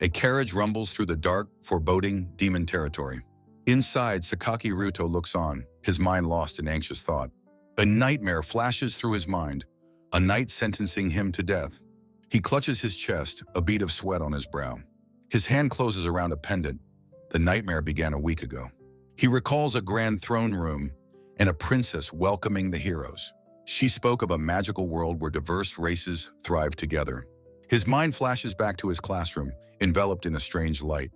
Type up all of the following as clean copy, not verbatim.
A carriage rumbles through the dark, foreboding demon territory. Inside, Sakaki Ruto looks on, his mind lost in anxious thought. A nightmare flashes through his mind, a night sentencing him to death. He clutches his chest, a bead of sweat on his brow. His hand closes around a pendant. The nightmare began a week ago. He recalls a grand throne room and a princess welcoming the heroes. She spoke of a magical world where diverse races thrive together. His mind flashes back to his classroom, enveloped in a strange light.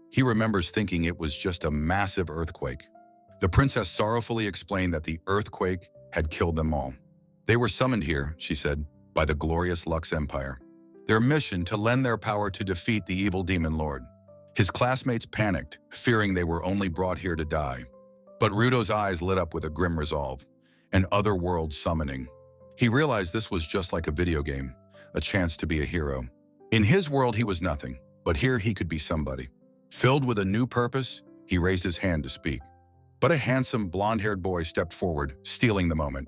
He remembers thinking it was just a massive earthquake. The princess sorrowfully explained that the earthquake had killed them all. They were summoned here, she said, by the glorious Lux Empire. Their mission to lend their power to defeat the evil demon lord. His classmates panicked, fearing they were only brought here to die. But Ruto's eyes lit up with a grim resolve, an otherworld summoning. He realized this was just like a video game, a chance to be a hero. In his world, he was nothing, but here he could be somebody. Filled with a new purpose, he raised his hand to speak. But a handsome, blonde-haired boy stepped forward, stealing the moment.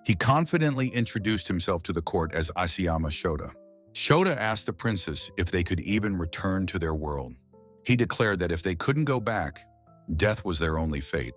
He confidently introduced himself to the court as Asayama Shota. Shota asked the princess if they could even return to their world. He declared that if they couldn't go back, death was their only fate.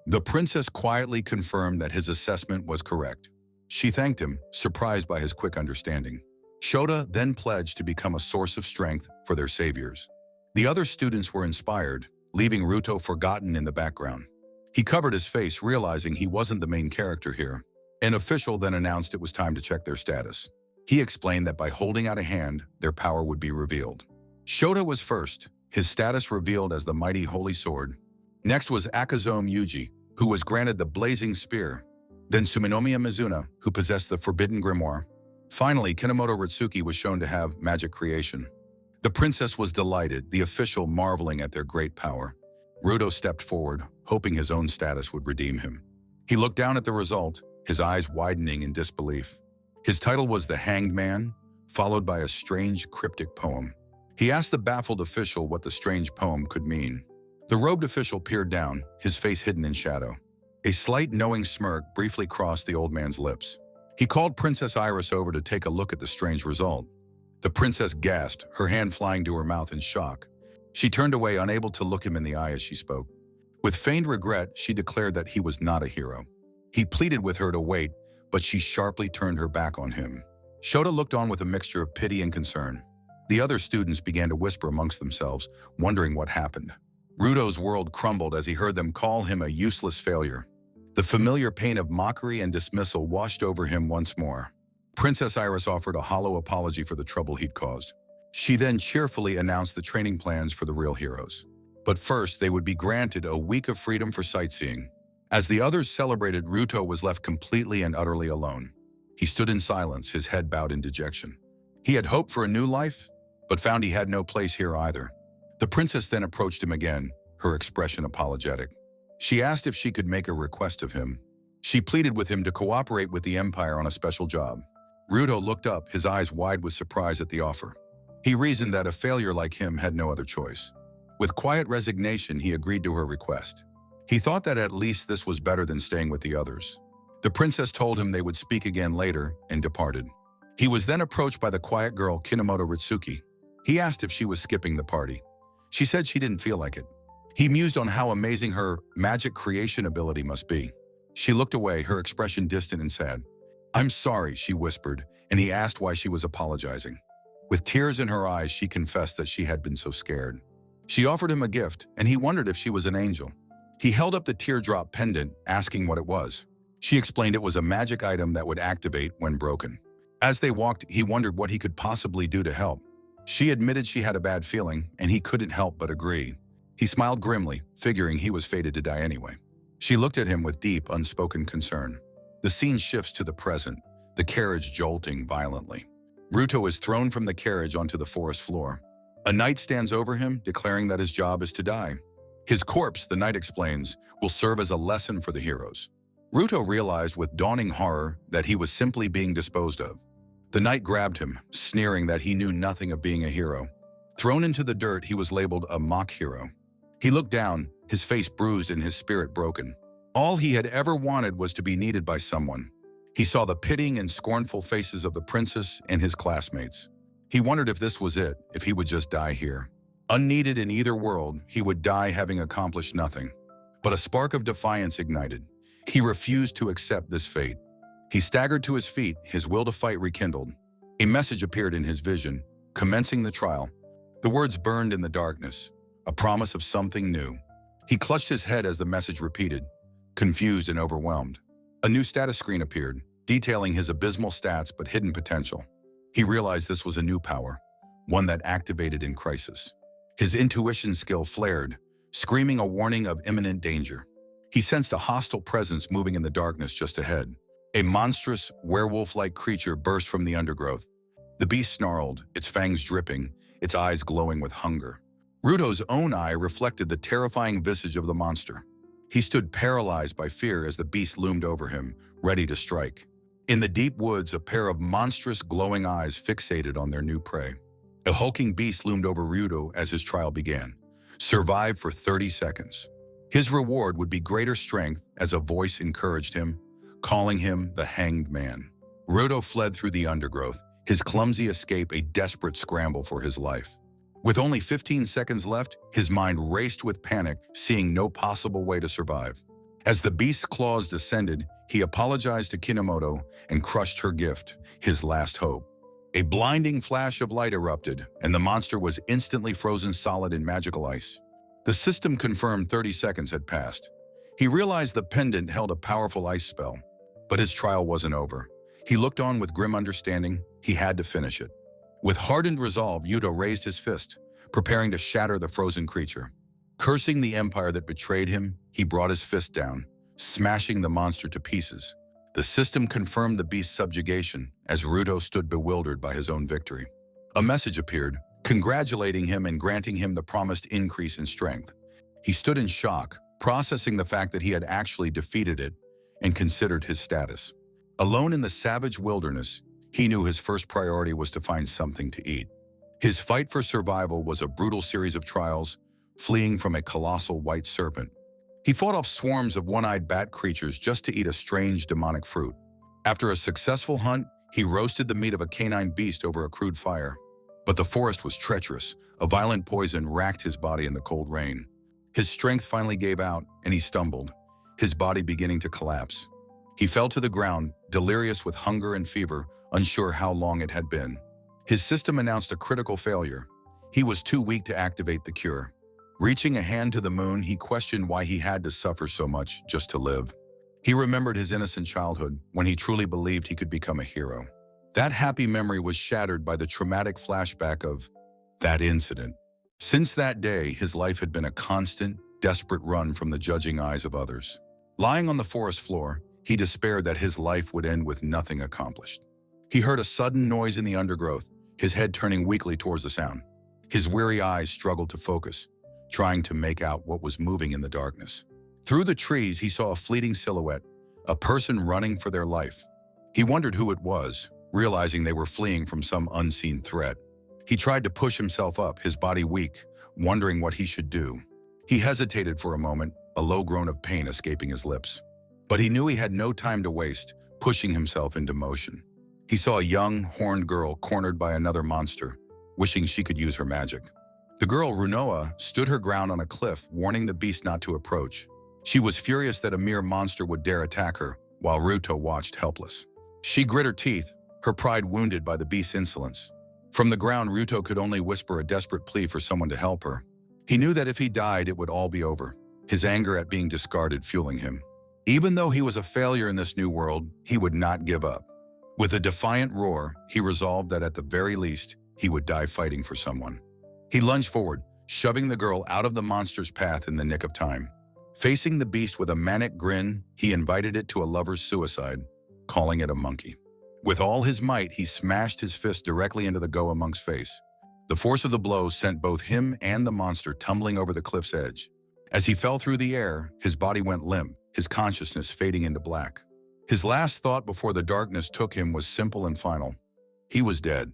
The princess quietly confirmed that his assessment was correct. She thanked him, surprised by his quick understanding. Shota then pledged to become a source of strength for their saviors. The other students were inspired, leaving Ruto forgotten in the background. He covered his face, realizing he wasn't the main character here. An official then announced it was time to check their status. He explained that by holding out a hand, their power would be revealed. Shota was first, his status revealed as the mighty holy sword. Next was Akazome Yuji, who was granted the blazing spear. Then Suminomiya Mizuna, who possessed the forbidden grimoire. Finally, Kinemoto Ritsuki was shown to have magic creation. The princess was delighted, the official marveling at their great power. Ruto stepped forward, hoping his own status would redeem him. He looked down at the result, his eyes widening in disbelief. His title was The Hanged Man, followed by a strange, cryptic poem. He asked the baffled official what the strange poem could mean. The robed official peered down, his face hidden in shadow. A slight, knowing smirk briefly crossed the old man's lips. He called Princess Iris over to take a look at the strange result. The princess gasped, her hand flying to her mouth in shock. She turned away, unable to look him in the eye as she spoke. With feigned regret, she declared that he was not a hero. He pleaded with her to wait, but she sharply turned her back on him. Shota looked on with a mixture of pity and concern. The other students began to whisper amongst themselves, wondering what happened. Ruto's world crumbled as he heard them call him a useless failure. The familiar pain of mockery and dismissal washed over him once more. Princess Iris offered a hollow apology for the trouble he'd caused. She then cheerfully announced the training plans for the real heroes. But first, they would be granted a week of freedom for sightseeing. As the others celebrated, Ruto was left completely and utterly alone. He stood in silence, his head bowed in dejection. He had hoped for a new life, but found he had no place here either. The princess then approached him again, her expression apologetic. She asked if she could make a request of him. She pleaded with him to cooperate with the Empire on a special job. Ruto looked up, his eyes wide with surprise at the offer. He reasoned that a failure like him had no other choice. With quiet resignation, he agreed to her request. He thought that at least this was better than staying with the others. The princess told him they would speak again later and departed. He was then approached by the quiet girl Kinemoto Ritsuki. He asked if she was skipping the party. She said she didn't feel like it. He mused on how amazing her magic creation ability must be. She looked away, her expression distant and sad. "I'm sorry," she whispered, and he asked why she was apologizing. With tears in her eyes, she confessed that she had been so scared. She offered him a gift, and he wondered if she was an angel. He held up the teardrop pendant, asking what it was. She explained it was a magic item that would activate when broken. As they walked, he wondered what he could possibly do to help. She admitted she had a bad feeling, and he couldn't help but agree. He smiled grimly, figuring he was fated to die anyway. She looked at him with deep, unspoken concern. The scene shifts to the present, the carriage jolting violently. Ruto is thrown from the carriage onto the forest floor. A knight stands over him, declaring that his job is to die. His corpse, the knight explains, will serve as a lesson for the heroes. Ruto realized with dawning horror that he was simply being disposed of. The knight grabbed him, sneering that he knew nothing of being a hero. Thrown into the dirt, he was labeled a mock hero. He looked down, his face bruised and his spirit broken. All he had ever wanted was to be needed by someone. He saw the pitying and scornful faces of the princess and his classmates. He wondered if this was it, if he would just die here. Unneeded in either world, he would die having accomplished nothing. But a spark of defiance ignited. He refused to accept this fate. He staggered to his feet, his will to fight rekindled. A message appeared in his vision, commencing the trial. The words burned in the darkness, a promise of something new. He clutched his head as the message repeated, confused and overwhelmed. A new status screen appeared, detailing his abysmal stats but hidden potential. He realized this was a new power, one that activated in crisis. His intuition skill flared, screaming a warning of imminent danger. He sensed a hostile presence moving in the darkness just ahead. A monstrous, werewolf-like creature burst from the undergrowth. The beast snarled, its fangs dripping, its eyes glowing with hunger. Ruto's own eye reflected the terrifying visage of the monster. He stood paralyzed by fear as the beast loomed over him, ready to strike. In the deep woods, a pair of monstrous, glowing eyes fixated on their new prey. A hulking beast loomed over Ruto as his trial began. Survive for 30 seconds. His reward would be greater strength as a voice encouraged him, calling him the Hanged Man. Ruto fled through the undergrowth, his clumsy escape a desperate scramble for his life. With only 15 seconds left, his mind raced with panic, seeing no possible way to survive. As the beast's claws descended, he apologized to Kinomoto and crushed her gift, his last hope. A blinding flash of light erupted, and the monster was instantly frozen solid in magical ice. The system confirmed 30 seconds had passed. He realized the pendant held a powerful ice spell. But his trial wasn't over. He looked on with grim understanding. He had to finish it. With hardened resolve, Yuto raised his fist, preparing to shatter the frozen creature. Cursing the empire that betrayed him, he brought his fist down, smashing the monster to pieces. The system confirmed the beast's subjugation as Ruto stood bewildered by his own victory. A message appeared, congratulating him and granting him the promised increase in strength. He stood in shock, processing the fact that he had actually defeated it and considered his status. Alone in the savage wilderness, he knew his first priority was to find something to eat. His fight for survival was a brutal series of trials, fleeing from a colossal white serpent. He fought off swarms of one-eyed bat creatures just to eat a strange demonic fruit. After a successful hunt, he roasted the meat of a canine beast over a crude fire. But the forest was treacherous. A violent poison racked his body in the cold rain. His strength finally gave out, and he stumbled, his body beginning to collapse. He fell to the ground, delirious with hunger and fever, unsure how long it had been. His system announced a critical failure. He was too weak to activate the cure. Reaching a hand to the moon, he questioned why he had to suffer so much just to live. He remembered his innocent childhood, when he truly believed he could become a hero. That happy memory was shattered by the traumatic flashback of that incident. Since that day, his life had been a constant, desperate run from the judging eyes of others. Lying on the forest floor, he despaired that his life would end with nothing accomplished. He heard a sudden noise in the undergrowth, his head turning weakly towards the sound. His weary eyes struggled to focus, trying to make out what was moving in the darkness. Through the trees, he saw a fleeting silhouette, a person running for their life. He wondered who it was, realizing they were fleeing from some unseen threat. He tried to push himself up, his body weak, wondering what he should do. He hesitated for a moment, a low groan of pain escaping his lips. But he knew he had no time to waste, pushing himself into motion. He saw a young, horned girl cornered by another monster, wishing she could use her magic. The girl, Runoa, stood her ground on a cliff, warning the beast not to approach. She was furious that a mere monster would dare attack her, while Ruto watched helpless. She grit her teeth, her pride wounded by the beast's insolence. From the ground, Ruto could only whisper a desperate plea for someone to help her. He knew that if he died, it would all be over, his anger at being discarded fueling him. Even though he was a failure in this new world, he would not give up. With a defiant roar, he resolved that at the very least, he would die fighting for someone. He lunged forward, shoving the girl out of the monster's path in the nick of time. Facing the beast with a manic grin, he invited it to a lover's suicide, calling it a monkey. With all his might, he smashed his fist directly into the Goa-monk's face. The force of the blow sent both him and the monster tumbling over the cliff's edge. As he fell through the air, his body went limp, his consciousness fading into black. His last thought before the darkness took him was simple and final. He was dead.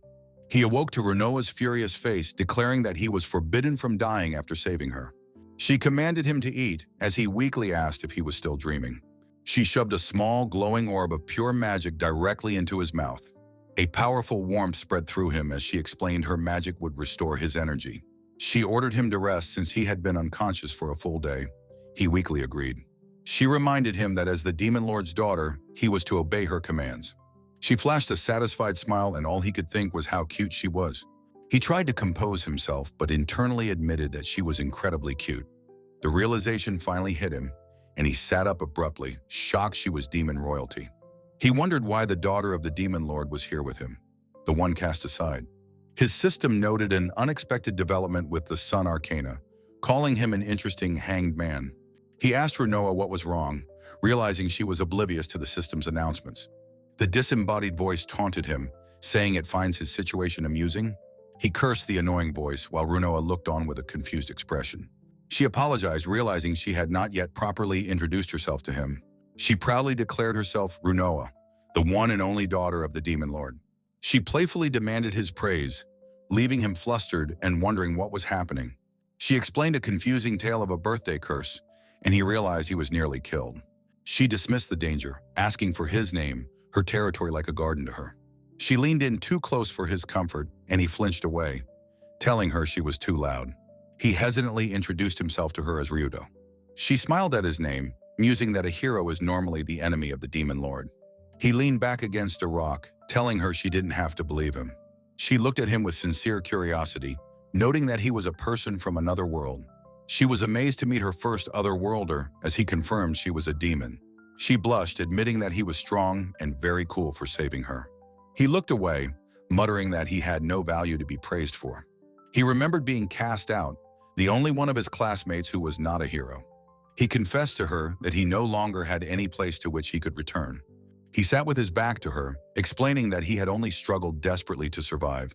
He awoke to Runoa's furious face, declaring that he was forbidden from dying after saving her. She commanded him to eat, as he weakly asked if he was still dreaming. She shoved a small, glowing orb of pure magic directly into his mouth. A powerful warmth spread through him as she explained her magic would restore his energy. She ordered him to rest since he had been unconscious for a full day. He weakly agreed. She reminded him that as the Demon Lord's daughter, he was to obey her commands. She flashed a satisfied smile, and all he could think was how cute she was. He tried to compose himself, but internally admitted that she was incredibly cute. The realization finally hit him, and he sat up abruptly, shocked she was demon royalty. He wondered why the daughter of the Demon Lord was here with him, the one cast aside. His system noted an unexpected development with the Sun Arcana, calling him an interesting hanged man. He asked Renoa what was wrong, realizing she was oblivious to the system's announcements. The disembodied voice taunted him, saying it finds his situation amusing. He cursed the annoying voice while Renoa looked on with a confused expression. She apologized, realizing she had not yet properly introduced herself to him. She proudly declared herself Renoa, the one and only daughter of the Demon Lord. She playfully demanded his praise, leaving him flustered and wondering what was happening. She explained a confusing tale of a birthday curse, and he realized he was nearly killed. She dismissed the danger, asking for his name, her territory like a garden to her. She leaned in too close for his comfort, and he flinched away, telling her she was too loud. He hesitantly introduced himself to her as Ryudo. She smiled at his name, musing that a hero is normally the enemy of the Demon Lord. He leaned back against a rock, telling her she didn't have to believe him. She looked at him with sincere curiosity, noting that he was a person from another world. She was amazed to meet her first otherworlder as he confirmed she was a demon. She blushed, admitting that he was strong and very cool for saving her. He looked away, muttering that he had no value to be praised for. He remembered being cast out, the only one of his classmates who was not a hero. He confessed to her that he no longer had any place to which he could return. He sat with his back to her, explaining that he had only struggled desperately to survive.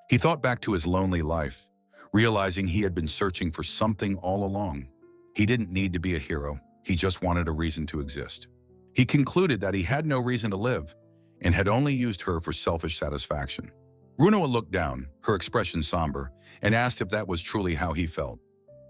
He thought back to his lonely life, realizing he had been searching for something all along. He didn't need to be a hero, he just wanted a reason to exist. He concluded that he had no reason to live, and had only used her for selfish satisfaction. Renoa looked down, her expression somber, and asked if that was truly how he felt.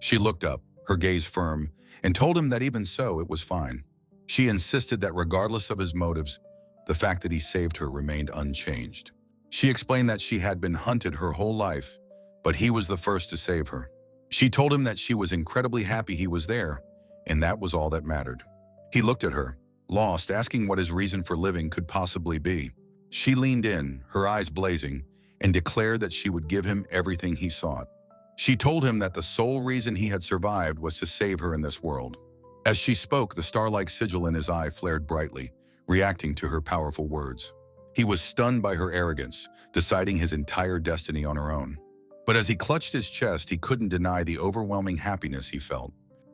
She looked up, her gaze firm, and told him that even so, it was fine. She insisted that regardless of his motives, the fact that he saved her remained unchanged. She explained that she had been hunted her whole life, but he was the first to save her. She told him that she was incredibly happy he was there, and that was all that mattered. He looked at her, lost, asking what his reason for living could possibly be. She leaned in, her eyes blazing, and declared that she would give him everything he sought. She told him that the sole reason he had survived was to save her in this world. As she spoke, the star-like sigil in his eye flared brightly, reacting to her powerful words. He was stunned by her arrogance, deciding his entire destiny on her own. But as he clutched his chest, he couldn't deny the overwhelming happiness he felt.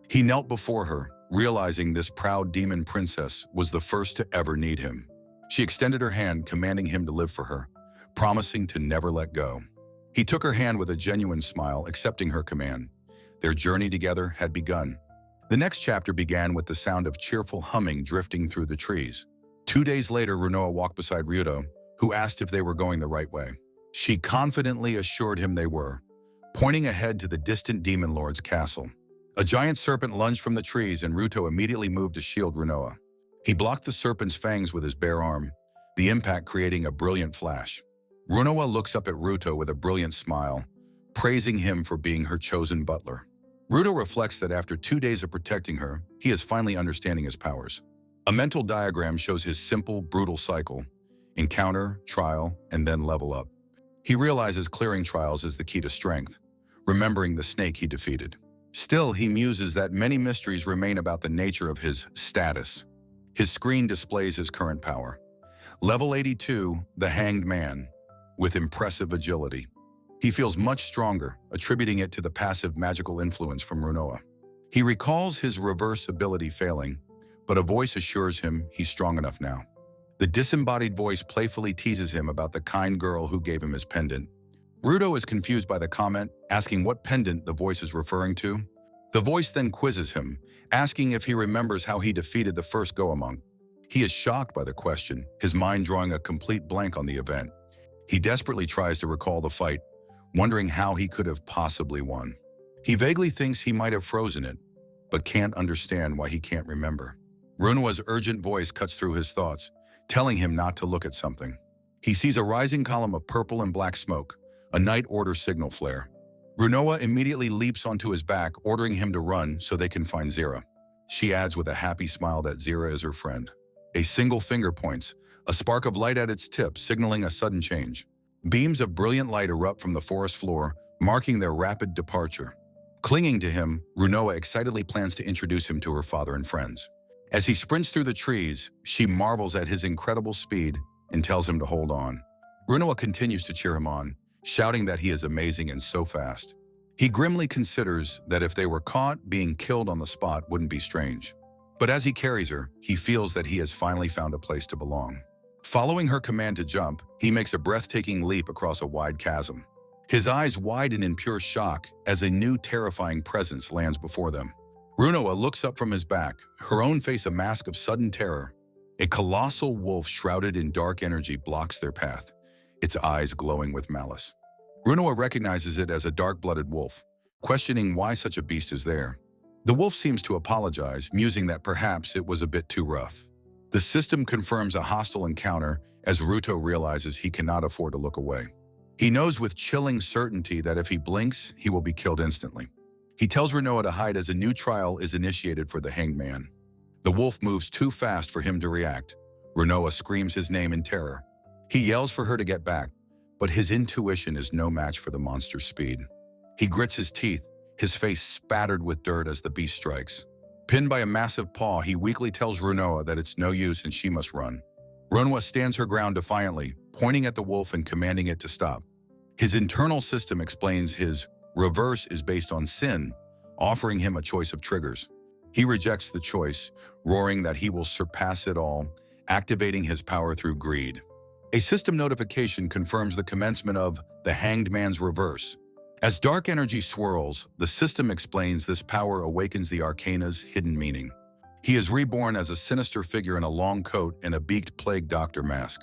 He knelt before her, realizing this proud demon princess was the first to ever need him. She extended her hand, commanding him to live for her, promising to never let go. He took her hand with a genuine smile, accepting her command. Their journey together had begun. The next chapter began with the sound of cheerful humming drifting through the trees. 2 days later, Renoa walked beside Ryudo, who asked if they were going the right way. She confidently assured him they were, pointing ahead to the distant Demon Lord's castle. A giant serpent lunged from the trees, and Ryudo immediately moved to shield Renoa. He blocked the serpent's fangs with his bare arm, the impact creating a brilliant flash. Renoa looks up at Ryudo with a brilliant smile, praising him for being her chosen butler. Ryudo reflects that after 2 days of protecting her, he is finally understanding his powers. A mental diagram shows his simple, brutal cycle: encounter, trial, and then level up. He realizes clearing trials is the key to strength, remembering the snake he defeated. Still, he muses that many mysteries remain about the nature of his status. His screen displays his current power. Level 82, the Hanged Man, with impressive agility. He feels much stronger, attributing it to the passive magical influence from Renoa. He recalls his reverse ability failing, but a voice assures him he's strong enough now. The disembodied voice playfully teases him about the kind girl who gave him his pendant. Ryudo is confused by the comment, asking what pendant the voice is referring to. The voice then quizzes him, asking if he remembers how he defeated the first Goemon. He is shocked by the question, his mind drawing a complete blank on the event. He desperately tries to recall the fight, wondering how he could have possibly won. He vaguely thinks he might have frozen it, but can't understand why he can't remember. Renoa's urgent voice cuts through his thoughts, telling him not to look at something. He sees a rising column of purple and black smoke, a night order signal flare. Runoa immediately leaps onto his back, ordering him to run so they can find Zira. She adds with a happy smile that Zira is her friend. A single finger points, a spark of light at its tip, signaling a sudden change. Beams of brilliant light erupt from the forest floor, marking their rapid departure. Clinging to him, Runoa excitedly plans to introduce him to her father and friends. As he sprints through the trees, she marvels at his incredible speed and tells him to hold on. Runoa continues to cheer him on, shouting that he is amazing and so fast. He grimly considers that if they were caught, being killed on the spot wouldn't be strange. But as he carries her, he feels that he has finally found a place to belong. Following her command to jump, he makes a breathtaking leap across a wide chasm. His eyes widen in pure shock as a new terrifying presence lands before them. Runoa looks up from his back, her own face a mask of sudden terror. A colossal wolf shrouded in dark energy blocks their path, its eyes glowing with malice. Runoa recognizes it as a dark-blooded wolf, questioning why such a beast is there. The wolf seems to apologize, musing that perhaps it was a bit too rough. The system confirms a hostile encounter as Ruto realizes he cannot afford to look away. He knows with chilling certainty that if he blinks, he will be killed instantly. He tells Runoa to hide as a new trial is initiated for the hanged man. The wolf moves too fast for him to react. Runoa screams his name in terror. He yells for her to get back, but his intuition is no match for the monster's speed. He grits his teeth, his face spattered with dirt as the beast strikes. Pinned by a massive paw, he weakly tells Runoa that it's no use and she must run. Runoa stands her ground defiantly, pointing at the wolf and commanding it to stop. His internal system explains his reverse is based on sin, offering him a choice of triggers. He rejects the choice, roaring that he will surpass it all, activating his power through greed. A system notification confirms the commencement of the Hanged Man's reverse. As dark energy swirls, the system explains this power awakens the arcana's hidden meaning. He is reborn as a sinister figure in a long coat and a beaked plague doctor mask.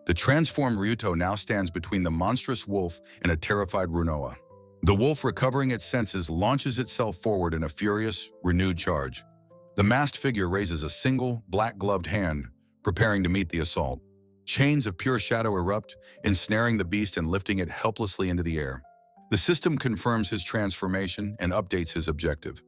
The transformed Ryuto now stands between the monstrous wolf and a terrified Runoa. The wolf, recovering its senses, launches itself forward in a furious, renewed charge. The masked figure raises a single, black-gloved hand, preparing to meet the assault. Chains of pure shadow erupt, ensnaring the beast and lifting it helplessly into the air. The system confirms his transformation and updates his objective: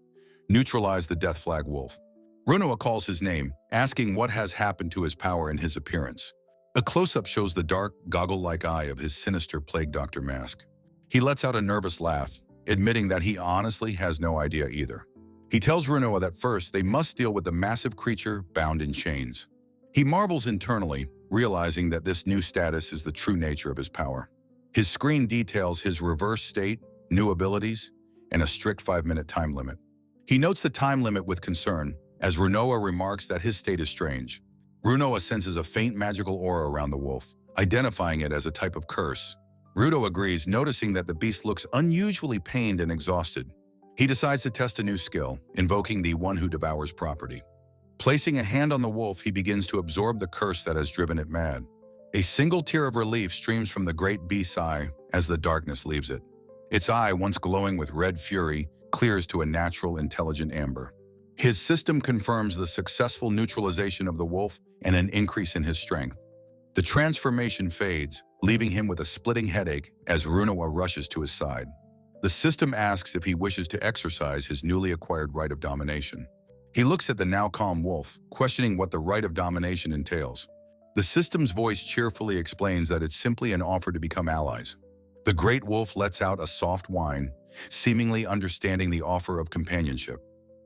neutralize the death flag wolf. Runoa calls his name, asking what has happened to his power and his appearance. A close-up shows the dark, goggle-like eye of his sinister plague doctor mask. He lets out a nervous laugh, admitting that he honestly has no idea either. He tells Runoa that first they must deal with the massive creature bound in chains. He marvels internally, realizing that this new status is the true nature of his power. His screen details his reverse state, new abilities, and a strict 5-minute time limit. He notes the time limit with concern, as Runoa remarks that his state is strange. Runoa senses a faint magical aura around the wolf, identifying it as a type of curse. Ruto agrees, noticing that the beast looks unusually pained and exhausted. He decides to test a new skill, invoking the one who devours property. Placing a hand on the wolf, he begins to absorb the curse that has driven it mad. A single tear of relief streams from the great beast's eye as the darkness leaves it. Its eye, once glowing with red fury, clears to a natural, intelligent amber. His system confirms the successful neutralization of the wolf and an increase in his strength. The transformation fades, leaving him with a splitting headache as Runoa rushes to his side. The system asks if he wishes to exercise his newly acquired right of domination. He looks at the now calm wolf, questioning what the right of domination entails. The system's voice cheerfully explains that it's simply an offer to become allies. The great wolf lets out a soft whine, seemingly understanding the offer of companionship.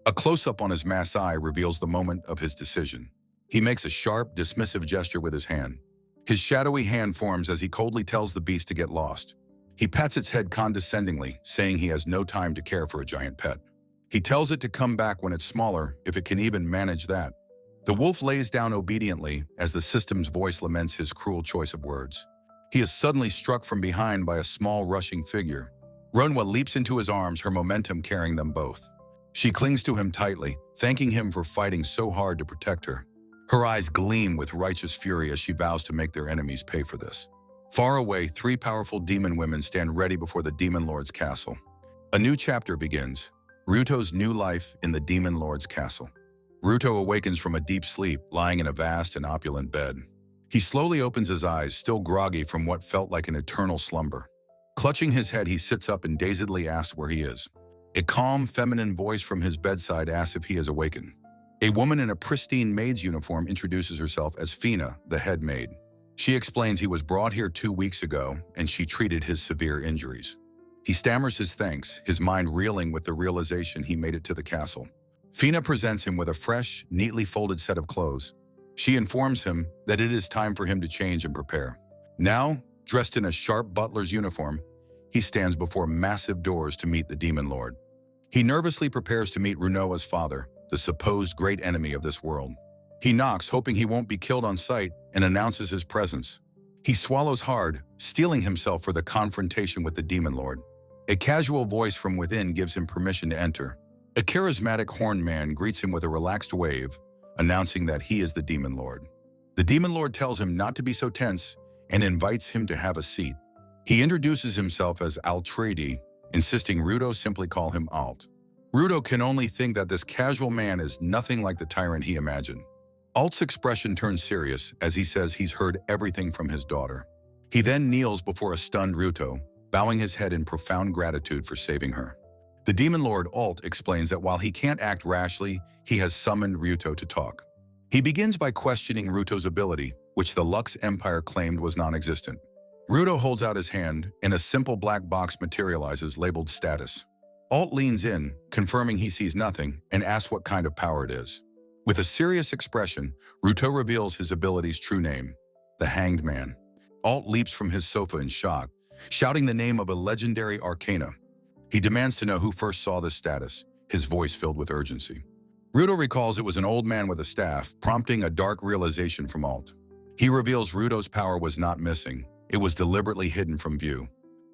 A close-up on his masked eye reveals the moment of his decision. He makes a sharp, dismissive gesture with his hand. His shadowy hand forms as he coldly tells the beast to get lost. He pats its head condescendingly, saying he has no time to care for a giant pet. He tells it to come back when it's smaller, if it can even manage that. The wolf lays down obediently as the system's voice laments his cruel choice of words. He is suddenly struck from behind by a small, rushing figure. Runoa leaps into his arms, her momentum carrying them both. She clings to him tightly, thanking him for fighting so hard to protect her. Her eyes gleam with righteous fury as she vows to make their enemies pay for this. Far away, 3 powerful demon women stand ready before the Demon Lord's castle. A new chapter begins: Ryuto's new life in the Demon Lord's castle. Ruto awakens from a deep sleep, lying in a vast and opulent bed. He slowly opens his eyes, still groggy from what felt like an eternal slumber. Clutching his head, he sits up and dazedly asks where he is. A calm, feminine voice from his bedside asks if he has awakened. A woman in a pristine maid's uniform introduces herself as Fina, the head maid. She explains he was brought here 2 weeks ago and she treated his severe injuries. He stammers his thanks, his mind reeling with the realization he made it to the castle. Fina presents him with a fresh, neatly folded set of clothes. She informs him that it is time for him to change and prepare. Now, dressed in a sharp butler's uniform, he stands before massive doors to meet the Demon Lord. He nervously prepares to meet Runoa's father, the supposed great enemy of this world. He knocks, hoping he won't be killed on sight, and announces his presence. He swallows hard, steeling himself for the confrontation with the Demon Lord. A casual voice from within gives him permission to enter. A charismatic horned man greets him with a relaxed wave, announcing that he is the Demon Lord. The Demon Lord tells him not to be so tense and invites him to have a seat. He introduces himself as Altredi, insisting Ruto simply call him Alt. Ruto can only think that this casual man is nothing like the tyrant he imagined. Alt's expression turns serious as he says he's heard everything from his daughter. He then kneels before a stunned Ruto, bowing his head in profound gratitude for saving her. The Demon Lord Alt explains that while he can't act rashly, he has summoned Ruto to talk. He begins by questioning Ruto's ability, which the Lux Empire claimed was non-existent. Ruto holds out his hand, and a simple black box materializes labeled status. Alt leans in, confirming he sees nothing, and asks what kind of power it is. With a serious expression, Ruto reveals his ability's true name, the Hanged Man. Alt leaps from his sofa in shock, shouting the name of a legendary arcana. He demands to know who first saw this status, his voice filled with urgency. Ruto recalls it was an old man with a staff, prompting a dark realization from Alt. He reveals Ruto's power was not missing. It was deliberately hidden from view.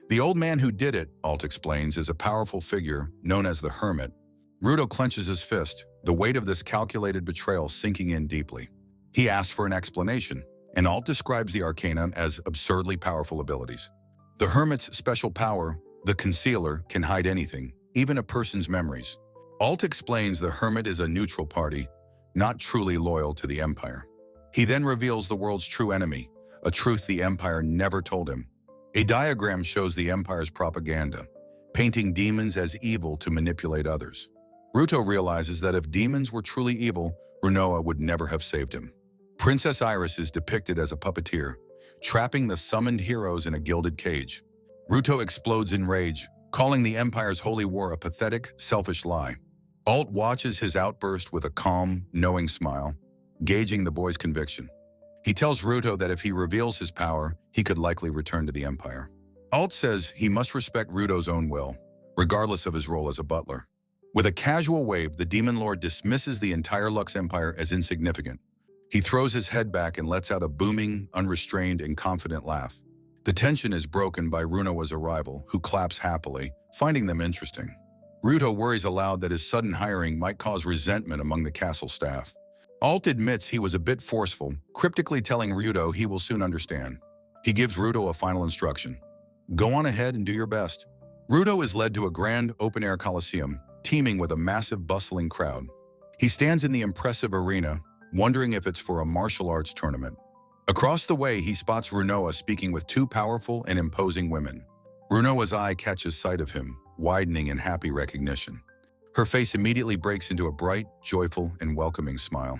The old man who did it, Alt explains, is a powerful figure known as the Hermit. Ruto clenches his fist, the weight of this calculated betrayal sinking in deeply. He asks for an explanation, and Alt describes the arcana as absurdly powerful abilities. The Hermit's special power, the Concealer, can hide anything, even a person's memories. Alt explains the Hermit is a neutral party, not truly loyal to the Empire. He then reveals the world's true enemy, a truth the Empire never told him. A diagram shows the Empire's propaganda, painting demons as evil to manipulate others. Ruto realizes that if demons were truly evil, Runoa would never have saved him. Princess Iris is depicted as a puppeteer, trapping the summoned heroes in a gilded cage. Ruto explodes in rage, calling the Empire's holy war a pathetic, selfish lie. Alt watches his outburst with a calm, knowing smile, gauging the boy's conviction. He tells Ruto that if he reveals his power, he could likely return to the Empire. Alt says he must respect Ruto's own will, regardless of his role as a butler. With a casual wave, the Demon Lord dismisses the entire Lux Empire as insignificant. He throws his head back and lets out a booming, unrestrained, and confident laugh. The tension is broken by Runoa's arrival, who claps happily, finding them interesting. Ruto worries aloud that his sudden hiring might cause resentment among the castle staff. Alt admits he was a bit forceful, cryptically telling Ruto he will soon understand. He gives Ruto a final instruction. Go on ahead and do your best. Ruto is led to a grand open-air coliseum, teeming with a massive bustling crowd. He stands in the impressive arena, wondering if it's for a martial arts tournament. Across the way, he spots Runoa speaking with two powerful and imposing women. Runoa's eye catches sight of him, widening in happy recognition. Her face immediately breaks into a bright, joyful, and welcoming smile.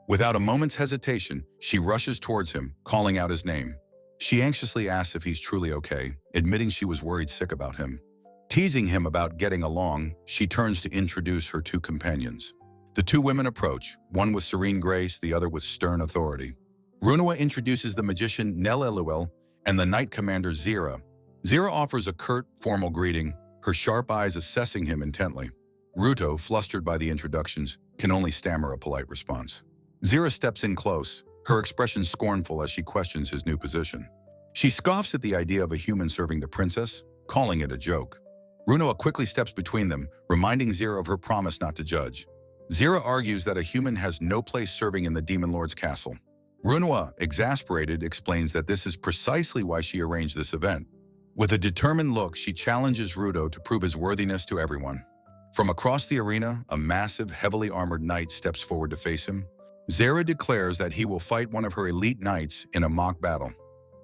Without a moment's hesitation, she rushes towards him, calling out his name. She anxiously asks if he's truly okay, admitting she was worried sick about him. Teasing him about getting along, she turns to introduce her two companions. The two women approach, one with serene grace, the other with stern authority. Runoa introduces the magician Nell and the knight commander Zira. Zira offers a curt, formal greeting, her sharp eyes assessing him intently. Ruto, flustered by the introductions, can only stammer a polite response. Zira steps in close, her expression scornful as she questions his new position. She scoffs at the idea of a human serving the princess, calling it a joke. Runoa quickly steps between them, reminding Zira of her promise not to judge. Zira argues that a human has no place serving in the Demon Lord's castle. Runoa, exasperated, explains that this is precisely why she arranged this event. With a determined look, she challenges Ruto to prove his worthiness to everyone. From across the arena, a massive, heavily armored knight steps forward to face him. Zira declares that he will fight one of her elite knights in a mock battle.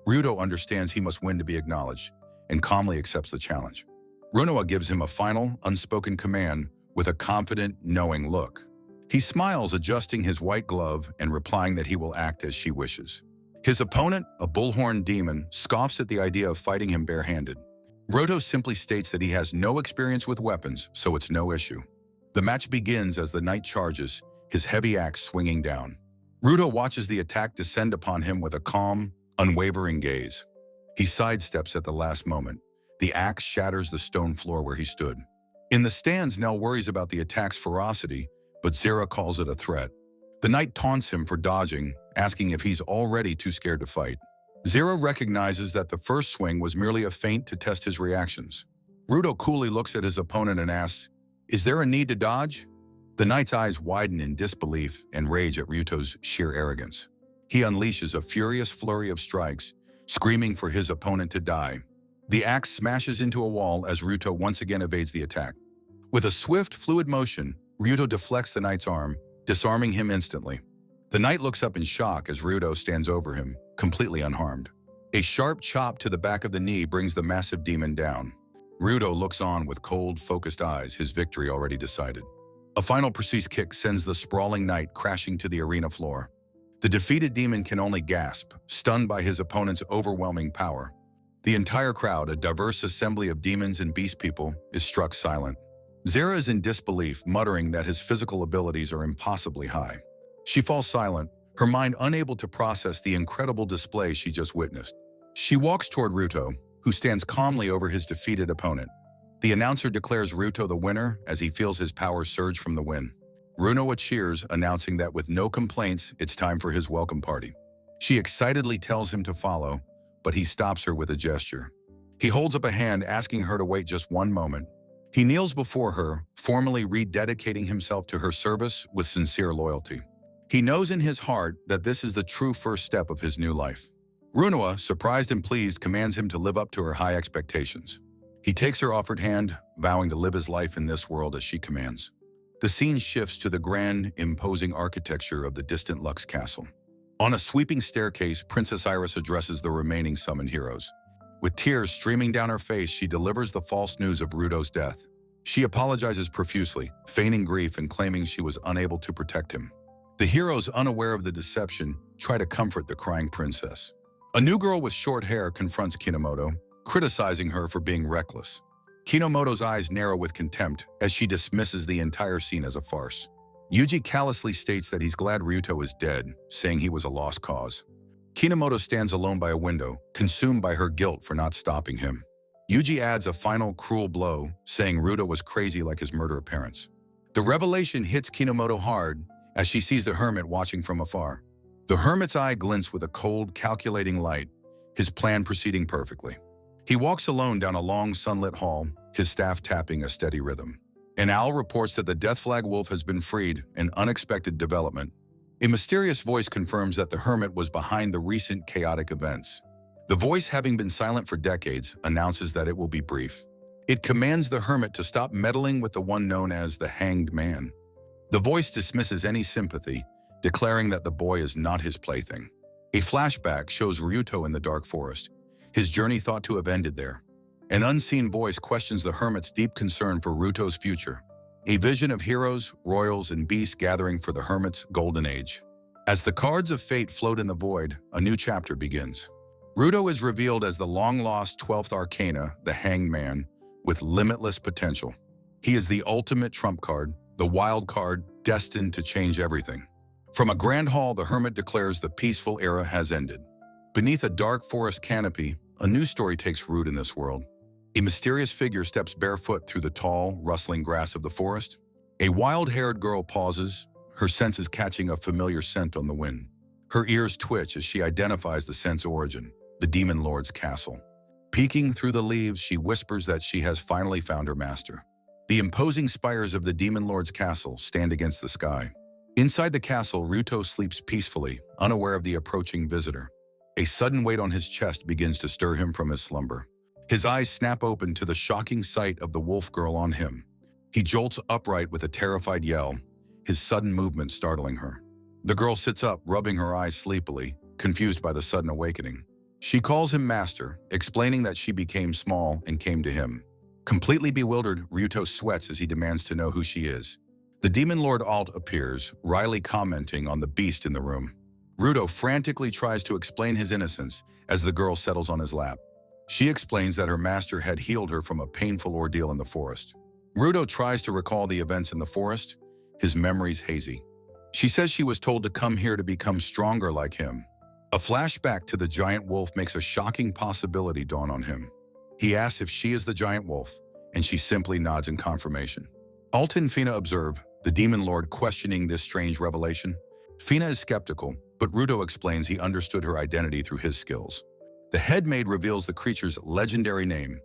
Ruto understands he must win to be acknowledged, and calmly accepts the challenge. Runoa gives him a final, unspoken command with a confident, knowing look. He smiles, adjusting his white glove and replying that he will act as she wishes. His opponent, a bullhorn demon, scoffs at the idea of fighting him barehanded. Ruto simply states that he has no experience with weapons, so it's no issue. The match begins as the knight charges, his heavy axe swinging down. Ruto watches the attack descend upon him with a calm, unwavering gaze. He sidesteps at the last moment. The axe shatters the stone floor where he stood. In the stands, Nell worries about the attack's ferocity, but Zera calls it a threat. The knight taunts him for dodging, asking if he's already too scared to fight. Zera recognizes that the first swing was merely a feint to test his reactions. Ruto coolly looks at his opponent and asks, "Is there a need to dodge?" The knight's eyes widen in disbelief and rage at Ryuto's sheer arrogance. He unleashes a furious flurry of strikes, screaming for his opponent to die. The axe smashes into a wall as Ruto once again evades the attack. With a swift, fluid motion, Ruto deflects the knight's arm, disarming him instantly. The knight looks up in shock as Ruto stands over him, completely unharmed. A sharp chop to the back of the knee brings the massive demon down. Ruto looks on with cold, focused eyes, his victory already decided. A final precise kick sends the sprawling knight crashing to the arena floor. The defeated demon can only gasp, stunned by his opponent's overwhelming power. The entire crowd, a diverse assembly of demons and beast people, is struck silent. Zera is in disbelief, muttering that his physical abilities are impossibly high. She falls silent, her mind unable to process the incredible display she just witnessed. She walks toward Ruto, who stands calmly over his defeated opponent. The announcer declares Ruto the winner as he feels his power surge from the win. Runoa cheers, announcing that with no complaints, it's time for his welcome party. She excitedly tells him to follow, but he stops her with a gesture. He holds up a hand, asking her to wait just one moment. He kneels before her, formally rededicating himself to her service with sincere loyalty. He knows in his heart that this is the true first step of his new life. Runoa, surprised and pleased, commands him to live up to her high expectations. He takes her offered hand, vowing to live his life in this world as she commands. The scene shifts to the grand, imposing architecture of the distant Lux Castle. On a sweeping staircase, Princess Iris addresses the remaining summoned heroes. With tears streaming down her face, she delivers the false news of Ruto's death. She apologizes profusely, feigning grief and claiming she was unable to protect him. The heroes, unaware of the deception, try to comfort the crying princess. A new girl with short hair confronts Kinomoto, criticizing her for being reckless. Kinomoto's eyes narrow with contempt as she dismisses the entire scene as a farce. Yuji callously states that he's glad Ryuto is dead, saying he was a lost cause. Kinomoto stands alone by a window, consumed by her guilt for not stopping him. Yuji adds a final cruel blow, saying Ruto was crazy like his murderer parents. The revelation hits Kinomoto hard as she sees the hermit watching from afar. The hermit's eye glints with a cold, calculating light, his plan proceeding perfectly. He walks alone down a long, sunlit hall, his staff tapping a steady rhythm. An owl reports that the Death Flag Wolf has been freed, an unexpected development. A mysterious voice confirms that the hermit was behind the recent chaotic events. The voice, having been silent for decades, announces that it will be brief. It commands the hermit to stop meddling with the one known as the Hanged Man. The voice dismisses any sympathy, declaring that the boy is not his plaything. A flashback shows Ryuto in the dark forest, his journey thought to have ended there. An unseen voice questions the hermit's deep concern for Ryuto's future. A vision of heroes, royals, and beasts gathering for the hermit's golden age. As the cards of fate float in the void, a new chapter begins. Ryuto is revealed as the long-lost 12th Arcana, the Hanged Man, with limitless potential. He is the ultimate trump card, the wild card, destined to change everything. From a grand hall, the hermit declares the peaceful era has ended. Beneath a dark forest canopy, a new story takes root in this world. A mysterious figure steps barefoot through the tall, rustling grass of the forest. A wild-haired girl pauses, her senses catching a familiar scent on the wind. Her ears twitch as she identifies the scent's origin, the Demon Lord's castle. Peeking through the leaves, she whispers that she has finally found her master. The imposing spires of the Demon Lord's castle stand against the sky. Inside the castle, Ryuto sleeps peacefully, unaware of the approaching visitor. A sudden weight on his chest begins to stir him from his slumber. His eyes snap open to the shocking sight of the wolf girl on him. He jolts upright with a terrified yell, his sudden movement startling her. The girl sits up, rubbing her eyes sleepily, confused by the sudden awakening. She calls him master, explaining that she became small and came to him. Completely bewildered, Ryuto sweats as he demands to know who she is. The demon lord Alt appears, wryly commenting on the beast in the room. Ruto frantically tries to explain his innocence as the girl settles on his lap. She explains that her master had healed her from a painful ordeal in the forest. Ruto tries to recall the events in the forest, his memories hazy. She says she was told to come here to become stronger like him. A flashback to the giant wolf makes a shocking possibility dawn on him. He asks if she is the giant wolf, and she simply nods in confirmation. Alt and Fina observe, the demon lord questioning this strange revelation. Fina is skeptical, but Ruto explains he understood her identity through his skills. The head maid reveals the creature's legendary name,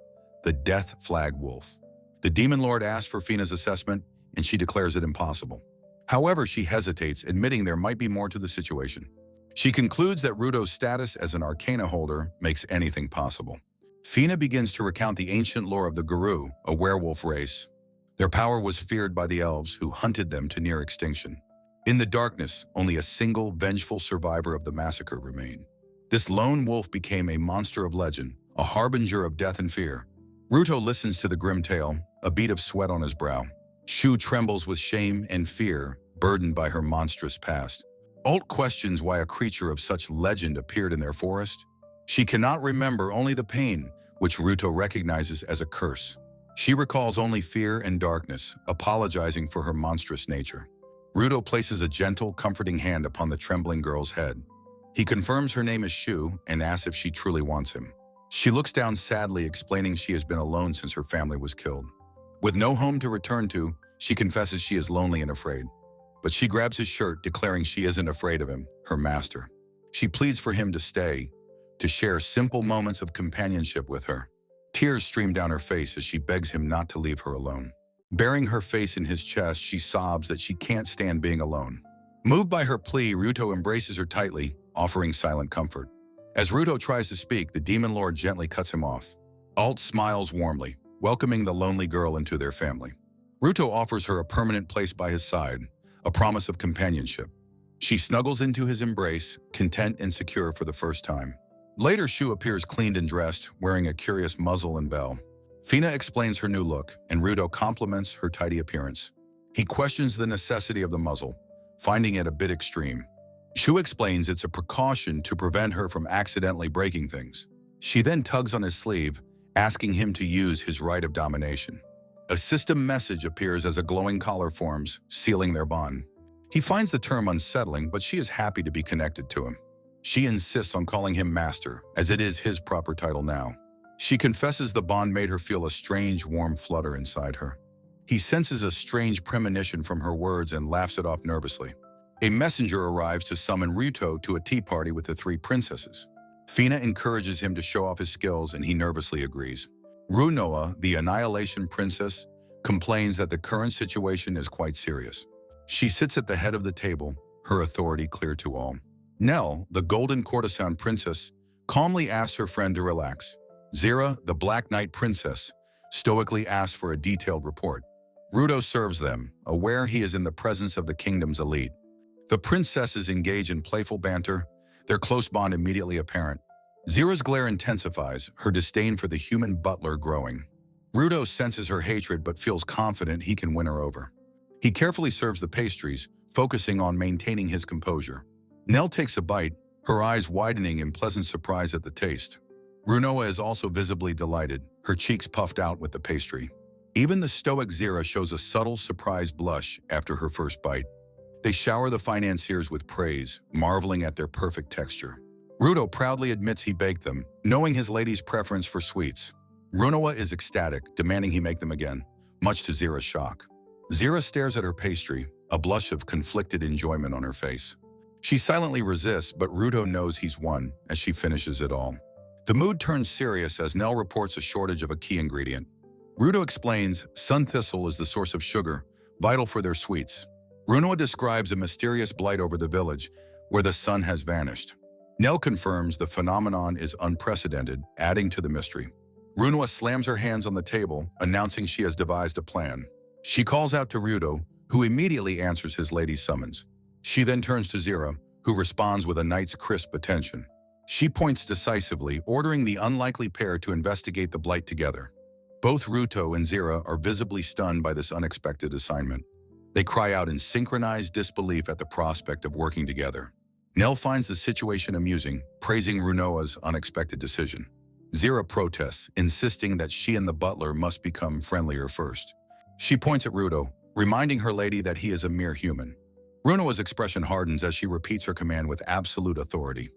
the Death Flag Wolf. The demon lord asks for Fina's assessment, and she declares it impossible. However, she hesitates, admitting there might be more to the situation. She concludes that Ruto's status as an arcana holder makes anything possible. Fina begins to recount the ancient lore of the Guru, a werewolf race. Their power was feared by the elves who hunted them to near extinction. In the darkness, only a single vengeful survivor of the massacre remained. This lone wolf became a monster of legend, a harbinger of death and fear. Ruto listens to the grim tale, a bead of sweat on his brow. Shu trembles with shame and fear, burdened by her monstrous past. Alt questions why a creature of such legend appeared in their forest. She cannot remember only the pain, which Ruto recognizes as a curse. She recalls only fear and darkness, apologizing for her monstrous nature. Ruto places a gentle, comforting hand upon the trembling girl's head. He confirms her name is Shu and asks if she truly wants him. She looks down sadly, explaining she has been alone since her family was killed. With no home to return to, she confesses she is lonely and afraid. But she grabs his shirt, declaring she isn't afraid of him, her master. She pleads for him to stay, to share simple moments of companionship with her. Tears stream down her face as she begs him not to leave her alone. Burying her face in his chest, she sobs that she can't stand being alone. Moved by her plea, Ruto embraces her tightly, offering silent comfort. As Ruto tries to speak, the demon lord gently cuts him off. Alt smiles warmly, welcoming the lonely girl into their family. Ruto offers her a permanent place by his side, a promise of companionship. She snuggles into his embrace, content and secure for the first time. Later, Shu appears cleaned and dressed, wearing a curious muzzle and bell. Fina explains her new look, and Ruto compliments her tidy appearance. He questions the necessity of the muzzle, finding it a bit extreme. Shu explains it's a precaution to prevent her from accidentally breaking things. She then tugs on his sleeve, asking him to use his right of domination. A system message appears as a glowing collar forms, sealing their bond. He finds the term unsettling, but she is happy to be connected to him. She insists on calling him master, as it is his proper title now. She confesses the bond made her feel a strange, warm flutter inside her. He senses a strange premonition from her words and laughs it off nervously. A messenger arrives to summon Ryuto to a tea party with the three princesses. Fina encourages him to show off his skills, and he nervously agrees. Runoa, the Annihilation Princess, complains that the current situation is quite serious. She sits at the head of the table, her authority clear to all. Nell, the Golden Courtesan Princess, calmly asks her friend to relax. Zira, the Black Knight Princess, stoically asks for a detailed report. Ruto serves them, aware he is in the presence of the kingdom's elite. The princesses engage in playful banter, their close bond immediately apparent. Zira's glare intensifies, her disdain for the human butler growing. Ruto senses her hatred but feels confident he can win her over. He carefully serves the pastries, focusing on maintaining his composure. Nell takes a bite, her eyes widening in pleasant surprise at the taste. Runoa is also visibly delighted, her cheeks puffed out with the pastry. Even the stoic Zira shows a subtle surprised blush after her first bite. They shower the financiers with praise, marveling at their perfect texture. Ruto proudly admits he baked them, knowing his lady's preference for sweets. Runoa is ecstatic, demanding he make them again, much to Zira's shock. Zira stares at her pastry, a blush of conflicted enjoyment on her face. She silently resists, but Ruto knows he's won as she finishes it all. The mood turns serious as Nell reports a shortage of a key ingredient. Ruto explains sun thistle is the source of sugar, vital for their sweets. Runoa describes a mysterious blight over the village, where the sun has vanished. Nell confirms the phenomenon is unprecedented, adding to the mystery. Runoa slams her hands on the table, announcing she has devised a plan. She calls out to Ruto, who immediately answers his lady's summons. She then turns to Zira, who responds with a knight's crisp attention. She points decisively, ordering the unlikely pair to investigate the blight together. Both Ruto and Zira are visibly stunned by this unexpected assignment. They cry out in synchronized disbelief at the prospect of working together. Nell finds the situation amusing, praising Runoa's unexpected decision. Zira protests, insisting that she and the butler must become friendlier first. She points at Ruto, reminding her lady that he is a mere human. Runoa's expression hardens as she repeats her command with absolute authority.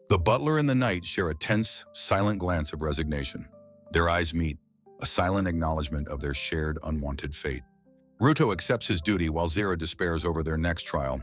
The butler and the knight share a tense, silent glance of resignation. Their eyes meet, a silent acknowledgement of their shared unwanted fate. Ruto accepts his duty while Zira despairs over their next trial,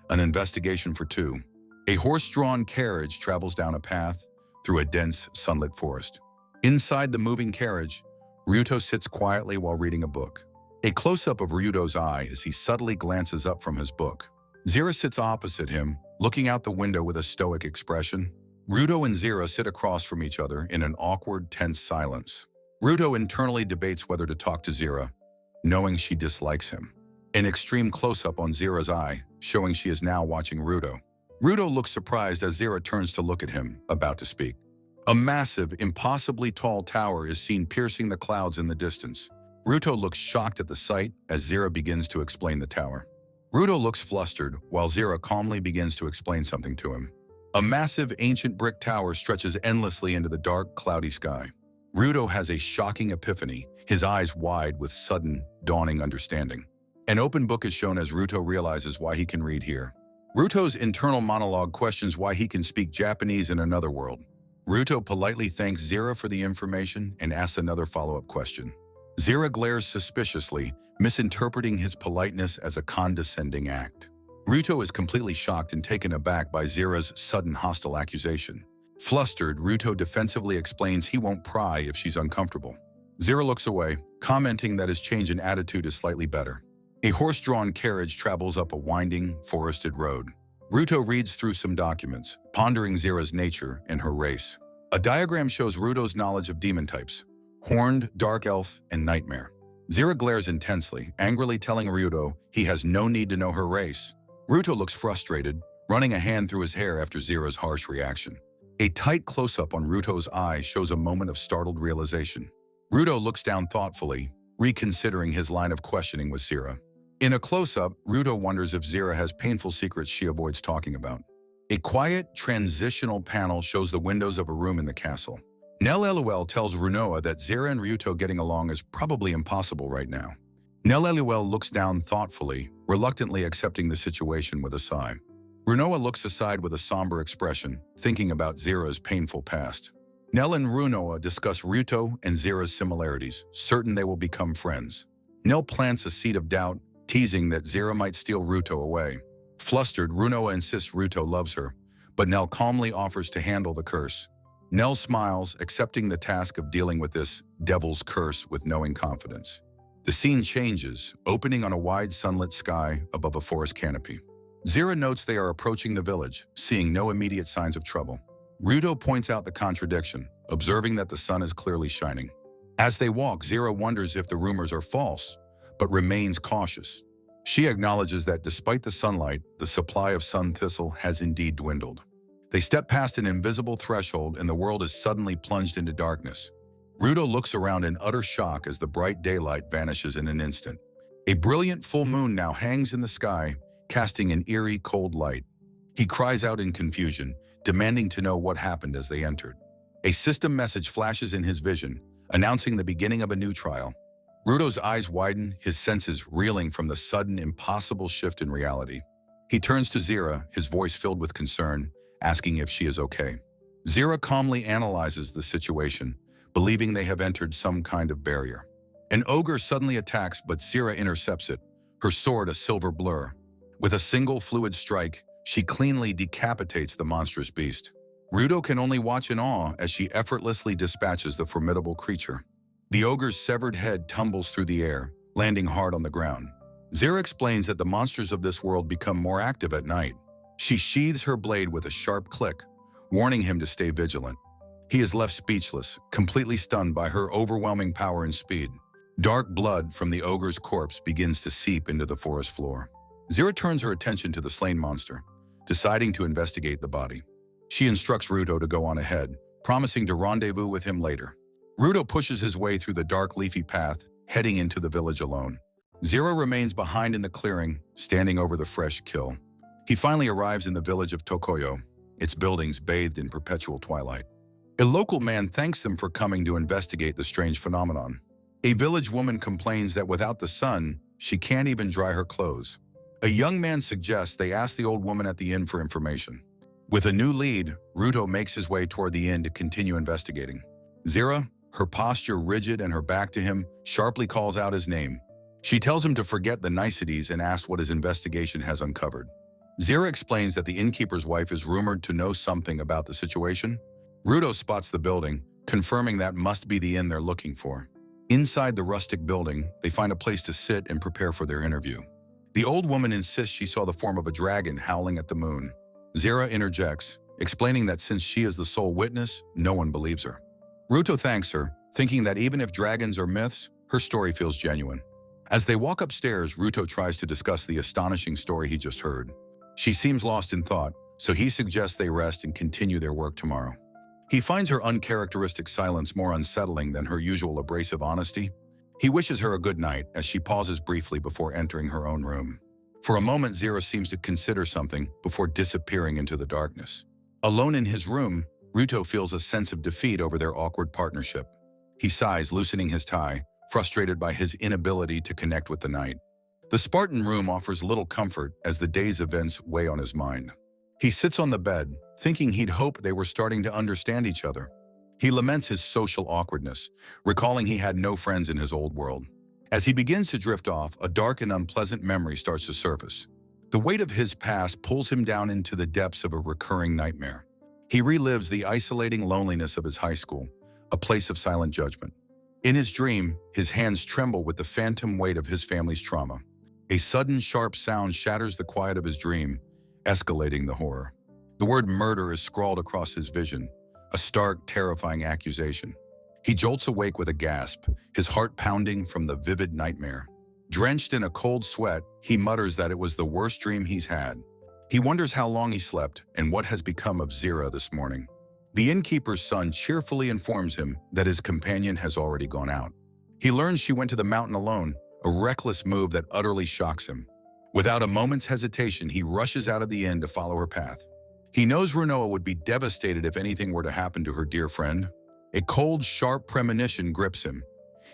an investigation for two. A horse-drawn carriage travels down a path through a dense, sunlit forest. Inside the moving carriage, Ruto sits quietly while reading a book. A close-up of Ryuto's eye as he subtly glances up from his book. Zira sits opposite him, looking out the window with a stoic expression. Ruto and Zira sit across from each other in an awkward, tense silence. Ruto internally debates whether to talk to Zira, knowing she dislikes him. An extreme close-up on Zira's eye, showing she is now watching Ruto. Ruto looks surprised as Zira turns to look at him, about to speak. A massive, impossibly tall tower is seen piercing the clouds in the distance. Ruto looks shocked at the sight as Zira begins to explain the tower. Ruto looks flustered while Zira calmly begins to explain something to him. A massive, ancient brick tower stretches endlessly into the dark, cloudy sky. Ruto has a shocking epiphany, his eyes wide with sudden, dawning understanding. An open book is shown as Ruto realizes why he can read here. Ruto's internal monologue questions why he can speak Japanese in another world. Ruto politely thanks Zira for the information and asks another follow-up question. Zira glares suspiciously, misinterpreting his politeness as a condescending act. Ruto is completely shocked and taken aback by Zira's sudden hostile accusation. Flustered, Ruto defensively explains he won't pry if she's uncomfortable. Zira looks away, commenting that his change in attitude is slightly better. A horse-drawn carriage travels up a winding, forested road. Ruto reads through some documents, pondering Zira's nature and her race. A diagram shows Ruto's knowledge of demon types: horned, dark elf, and nightmare. Zira glares intensely, angrily telling Ruto he has no need to know her race. Ruto looks frustrated, running a hand through his hair after Zira's harsh reaction. A tight close-up on Ruto's eye shows a moment of startled realization. Ruto looks down thoughtfully, reconsidering his line of questioning with Zira. In a close-up, Ruto wonders if Zira has painful secrets she avoids talking about. A quiet, transitional panel shows the windows of a room in the castle. Nell LOL tells Runoa that Zira and Ryuto getting along is probably impossible right now. Nell LOL looks down thoughtfully, reluctantly accepting the situation with a sigh. Runoa looks aside with a somber expression, thinking about Zira's painful past. Nell and Runoa discuss Ryuto and Zira's similarities, certain they will become friends. Nell plants a seed of doubt, teasing that Zira might steal Ryuto away. Flustered, Runoa insists Ryuto loves her, but Nell calmly offers to handle the curse. Nell smiles, accepting the task of dealing with this devil's curse with knowing confidence. The scene changes, opening on a wide sunlit sky above a forest canopy. Zira notes they are approaching the village, seeing no immediate signs of trouble. Ryuto points out the contradiction, observing that the sun is clearly shining. As they walk, Zira wonders if the rumors are false, but remains cautious. She acknowledges that despite the sunlight, the supply of sun thistle has indeed dwindled. They step past an invisible threshold and the world is suddenly plunged into darkness. Ryuto looks around in utter shock as the bright daylight vanishes in an instant. A brilliant full moon now hangs in the sky, casting an eerie, cold light. He cries out in confusion, demanding to know what happened as they entered. A system message flashes in his vision, announcing the beginning of a new trial. Ruto's eyes widen, his senses reeling from the sudden, impossible shift in reality. He turns to Zira, his voice filled with concern, asking if she is okay. Zira calmly analyzes the situation, believing they have entered some kind of barrier. An ogre suddenly attacks, but Zira intercepts it, her sword a silver blur. With a single fluid strike, she cleanly decapitates the monstrous beast. Ryuto can only watch in awe as she effortlessly dispatches the formidable creature. The ogre's severed head tumbles through the air, landing hard on the ground. Zira explains that the monsters of this world become more active at night. She sheathes her blade with a sharp click, warning him to stay vigilant. He is left speechless, completely stunned by her overwhelming power and speed. Dark blood from the ogre's corpse begins to seep into the forest floor. Zira turns her attention to the slain monster, deciding to investigate the body. She instructs Ruto to go on ahead, promising to rendezvous with him later. Ruto pushes his way through the dark leafy path, heading into the village alone. Zero remains behind in the clearing, standing over the fresh kill. He finally arrives in the village of Tokoyo, its buildings bathed in perpetual twilight. A local man thanks them for coming to investigate the strange phenomenon. A village woman complains that without the sun, she can't even dry her clothes. A young man suggests they ask the old woman at the inn for information. With a new lead, Ruto makes his way toward the inn to continue investigating. Zira, her posture rigid and her back to him, sharply calls out his name. She tells him to forget the niceties and asks what his investigation has uncovered. Zira explains that the innkeeper's wife is rumored to know something about the situation. Ruto spots the building, confirming that must be the inn they're looking for. Inside the rustic building, they find a place to sit and prepare for their interview. The old woman insists she saw the form of a dragon howling at the moon. Zira interjects, explaining that since she is the sole witness, no one believes her. Ruto thanks her, thinking that even if dragons are myths, her story feels genuine. As they walk upstairs, Ruto tries to discuss the astonishing story he just heard. She seems lost in thought, so he suggests they rest and continue their work tomorrow. He finds her uncharacteristic silence more unsettling than her usual abrasive honesty. He wishes her a good night as she pauses briefly before entering her own room. For a moment, Zira seems to consider something before disappearing into the darkness. Alone in his room, Ruto feels a sense of defeat over their awkward partnership. He sighs, loosening his tie, frustrated by his inability to connect with the night. The Spartan room offers little comfort as the day's events weigh on his mind. He sits on the bed, thinking he'd hoped they were starting to understand each other. He laments his social awkwardness, recalling he had no friends in his old world. As he begins to drift off, a dark and unpleasant memory starts to surface. The weight of his past pulls him down into the depths of a recurring nightmare. He relives the isolating loneliness of his high school, a place of silent judgment. In his dream, his hands tremble with the phantom weight of his family's trauma. A sudden, sharp sound shatters the quiet of his dream, escalating the horror. The word murder is scrawled across his vision, a stark, terrifying accusation. He jolts awake with a gasp, his heart pounding from the vivid nightmare. Drenched in a cold sweat, he mutters that it was the worst dream he's had. He wonders how long he slept and what has become of Zira this morning. The innkeeper's son cheerfully informs him that his companion has already gone out. He learns she went to the mountain alone, a reckless move that utterly shocks him. Without a moment's hesitation, he rushes out of the inn to follow her path. He knows Runoa would be devastated if anything were to happen to her dear friend. A cold, sharp premonition grips him.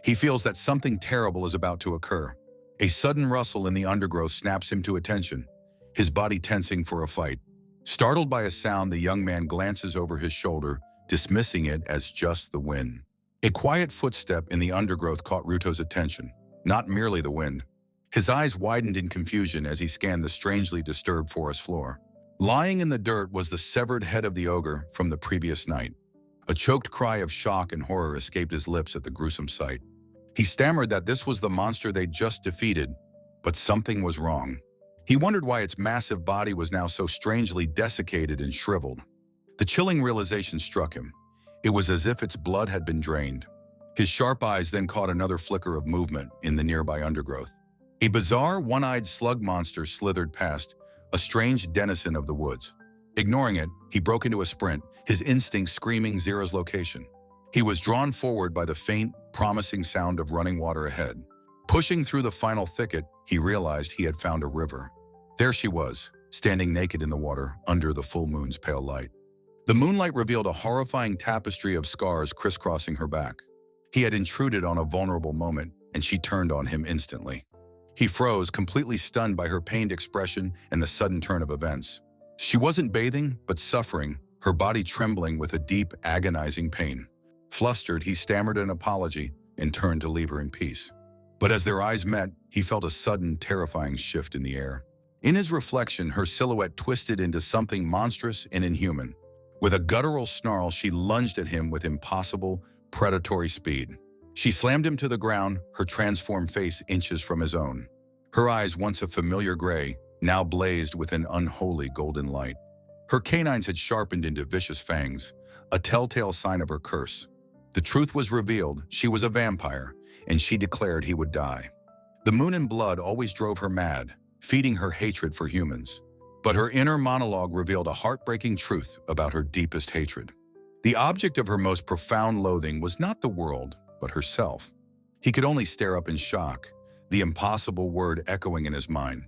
He feels that something terrible is about to occur. A sudden rustle in the undergrowth snaps him to attention, his body tensing for a fight. Startled by a sound, the young man glances over his shoulder, dismissing it as just the wind. A quiet footstep in the undergrowth caught Ruto's attention, not merely the wind. His eyes widened in confusion as he scanned the strangely disturbed forest floor. Lying in the dirt was the severed head of the ogre from the previous night. A choked cry of shock and horror escaped his lips at the gruesome sight. He stammered that this was the monster they'd just defeated, but something was wrong. He wondered why its massive body was now so strangely desiccated and shriveled. The chilling realization struck him. It was as if its blood had been drained. His sharp eyes then caught another flicker of movement in the nearby undergrowth. A bizarre, one-eyed slug monster slithered past, a strange denizen of the woods. Ignoring it, he broke into a sprint, his instincts screaming Zira's location. He was drawn forward by the faint, promising sound of running water ahead. Pushing through the final thicket, he realized he had found a river. There she was, standing naked in the water under the full moon's pale light. The moonlight revealed a horrifying tapestry of scars crisscrossing her back. He had intruded on a vulnerable moment, and she turned on him instantly. He froze, completely stunned by her pained expression and the sudden turn of events. She wasn't bathing, but suffering, her body trembling with a deep, agonizing pain. Flustered, he stammered an apology and turned to leave her in peace. But as their eyes met, he felt a sudden, terrifying shift in the air. In his reflection, her silhouette twisted into something monstrous and inhuman. With a guttural snarl, she lunged at him with impossible, predatory speed. She slammed him to the ground, her transformed face inches from his own. Her eyes, once a familiar gray, now blazed with an unholy golden light. Her canines had sharpened into vicious fangs, a telltale sign of her curse. The truth was revealed: she was a vampire, and she declared he would die. The moon and blood always drove her mad, feeding her hatred for humans. But her inner monologue revealed a heartbreaking truth about her deepest hatred. The object of her most profound loathing was not the world, but herself. He could only stare up in shock, the impossible word echoing in his mind.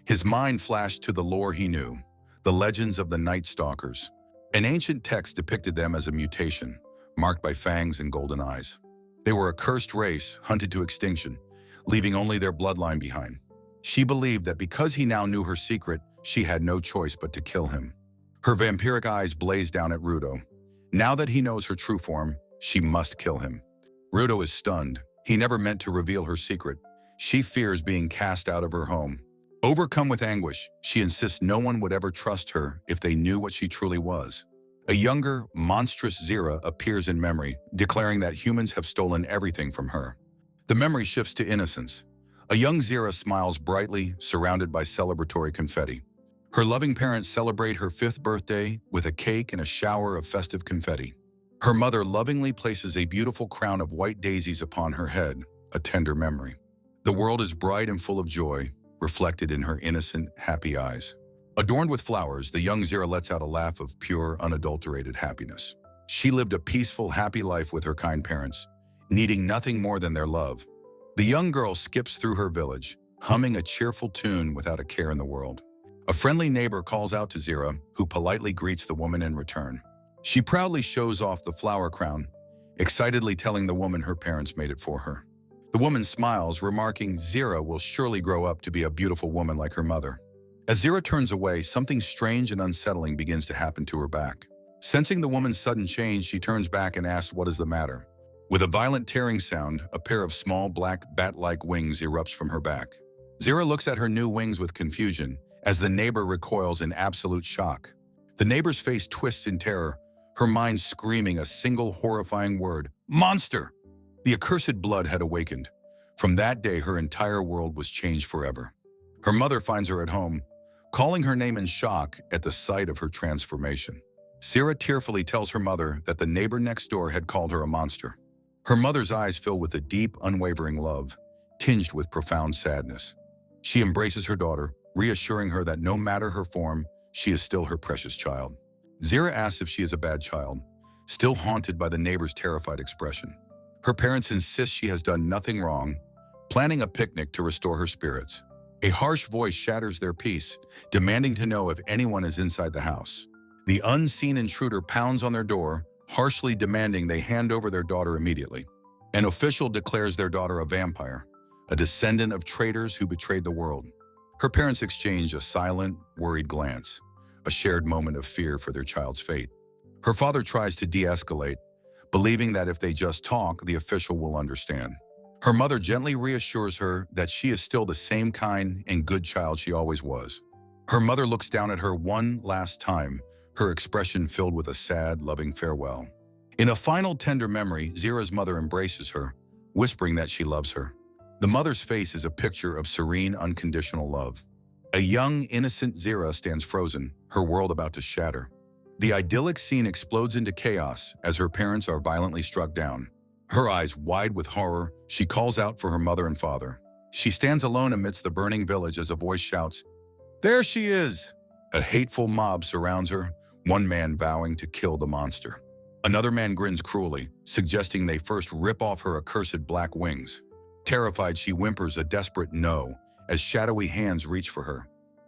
His mind flashed to the lore he knew, the legends of the Night Stalkers. An ancient text depicted them as a mutation, marked by fangs and golden eyes. They were a cursed race, hunted to extinction, leaving only their bloodline behind. She believed that because he now knew her secret, she had no choice but to kill him. Her vampiric eyes blazed down at Ruto. Now that he knows her true form, she must kill him. Ruto is stunned. He never meant to reveal her secret. She fears being cast out of her home. Overcome with anguish, she insists no one would ever trust her if they knew what she truly was. A younger, monstrous Zira appears in memory, declaring that humans have stolen everything from her. The memory shifts to innocence. A young Zira smiles brightly, surrounded by celebratory confetti. Her loving parents celebrate her 5th birthday with a cake and a shower of festive confetti. Her mother lovingly places a beautiful crown of white daisies upon her head, a tender memory. The world is bright and full of joy, reflected in her innocent, happy eyes. Adorned with flowers, the young Zira lets out a laugh of pure, unadulterated happiness. She lived a peaceful, happy life with her kind parents, needing nothing more than their love. The young girl skips through her village, humming a cheerful tune without a care in the world. A friendly neighbor calls out to Zira, who politely greets the woman in return. She proudly shows off the flower crown, excitedly telling the woman her parents made it for her. The woman smiles, remarking Zira will surely grow up to be a beautiful woman like her mother. As Zira turns away, something strange and unsettling begins to happen to her back. Sensing the woman's sudden change, she turns back and asks what is the matter. With a violent tearing sound, a pair of small black bat-like wings erupts from her back. Zira looks at her new wings with confusion, as the neighbor recoils in absolute shock. The neighbor's face twists in terror, her mind screaming a single horrifying word, "Monster!" The accursed blood had awakened. From that day, her entire world was changed forever. Her mother finds her at home, calling her name in shock at the sight of her transformation. Zira tearfully tells her mother that the neighbor next door had called her a monster. Her mother's eyes fill with a deep, unwavering love, tinged with profound sadness. She embraces her daughter, reassuring her that no matter her form, she is still her precious child. Zira asks if she is a bad child, still haunted by the neighbor's terrified expression. Her parents insist she has done nothing wrong, planning a picnic to restore her spirits. A harsh voice shatters their peace, demanding to know if anyone is inside the house. The unseen intruder pounds on their door, harshly demanding they hand over their daughter immediately. An official declares their daughter a vampire, a descendant of traitors who betrayed the world. Her parents exchange a silent, worried glance, a shared moment of fear for their child's fate. Her father tries to de-escalate, believing that if they just talk, the official will understand. Her mother gently reassures her that she is still the same kind and good child she always was. Her mother looks down at her one last time, her expression filled with a sad, loving farewell. In a final tender memory, Zira's mother embraces her, whispering that she loves her. The mother's face is a picture of serene, unconditional love. A young, innocent Zira stands frozen, her world about to shatter. The idyllic scene explodes into chaos as her parents are violently struck down. Her eyes wide with horror, she calls out for her mother and father. She stands alone amidst the burning village as a voice shouts, "There she is!" A hateful mob surrounds her, one man vowing to kill the monster. Another man grins cruelly, suggesting they first rip off her accursed black wings. Terrified, she whimpers a desperate no as shadowy hands reach for her.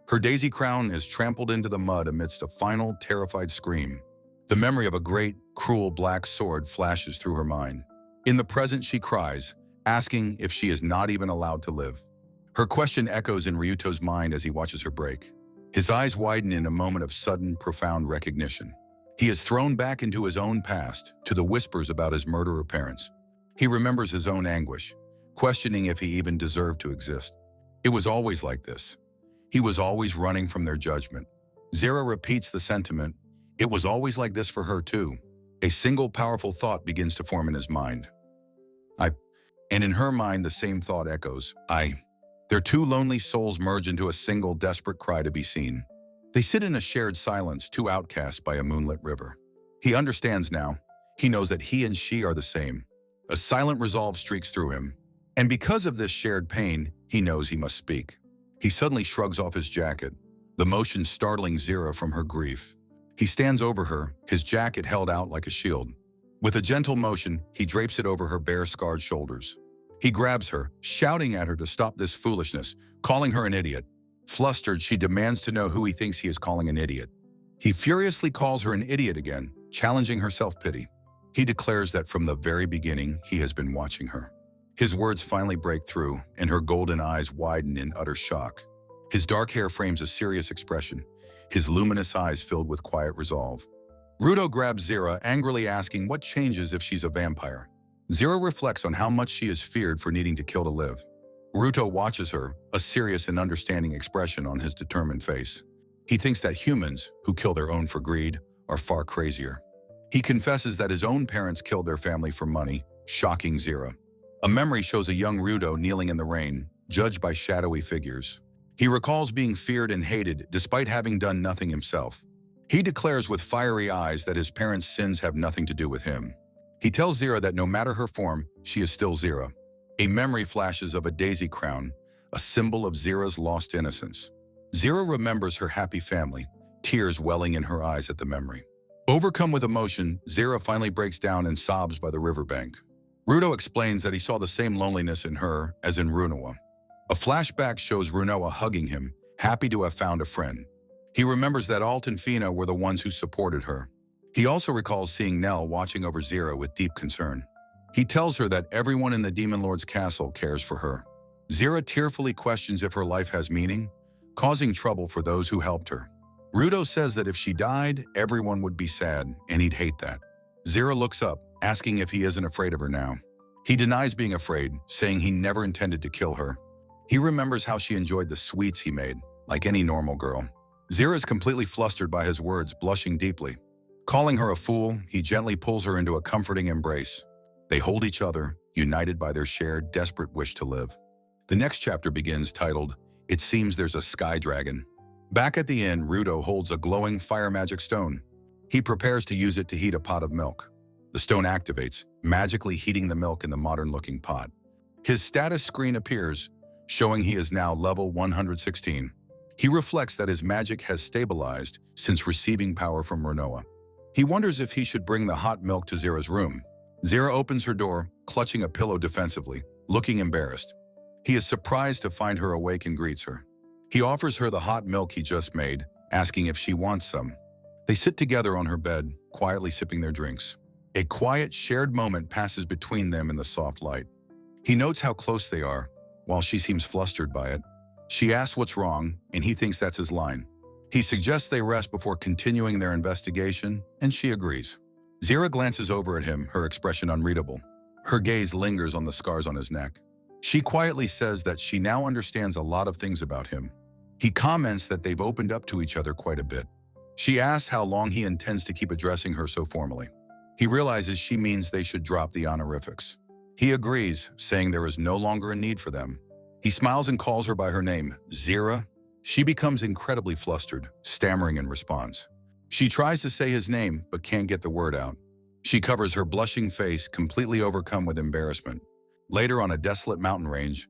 Her daisy crown is trampled into the mud amidst a final, terrified scream. The memory of a great, cruel black sword flashes through her mind. In the present, she cries, asking if she is not even allowed to live. Her question echoes in Ryuto's mind as he watches her break. His eyes widen in a moment of sudden, profound recognition. He is thrown back into his own past, to the whispers about his murderer parents. He remembers his own anguish, questioning if he even deserved to exist. It was always like this. He was always running from their judgment. Zira repeats the sentiment. It was always like this for her too. A single powerful thought begins to form in his mind. And in her mind, the same thought echoes. Their two lonely souls merge into a single desperate cry to be seen. They sit in a shared silence, two outcasts by a moonlit river. He understands now. He knows that he and she are the same. A silent resolve streaks through him. And because of this shared pain, he knows he must speak. He suddenly shrugs off his jacket, the motion startling Zira from her grief. He stands over her, his jacket held out like a shield. With a gentle motion, he drapes it over her bare, scarred shoulders. He grabs her, shouting at her to stop this foolishness, calling her an idiot. Flustered, she demands to know who he thinks he is calling an idiot. He furiously calls her an idiot again, challenging her self-pity. He declares that from the very beginning, he has been watching her. His words finally break through, and her golden eyes widen in utter shock. His dark hair frames a serious expression, his luminous eyes filled with quiet resolve. Ruto grabs Zira, angrily asking what changes if she's a vampire. Zira reflects on how much she is feared for needing to kill to live. Ruto watches her, a serious and understanding expression on his determined face. He thinks that humans, who kill their own for greed, are far crazier. He confesses that his own parents killed their family for money, shocking Zira. A memory shows a young Ruto kneeling in the rain, judged by shadowy figures. He recalls being feared and hated despite having done nothing himself. He declares with fiery eyes that his parents' sins have nothing to do with him. He tells Zira that no matter her form, she is still Zira. A memory flashes of a daisy crown, a symbol of Zira's lost innocence. Zira remembers her happy family, tears welling in her eyes at the memory. Overcome with emotion, Zira finally breaks down and sobs by the riverbank. Ruto explains that he saw the same loneliness in her as in Runoa. A flashback shows Runoa hugging him, happy to have found a friend. He remembers that Alt and Fina were the ones who supported her. He also recalls seeing Nell watching over Zira with deep concern. He tells her that everyone in the Demon Lord's castle cares for her. Zira tearfully questions if her life has meaning, causing trouble for those who helped her. Ruto says that if she died, everyone would be sad, and he'd hate that. Zira looks up, asking if he isn't afraid of her now. He denies being afraid, saying he never intended to kill her. He remembers how she enjoyed the sweets he made, like any normal girl. Zira is completely flustered by his words, blushing deeply. Calling her a fool, he gently pulls her into a comforting embrace. They hold each other, united by their shared, desperate wish to live. The next chapter begins titled, It Seems There's a Sky Dragon. Back at the inn, Ruto holds a glowing fire magic stone. He prepares to use it to heat a pot of milk. The stone activates, magically heating the milk in the modern-looking pot. His status screen appears, showing he is now level 116. He reflects that his magic has stabilized since receiving power from Runoa. He wonders if he should bring the hot milk to Zira's room. Zira opens her door, clutching a pillow defensively, looking embarrassed. He is surprised to find her awake and greets her. He offers her the hot milk he just made, asking if she wants some. They sit together on her bed, quietly sipping their drinks. A quiet, shared moment passes between them in the soft light. He notes how close they are, while she seems flustered by it. She asks what's wrong, and he thinks that's his line. He suggests they rest before continuing their investigation, and she agrees. Zira glances over at him, her expression unreadable. Her gaze lingers on the scars on his neck. She quietly says that she now understands a lot of things about him. He comments that they've opened up to each other quite a bit. She asks how long he intends to keep addressing her so formally. He realizes she means they should drop the honorifics. He agrees, saying there is no longer a need for them. He smiles and calls her by her name, Zira. She becomes incredibly flustered, stammering in response. She tries to say his name, but can't get the word out. She covers her blushing face, completely overcome with embarrassment. Later on a desolate mountain range,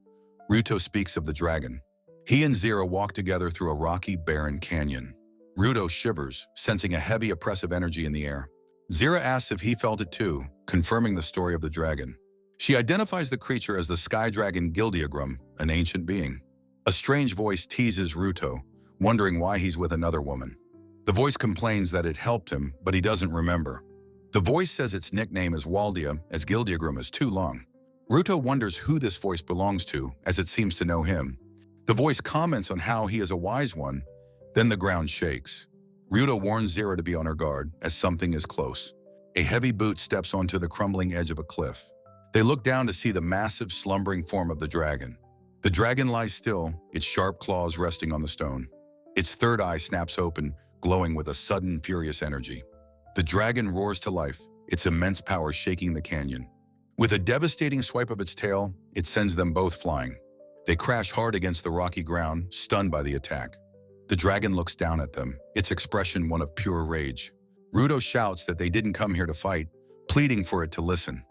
Ruto speaks of the dragon. He and Zira walk together through a rocky, barren canyon. Ruto shivers, sensing a heavy, oppressive energy in the air. Zira asks if he felt it too, confirming the story of the dragon. She identifies the creature as the sky dragon Gildiagrum, an ancient being. A strange voice teases Ruto, wondering why he's with another woman. The voice complains that it helped him, but he doesn't remember. The voice says its nickname is Waldia, as Gildiagrum is too long. Ruto wonders who this voice belongs to, as it seems to know him. The voice comments on how he is a wise one, then the ground shakes. Ruto warns Zira to be on her guard, as something is close. A heavy boot steps onto the crumbling edge of a cliff. They look down to see the massive, slumbering form of the dragon. The dragon lies still, its sharp claws resting on the stone. Its third eye snaps open, glowing with a sudden, furious energy. The dragon roars to life, its immense power shaking the canyon. With a devastating swipe of its tail, it sends them both flying. They crash hard against the rocky ground, stunned by the attack. The dragon looks down at them, its expression one of pure rage. Ruto shouts that they didn't come here to fight, pleading for it to listen.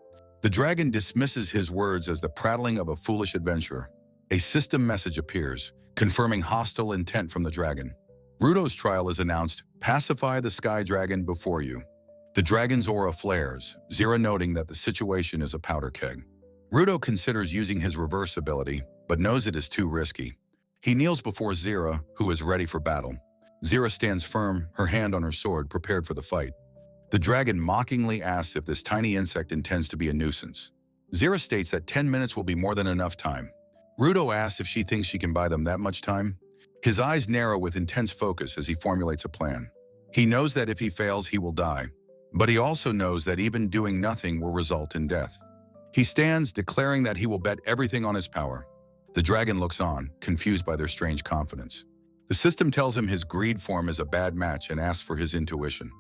The dragon dismisses his words as the prattling of a foolish adventurer. A system message appears, confirming hostile intent from the dragon. Ruto's trial is announced, pacify the sky dragon before you. The dragon's aura flares, Zira noting that the situation is a powder keg. Ruto considers using his reverse ability, but knows it is too risky. He kneels before Zira, who is ready for battle. Zira stands firm, her hand on her sword, prepared for the fight. The dragon mockingly asks if this tiny insect intends to be a nuisance. Zira states that 10 minutes will be more than enough time. Ruto asks if she thinks she can buy them that much time. His eyes narrow with intense focus as he formulates a plan. He knows that if he fails, he will die. But he also knows that even doing nothing will result in death. He stands, declaring that he will bet everything on his power. The dragon looks on, confused by their strange confidence. The system tells him his greed form is a bad match and asks for his intuition.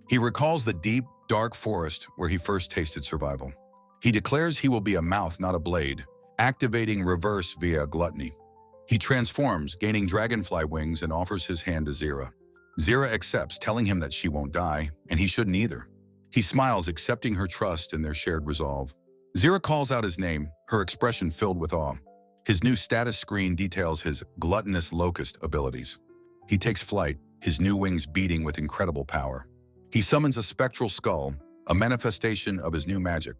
He recalls the deep, dark forest where he first tasted survival. He declares he will be a mouth, not a blade, activating reverse via gluttony. He transforms, gaining dragonfly wings, and offers his hand to Zira. Zira accepts, telling him that she won't die, and he shouldn't either. He smiles, accepting her trust and their shared resolve. Zira calls out his name, her expression filled with awe. His new status screen details his gluttonous locust abilities. He takes flight, his new wings beating with incredible power. He summons a spectral skull, a manifestation of his new magic.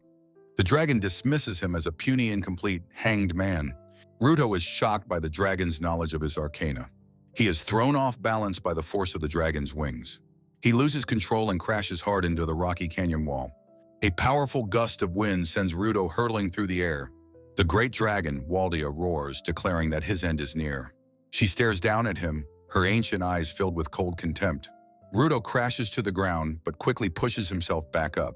The dragon dismisses him as a puny, incomplete, hanged man. Ruto is shocked by the dragon's knowledge of his arcana. He is thrown off balance by the force of the dragon's wings. He loses control and crashes hard into the rocky canyon wall. A powerful gust of wind sends Ruto hurtling through the air. The great dragon, Waldia, roars, declaring that his end is near. She stares down at him, her ancient eyes filled with cold contempt. Ruto crashes to the ground, but quickly pushes himself back up.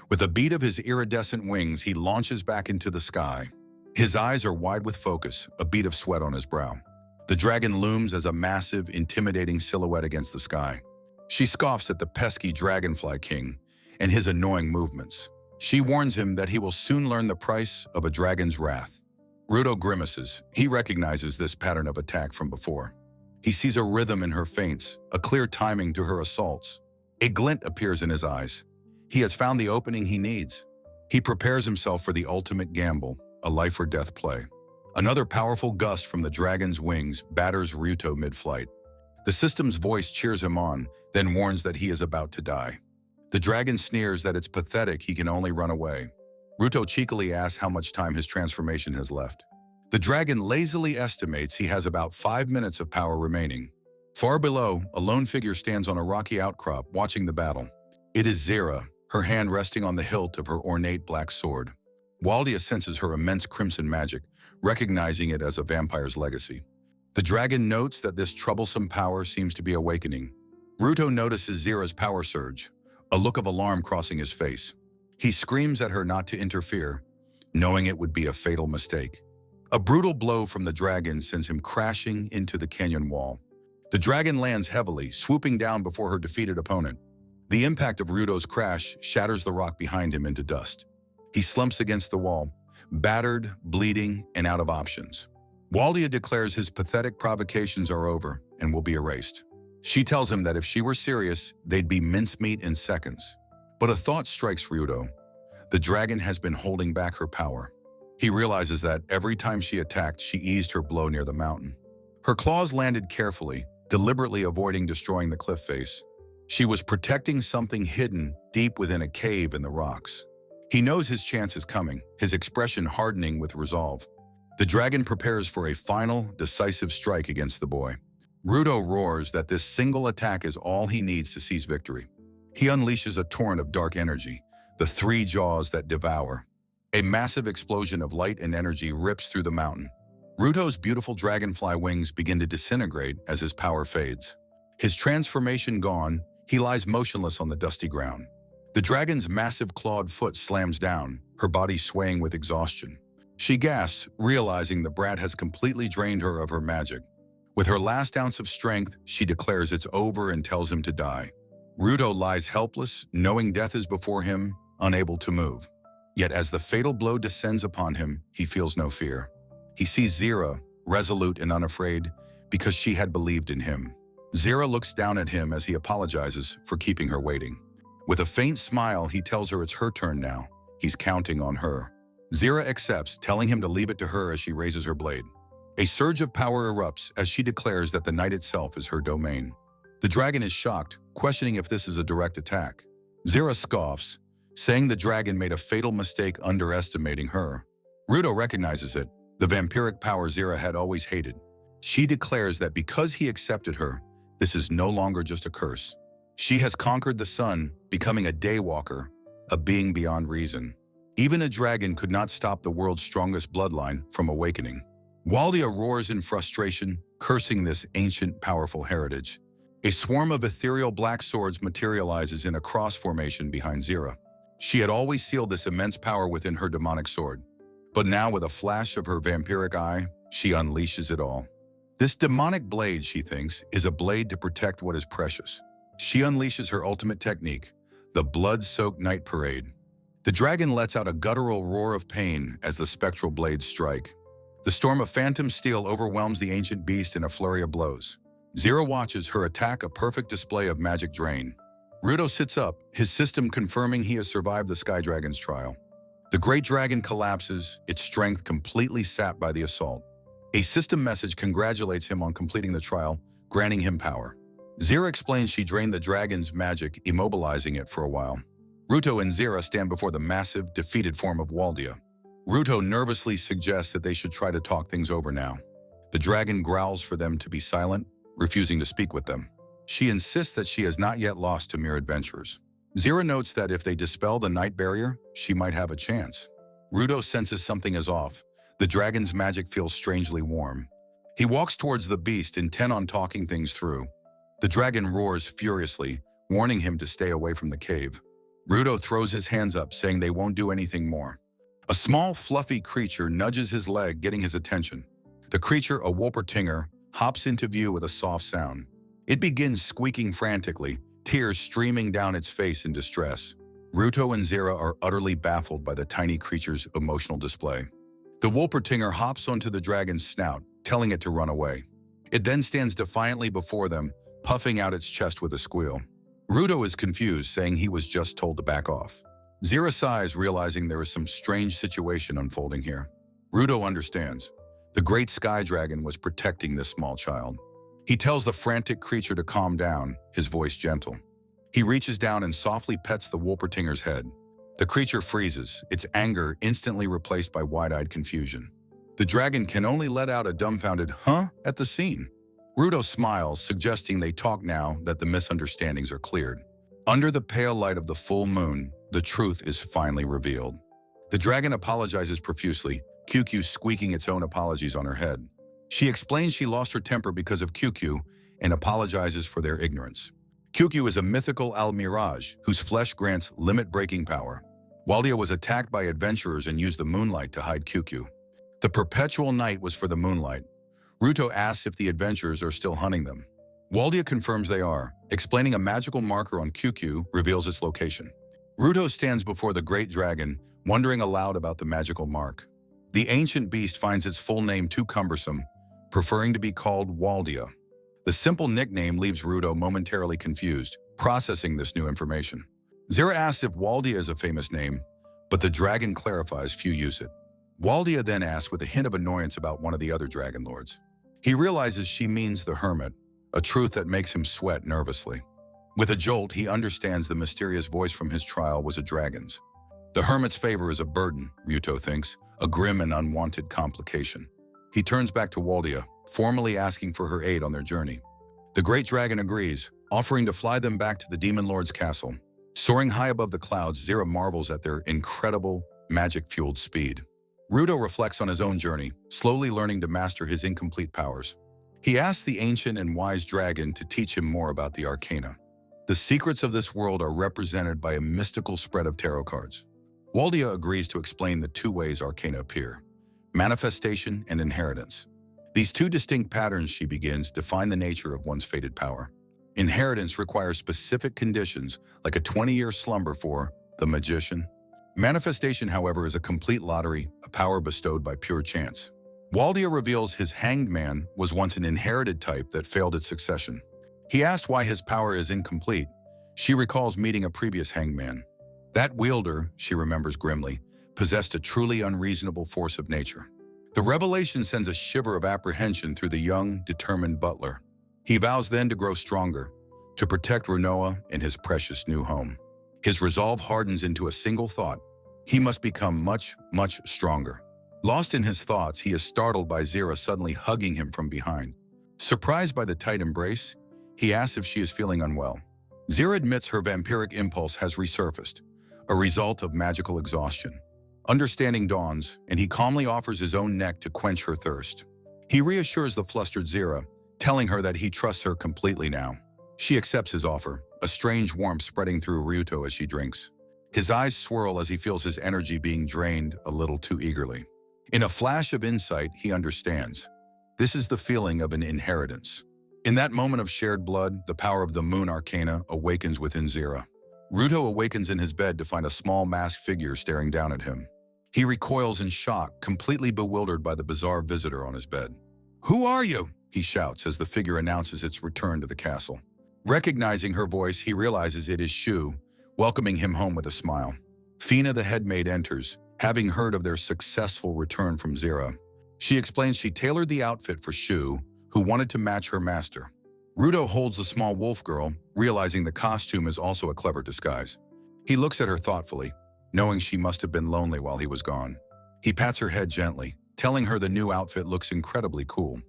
With a beat of his iridescent wings, he launches back into the sky. His eyes are wide with focus, a bead of sweat on his brow. The dragon looms as a massive, intimidating silhouette against the sky. She scoffs at the pesky dragonfly king and his annoying movements. She warns him that he will soon learn the price of a dragon's wrath. Ruto grimaces. He recognizes this pattern of attack from before. He sees a rhythm in her feints, a clear timing to her assaults. A glint appears in his eyes. He has found the opening he needs. He prepares himself for the ultimate gamble, a life or death play. Another powerful gust from the dragon's wings batters Ruto mid-flight. The system's voice cheers him on, then warns that he is about to die. The dragon sneers that it's pathetic he can only run away. Ruto cheekily asks how much time his transformation has left. The dragon lazily estimates he has about 5 minutes of power remaining. Far below, a lone figure stands on a rocky outcrop, watching the battle. It is Zira, her hand resting on the hilt of her ornate black sword. Waldia senses her immense crimson magic, recognizing it as a vampire's legacy. The dragon notes that this troublesome power seems to be awakening. Ruto notices Zira's power surge, a look of alarm crossing his face. He screams at her not to interfere, knowing it would be a fatal mistake. A brutal blow from the dragon sends him crashing into the canyon wall. The dragon lands heavily, swooping down before her defeated opponent. The impact of Ruto's crash shatters the rock behind him into dust. He slumps against the wall, battered, bleeding, and out of options. Waldia declares his pathetic provocations are over and will be erased. She tells him that if she were serious, they'd be mincemeat in seconds. But a thought strikes Ruto. The dragon has been holding back her power. He realizes that every time she attacked, she eased her blow near the mountain. Her claws landed carefully, deliberately avoiding destroying the cliff face. She was protecting something hidden deep within a cave in the rocks. He knows his chance is coming, his expression hardening with resolve. The dragon prepares for a final, decisive strike against the boy. Ruto roars that this single attack is all he needs to seize victory. He unleashes a torrent of dark energy, the 3 jaws that devour. A massive explosion of light and energy rips through the mountain. Ruto's beautiful dragonfly wings begin to disintegrate as his power fades. His transformation gone, he lies motionless on the dusty ground. The dragon's massive clawed foot slams down, her body swaying with exhaustion. She gasps, realizing the brat has completely drained her of her magic. With her last ounce of strength, she declares it's over and tells him to die. Ruto lies helpless, knowing death is before him, unable to move. Yet as the fatal blow descends upon him, he feels no fear. He sees Zira, resolute and unafraid, because she had believed in him. Zira looks down at him as he apologizes for keeping her waiting. With a faint smile, he tells her it's her turn now. He's counting on her. Zira accepts, telling him to leave it to her as she raises her blade. A surge of power erupts as she declares that the night itself is her domain. The dragon is shocked, questioning if this is a direct attack. Zira scoffs, saying the dragon made a fatal mistake underestimating her. Ruto recognizes it, the vampiric power Zira had always hated. She declares that because he accepted her, this is no longer just a curse. She has conquered the sun, becoming a daywalker, a being beyond reason. Even a dragon could not stop the world's strongest bloodline from awakening. Waldia roars in frustration, cursing this ancient, powerful heritage. A swarm of ethereal black swords materializes in a cross formation behind Zira. She had always sealed this immense power within her demonic sword. But now, with a flash of her vampiric eye, she unleashes it all. This demonic blade, she thinks, is a blade to protect what is precious. She unleashes her ultimate technique, the blood-soaked night parade. The dragon lets out a guttural roar of pain as the spectral blades strike. The storm of phantom steel overwhelms the ancient beast in a flurry of blows. Zira watches her attack, a perfect display of magic drain. Ruto sits up, his system confirming he has survived the Sky Dragon's trial. The great dragon collapses, its strength completely sapped by the assault. A system message congratulates him on completing the trial, granting him power. Zira explains she drained the dragon's magic, immobilizing it for a while. Ruto and Zira stand before the massive, defeated form of Waldia. Ruto nervously suggests that they should try to talk things over now. The dragon growls for them to be silent, refusing to speak with them. She insists that she has not yet lost to mere adventurers. Zira notes that if they dispel the night barrier, she might have a chance. Ruto senses something is off. The dragon's magic feels strangely warm. He walks towards the beast, intent on talking things through. The dragon roars furiously, warning him to stay away from the cave. Ruto throws his hands up, saying they won't do anything more. A small, fluffy creature nudges his leg, getting his attention. The creature, a Wolpertinger, hops into view with a soft sound. It begins squeaking frantically, tears streaming down its face in distress. Ruto and Zira are utterly baffled by the tiny creature's emotional display. The Wolpertinger hops onto the dragon's snout, telling it to run away. It then stands defiantly before them, puffing out its chest with a squeal. Ruto is confused, saying he was just told to back off. Zira sighs, realizing there is some strange situation unfolding here. Ruto understands. The great sky dragon was protecting this small child. He tells the frantic creature to calm down, his voice gentle. He reaches down and softly pets the Wolpertinger's head. The creature freezes, its anger instantly replaced by wide-eyed confusion. The dragon can only let out a dumbfounded "huh" at the scene. Ruto smiles, suggesting they talk now that the misunderstandings are cleared. Under the pale light of the full moon, the truth is finally revealed. The dragon apologizes profusely, QQ squeaking its own apologies on her head. She explains she lost her temper because of QQ and apologizes for their ignorance. QQ is a mythical Al-Mirage whose flesh grants limit-breaking power. Waldia was attacked by adventurers and used the moonlight to hide QQ. The perpetual night was for the moonlight. Ruto asks if the adventurers are still hunting them. Waldia confirms they are, explaining a magical marker on QQ reveals its location. Ruto stands before the great dragon, wondering aloud about the magical mark. The ancient beast finds its full name too cumbersome, preferring to be called Waldia. The simple nickname leaves Ruto momentarily confused, processing this new information. Zira asks if Waldia is a famous name, but the dragon clarifies few use it. Waldia then asks with a hint of annoyance about one of the other dragon lords. He realizes she means the hermit, a truth that makes him sweat nervously. With a jolt, he understands the mysterious voice from his trial was a dragon's. The hermit's favor is a burden, Ruto thinks, a grim and unwanted complication. He turns back to Waldia, formally asking for her aid on their journey. The great dragon agrees, offering to fly them back to the demon lord's castle. Soaring high above the clouds, Zira marvels at their incredible, magic-fueled speed. Ruto reflects on his own journey, slowly learning to master his incomplete powers. He asks the ancient and wise dragon to teach him more about the arcana. The secrets of this world are represented by a mystical spread of tarot cards. Waldia agrees to explain the two ways arcana appear: manifestation and inheritance. These two distinct patterns, she begins, define the nature of one's fated power. Inheritance requires specific conditions, like a 20-year slumber for the magician. Manifestation, however, is a complete lottery, a power bestowed by pure chance. Waldia reveals his hanged man was once an inherited type that failed its succession. He asks why his power is incomplete. She recalls meeting a previous hanged man. That wielder, she remembers grimly, possessed a truly unreasonable force of nature. The revelation sends a shiver of apprehension through the young, determined butler. He vows then to grow stronger, to protect Runoa and his precious new home. His resolve hardens into a single thought. He must become much, much stronger. Lost in his thoughts, he is startled by Zira suddenly hugging him from behind. Surprised by the tight embrace, he asks if she is feeling unwell. Zira admits her vampiric impulse has resurfaced, a result of magical exhaustion. Understanding dawns, and he calmly offers his own neck to quench her thirst. He reassures the flustered Zira, telling her that he trusts her completely now. She accepts his offer, a strange warmth spreading through Ryuto as she drinks. His eyes swirl as he feels his energy being drained a little too eagerly. In a flash of insight, he understands. This is the feeling of an inheritance. In that moment of shared blood, the power of the moon arcana awakens within Zira. Ryuto awakens in his bed to find a small masked figure staring down at him. He recoils in shock, completely bewildered by the bizarre visitor on his bed. "Who are you?" he shouts as the figure announces its return to the castle. Recognizing her voice, he realizes it is Shu, welcoming him home with a smile. Fina, the headmaid, enters, having heard of their successful return from Zira. She explains she tailored the outfit for Shu, who wanted to match her master. Ruto holds the small wolf girl, realizing the costume is also a clever disguise. He looks at her thoughtfully, knowing she must have been lonely while he was gone. He pats her head gently, telling her the new outfit looks incredibly cool.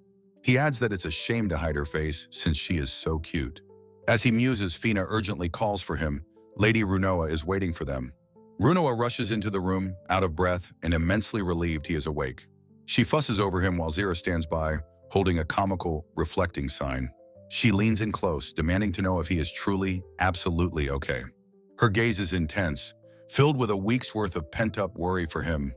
He adds that it's a shame to hide her face since she is so cute. As he muses, Fina urgently calls for him. Lady Runoa is waiting for them. Runoa rushes into the room, out of breath and immensely relieved he is awake. She fusses over him while Zira stands by, holding a comical, reflecting sign. She leans in close, demanding to know if he is truly, absolutely okay. Her gaze is intense, filled with a week's worth of pent-up worry for him.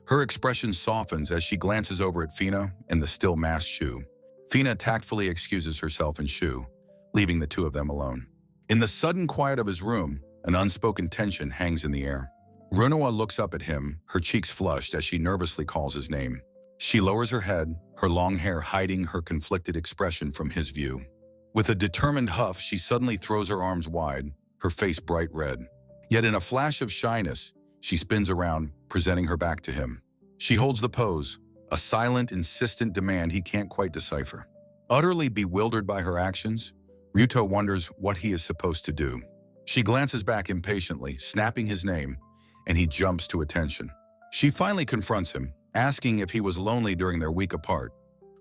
Her expression softens as she glances over at Fina and the still masked Shu. Fina tactfully excuses herself and Shu, leaving the two of them alone. In the sudden quiet of his room, an unspoken tension hangs in the air. Runoa looks up at him, her cheeks flushed as she nervously calls his name. She lowers her head, her long hair hiding her conflicted expression from his view. With a determined huff, she suddenly throws her arms wide, her face bright red. Yet in a flash of shyness, she spins around, presenting her back to him. She holds the pose, a silent, insistent demand he can't quite decipher. Utterly bewildered by her actions, Ryuto wonders what he is supposed to do. She glances back impatiently, snapping his name, and he jumps to attention. She finally confronts him, asking if he was lonely during their week apart.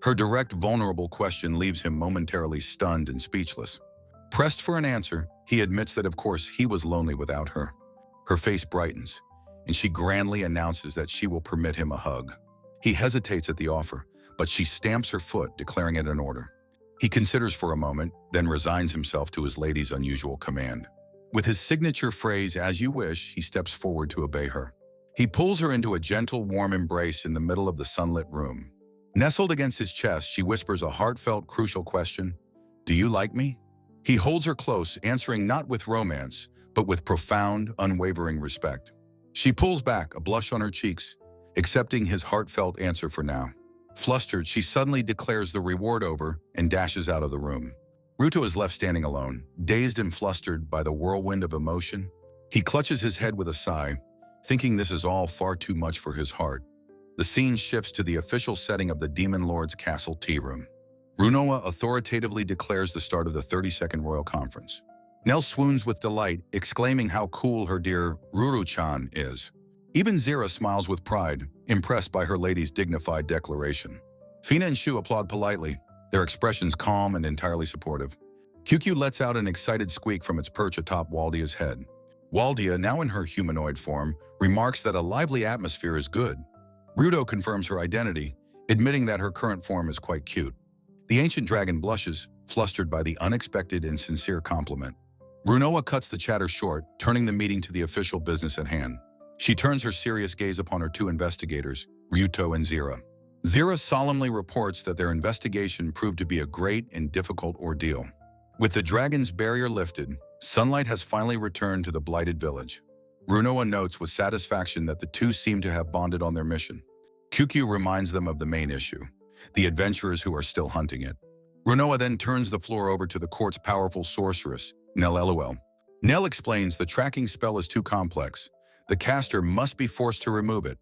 Her direct, vulnerable question leaves him momentarily stunned and speechless. Pressed for an answer, he admits that of course he was lonely without her. Her face brightens, and she grandly announces that she will permit him a hug. He hesitates at the offer, but she stamps her foot, declaring it an order. He considers for a moment, then resigns himself to his lady's unusual command. With his signature phrase, "as you wish," he steps forward to obey her. He pulls her into a gentle, warm embrace in the middle of the sunlit room. Nestled against his chest, she whispers a heartfelt, crucial question. "Do you like me?" He holds her close, answering not with romance, but with profound, unwavering respect. She pulls back, a blush on her cheeks, accepting his heartfelt answer for now. Flustered, she suddenly declares the reward over and dashes out of the room. Ryuto is left standing alone, dazed and flustered by the whirlwind of emotion. He clutches his head with a sigh, thinking this is all far too much for his heart. The scene shifts to the official setting of the Demon Lord's castle tea room. Runoa authoritatively declares the start of the 32nd Royal Conference. Nell swoons with delight, exclaiming how cool her dear Ruru-chan is. Even Zira smiles with pride, impressed by her lady's dignified declaration. Fina and Shu applaud politely, their expressions calm and entirely supportive. QQ lets out an excited squeak from its perch atop Waldia's head. Waldia, now in her humanoid form, remarks that a lively atmosphere is good. Ryuto confirms her identity, admitting that her current form is quite cute. The ancient dragon blushes, flustered by the unexpected and sincere compliment. Runoa cuts the chatter short, turning the meeting to the official business at hand. She turns her serious gaze upon her two investigators, Ryuto and Zira. Zira solemnly reports that their investigation proved to be a great and difficult ordeal. With the dragon's barrier lifted, sunlight has finally returned to the blighted village. Runoa notes with satisfaction that the two seem to have bonded on their mission. QQ reminds them of the main issue, the adventurers who are still hunting it. Runoa then turns the floor over to the court's powerful sorceress, Nell. Nell explains the tracking spell is too complex. The caster must be forced to remove it.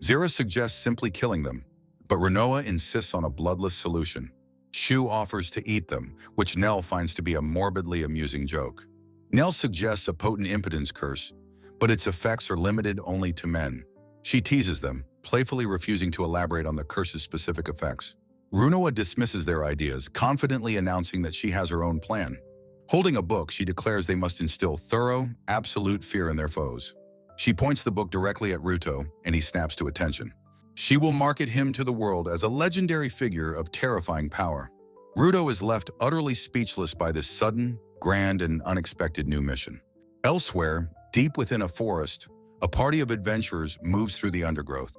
Zira suggests simply killing them, but Runoa insists on a bloodless solution. Shu offers to eat them, which Nell finds to be a morbidly amusing joke. Nell suggests a potent impotence curse, but its effects are limited only to men. She teases them, playfully refusing to elaborate on the curse's specific effects. Runoa dismisses their ideas, confidently announcing that she has her own plan. Holding a book, she declares they must instill thorough, absolute fear in their foes. She points the book directly at Ruto, and he snaps to attention. She will market him to the world as a legendary figure of terrifying power. Ruto is left utterly speechless by this sudden, grand, and unexpected new mission. Elsewhere, deep within a forest, a party of adventurers moves through the undergrowth.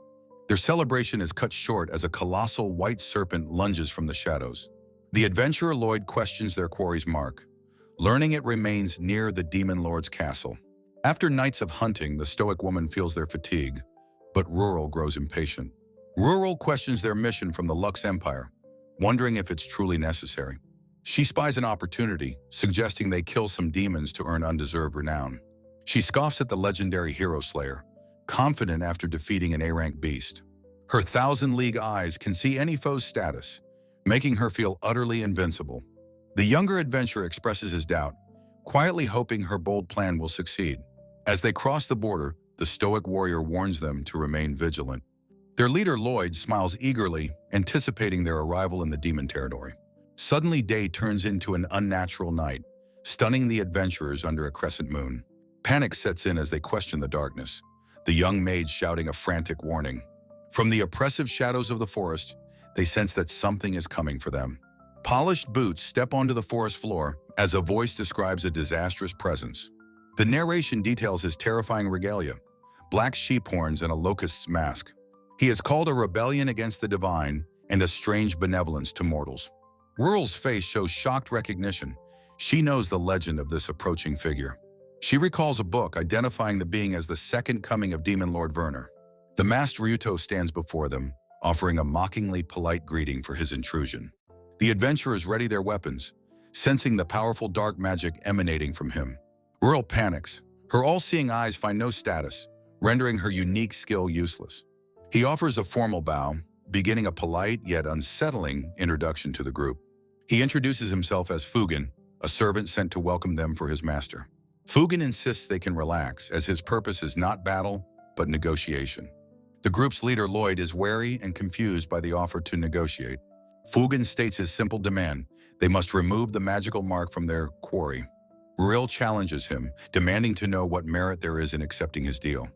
Their celebration is cut short as a colossal white serpent lunges from the shadows. The adventurer Lloyd questions their quarry's mark, learning it remains near the Demon Lord's castle. After nights of hunting, the stoic woman feels their fatigue, but Rural grows impatient. Rural questions their mission from the Lux Empire, wondering if it's truly necessary. She spies an opportunity, suggesting they kill some demons to earn undeserved renown. She scoffs at the legendary hero slayer, confident after defeating an A-rank beast. Her thousand-league eyes can see any foe's status, making her feel utterly invincible. The younger adventurer expresses his doubt, quietly hoping her bold plan will succeed. As they cross the border, the stoic warrior warns them to remain vigilant. Their leader Lloyd smiles eagerly, anticipating their arrival in the demon territory. Suddenly, day turns into an unnatural night, stunning the adventurers under a crescent moon. Panic sets in as they question the darkness, the young maids shouting a frantic warning. From the oppressive shadows of the forest, they sense that something is coming for them. Polished boots step onto the forest floor as a voice describes a disastrous presence. The narration details his terrifying regalia, black sheep horns and a locust's mask. He has called a rebellion against the divine and a strange benevolence to mortals. Rural's face shows shocked recognition. She knows the legend of this approaching figure. She recalls a book identifying the being as the second coming of Demon Lord Werner. The masked Ryuto stands before them, offering a mockingly polite greeting for his intrusion. The adventurers ready their weapons, sensing the powerful dark magic emanating from him. Rural panics. Her all-seeing eyes find no status, rendering her unique skill useless. He offers a formal bow, beginning a polite yet unsettling introduction to the group. He introduces himself as Fugen, a servant sent to welcome them for his master. Fugen insists they can relax, as his purpose is not battle, but negotiation. The group's leader Lloyd is wary and confused by the offer to negotiate. Fugen states his simple demand: they must remove the magical mark from their quarry. Rural challenges him, demanding to know what merit there is in accepting his deal.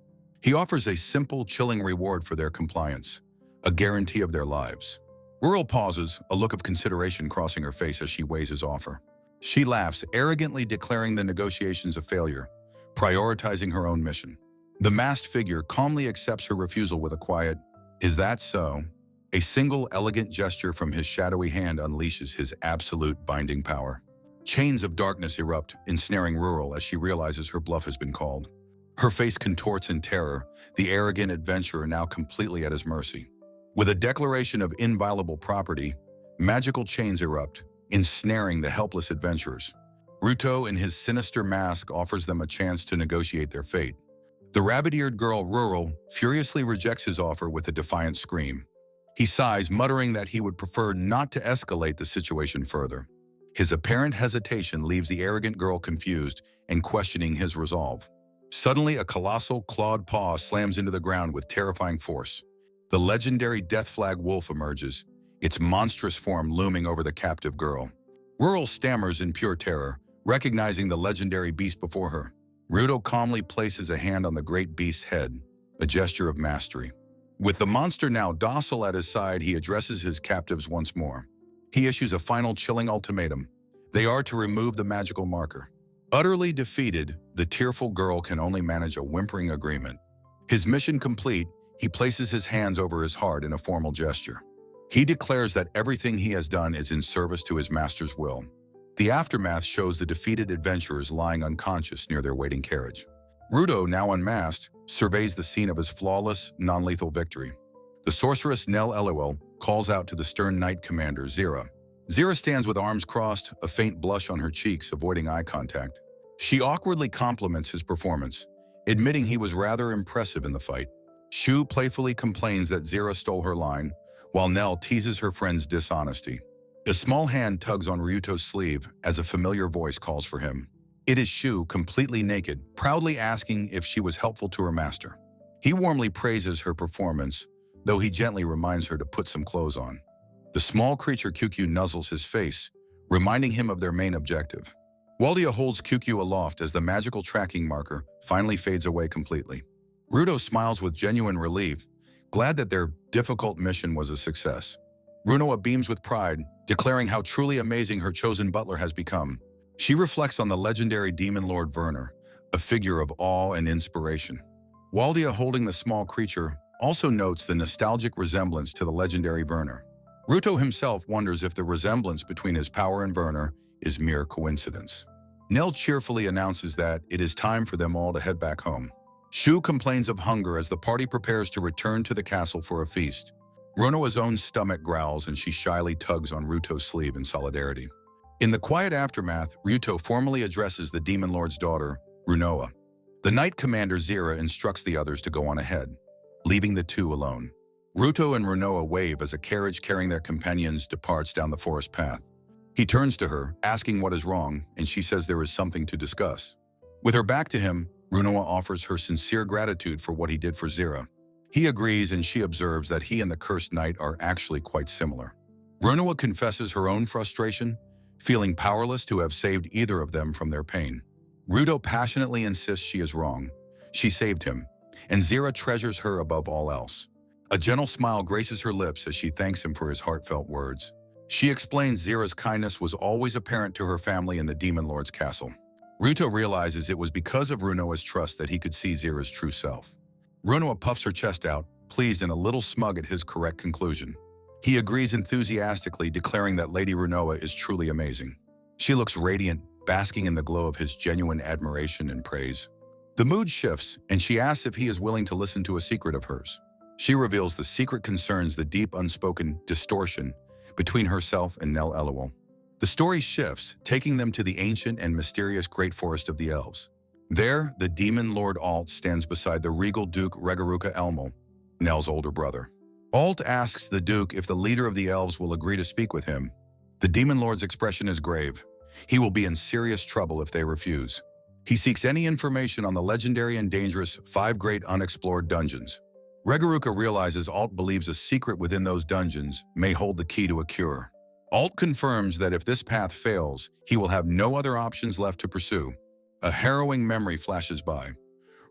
He offers a simple, chilling reward for their compliance, a guarantee of their lives. Rural pauses, a look of consideration crossing her face as she weighs his offer. She laughs, arrogantly declaring the negotiations a failure, prioritizing her own mission. The masked figure calmly accepts her refusal with a quiet, "Is that so?" A single elegant gesture from his shadowy hand unleashes his absolute binding power. Chains of darkness erupt, ensnaring Rural as she realizes her bluff has been called. Her face contorts in terror, the arrogant adventurer now completely at his mercy. With a declaration of inviolable property, magical chains erupt, ensnaring the helpless adventurers. Ruto, in his sinister mask, offers them a chance to negotiate their fate. The rabbit-eared girl, Rural, furiously rejects his offer with a defiant scream. He sighs, muttering that he would prefer not to escalate the situation further. His apparent hesitation leaves the arrogant girl confused and questioning his resolve. Suddenly, a colossal clawed paw slams into the ground with terrifying force. The legendary death flag wolf emerges, its monstrous form looming over the captive girl. Rural stammers in pure terror, recognizing the legendary beast before her. Ruto calmly places a hand on the great beast's head, a gesture of mastery. With the monster now docile at his side, he addresses his captives once more. He issues a final chilling ultimatum. They are to remove the magical marker. Utterly defeated, the tearful girl can only manage a whimpering agreement. His mission complete, he places his hands over his heart in a formal gesture. He declares that everything he has done is in service to his master's will. The aftermath shows the defeated adventurers lying unconscious near their waiting carriage. Ruto, now unmasked, surveys the scene of his flawless, non-lethal victory. The sorceress Nell calls out to the stern knight commander, Zira. Zira stands with arms crossed, a faint blush on her cheeks, avoiding eye contact. She awkwardly compliments his performance, admitting he was rather impressive in the fight. Shu playfully complains that Zira stole her line, while Nell teases her friend's dishonesty. A small hand tugs on Ryuto's sleeve as a familiar voice calls for him. It is Shu, completely naked, proudly asking if she was helpful to her master. He warmly praises her performance, though he gently reminds her to put some clothes on. The small creature QQ nuzzles his face, reminding him of their main objective. Waldia holds QQ aloft as the magical tracking marker finally fades away completely. Ruto smiles with genuine relief, glad that their difficult mission was a success. Runoa beams with pride, declaring how truly amazing her chosen butler has become. She reflects on the legendary demon lord Werner, a figure of awe and inspiration. Waldia, holding the small creature, also notes the nostalgic resemblance to the legendary Werner. Ruto himself wonders if the resemblance between his power and Werner is mere coincidence. Nell cheerfully announces that it is time for them all to head back home. Shu complains of hunger as the party prepares to return to the castle for a feast. Runoa's own stomach growls and she shyly tugs on Ruto's sleeve in solidarity. In the quiet aftermath, Ryuto formally addresses the Demon Lord's daughter, Runoa. The Knight Commander Zira instructs the others to go on ahead, leaving the two alone. Ruto and Runoa wave as a carriage carrying their companions departs down the forest path. He turns to her, asking what is wrong, and she says there is something to discuss. With her back to him, Runoa offers her sincere gratitude for what he did for Zira. He agrees and she observes that he and the Cursed Knight are actually quite similar. Runoa confesses her own frustration, feeling powerless to have saved either of them from their pain. Ruto passionately insists she is wrong. She saved him, and Zira treasures her above all else. A gentle smile graces her lips as she thanks him for his heartfelt words. She explains Zira's kindness was always apparent to her family in the Demon Lord's castle. Ruto realizes it was because of Runoa's trust that he could see Zira's true self. Runoa puffs her chest out, pleased and a little smug at his correct conclusion. He agrees enthusiastically, declaring that Lady Runoa is truly amazing. She looks radiant, basking in the glow of his genuine admiration and praise. The mood shifts, and she asks if he is willing to listen to a secret of hers. She reveals the secret concerns the deep unspoken distortion between herself and Nell Elwell. The story shifts, taking them to the ancient and mysterious Great Forest of the Elves. There, the Demon Lord Alt stands beside the regal Duke Regaruka Elmel, Nell's older brother. Alt asks the Duke if the leader of the elves will agree to speak with him. The Demon Lord's expression is grave. He will be in serious trouble if they refuse. He seeks any information on the legendary and dangerous 5 great unexplored dungeons. Regaruka realizes Alt believes a secret within those dungeons may hold the key to a cure. Alt confirms that if this path fails, he will have no other options left to pursue. A harrowing memory flashes by.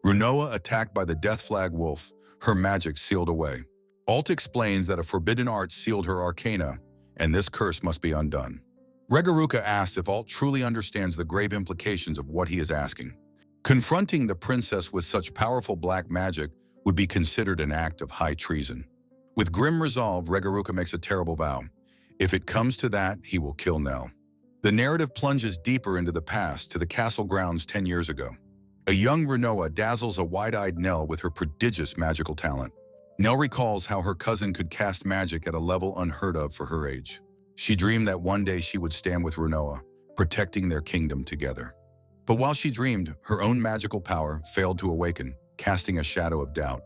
Runoa attacked by the Death Flag Wolf, her magic sealed away. Alt explains that a forbidden art sealed her arcana, and this curse must be undone. Regaruka asks if Alt truly understands the grave implications of what he is asking. Confronting the princess with such powerful black magic would be considered an act of high treason. With grim resolve, Regaruka makes a terrible vow. If it comes to that, he will kill Nell. The narrative plunges deeper into the past, to the castle grounds 10 years ago. A young Runoa dazzles a wide-eyed Nell with her prodigious magical talent. Nell recalls how her cousin could cast magic at a level unheard of for her age. She dreamed that one day she would stand with Runoa, protecting their kingdom together. But while she dreamed, her own magical power failed to awaken, casting a shadow of doubt.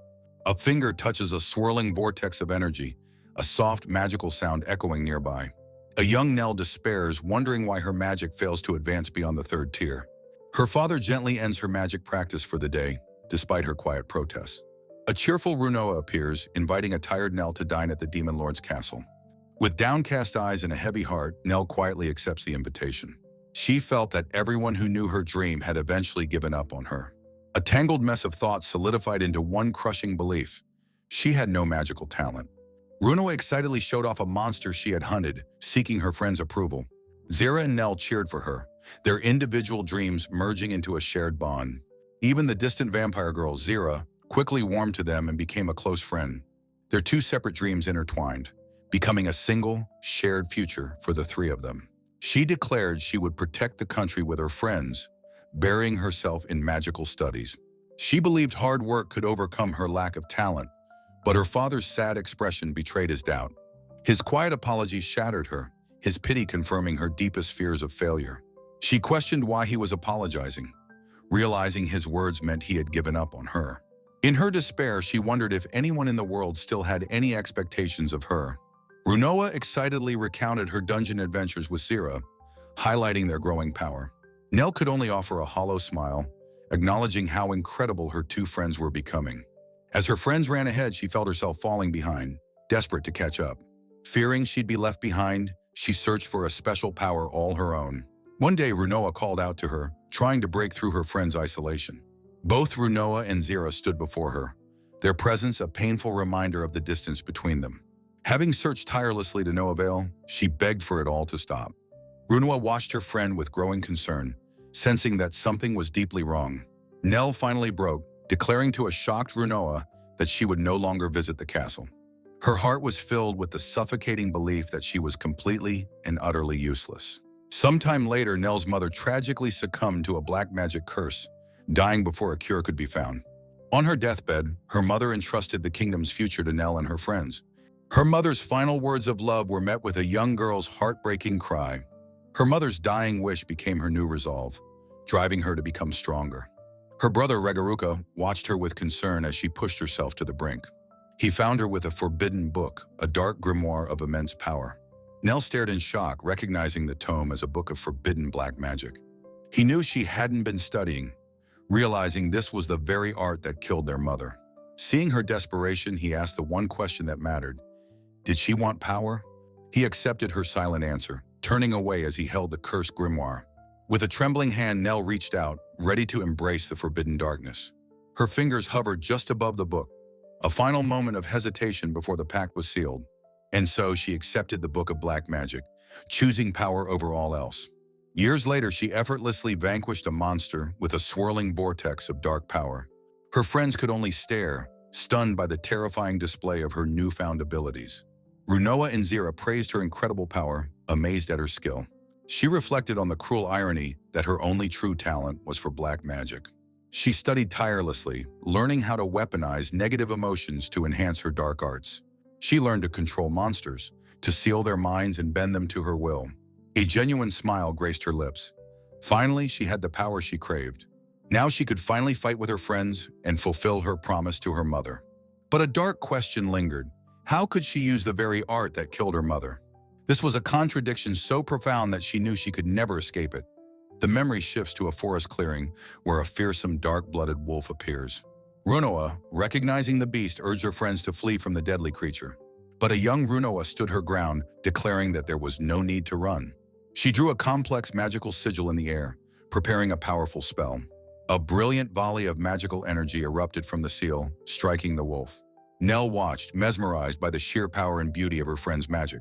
A finger touches a swirling vortex of energy, a soft magical sound echoing nearby. A young Nell despairs, wondering why her magic fails to advance beyond the 3rd tier. Her father gently ends her magic practice for the day, despite her quiet protests. A cheerful Runoa appears, inviting a tired Nell to dine at the Demon Lord's castle. With downcast eyes and a heavy heart, Nell quietly accepts the invitation. She felt that everyone who knew her dream had eventually given up on her. A tangled mess of thoughts solidified into one crushing belief. She had no magical talent. Runoa excitedly showed off a monster she had hunted, seeking her friend's approval. Zira and Nell cheered for her, their individual dreams merging into a shared bond. Even the distant vampire girl, Zira, quickly warmed to them and became a close friend. Their 2 separate dreams intertwined, becoming a single, shared future for the 3 of them. She declared she would protect the country with her friends, burying herself in magical studies. She believed hard work could overcome her lack of talent, but her father's sad expression betrayed his doubt. His quiet apology shattered her, his pity confirming her deepest fears of failure. She questioned why he was apologizing, realizing his words meant he had given up on her. In her despair, she wondered if anyone in the world still had any expectations of her. Runoa excitedly recounted her dungeon adventures with Zira, highlighting their growing power. Nell could only offer a hollow smile, acknowledging how incredible her two friends were becoming. As her friends ran ahead, she felt herself falling behind, desperate to catch up. Fearing she'd be left behind, she searched for a special power all her own. One day, Runoa called out to her, trying to break through her friend's isolation. Both Runoa and Zira stood before her, their presence a painful reminder of the distance between them. Having searched tirelessly to no avail, she begged for it all to stop. Runoa watched her friend with growing concern, sensing that something was deeply wrong. Nell finally broke, declaring to a shocked Runoa that she would no longer visit the castle. Her heart was filled with the suffocating belief that she was completely and utterly useless. Sometime later, Nell's mother tragically succumbed to a black magic curse, dying before a cure could be found. On her deathbed, her mother entrusted the kingdom's future to Nell and her friends. Her mother's final words of love were met with a young girl's heartbreaking cry. Her mother's dying wish became her new resolve, driving her to become stronger. Her brother Regaruka watched her with concern as she pushed herself to the brink. He found her with a forbidden book, a dark grimoire of immense power. Nell stared in shock, recognizing the tome as a book of forbidden black magic. He knew she hadn't been studying, realizing this was the very art that killed their mother. Seeing her desperation, he asked the one question that mattered. Did she want power? He accepted her silent answer, turning away as he held the cursed grimoire. With a trembling hand, Nell reached out, ready to embrace the forbidden darkness. Her fingers hovered just above the book, a final moment of hesitation before the pact was sealed. And so she accepted the book of black magic, choosing power over all else. Years later, she effortlessly vanquished a monster with a swirling vortex of dark power. Her friends could only stare, stunned by the terrifying display of her newfound abilities. Runoa and Zira praised her incredible power, amazed at her skill. She reflected on the cruel irony that her only true talent was for black magic. She studied tirelessly, learning how to weaponize negative emotions to enhance her dark arts. She learned to control monsters, to seal their minds and bend them to her will. A genuine smile graced her lips. Finally, she had the power she craved. Now she could finally fight with her friends and fulfill her promise to her mother. But a dark question lingered. How could she use the very art that killed her mother? This was a contradiction so profound that she knew she could never escape it. The memory shifts to a forest clearing where a fearsome dark-blooded wolf appears. Runoa, recognizing the beast, urged her friends to flee from the deadly creature. But a young Runoa stood her ground, declaring that there was no need to run. She drew a complex magical sigil in the air, preparing a powerful spell. A brilliant volley of magical energy erupted from the seal, striking the wolf. Nell watched, mesmerized by the sheer power and beauty of her friend's magic.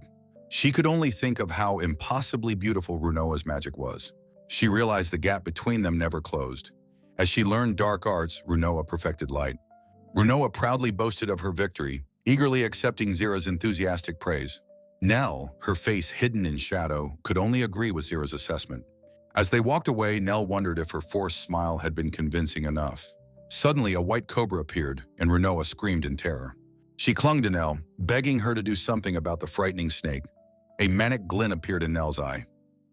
She could only think of how impossibly beautiful Runoa's magic was. She realized the gap between them never closed. As she learned dark arts, Runoa perfected light. Runoa proudly boasted of her victory, eagerly accepting Zira's enthusiastic praise. Nell, her face hidden in shadow, could only agree with Zira's assessment. As they walked away, Nell wondered if her forced smile had been convincing enough. Suddenly, a white cobra appeared, and Runoa screamed in terror. She clung to Nell, begging her to do something about the frightening snake. A manic glint appeared in Nell's eye.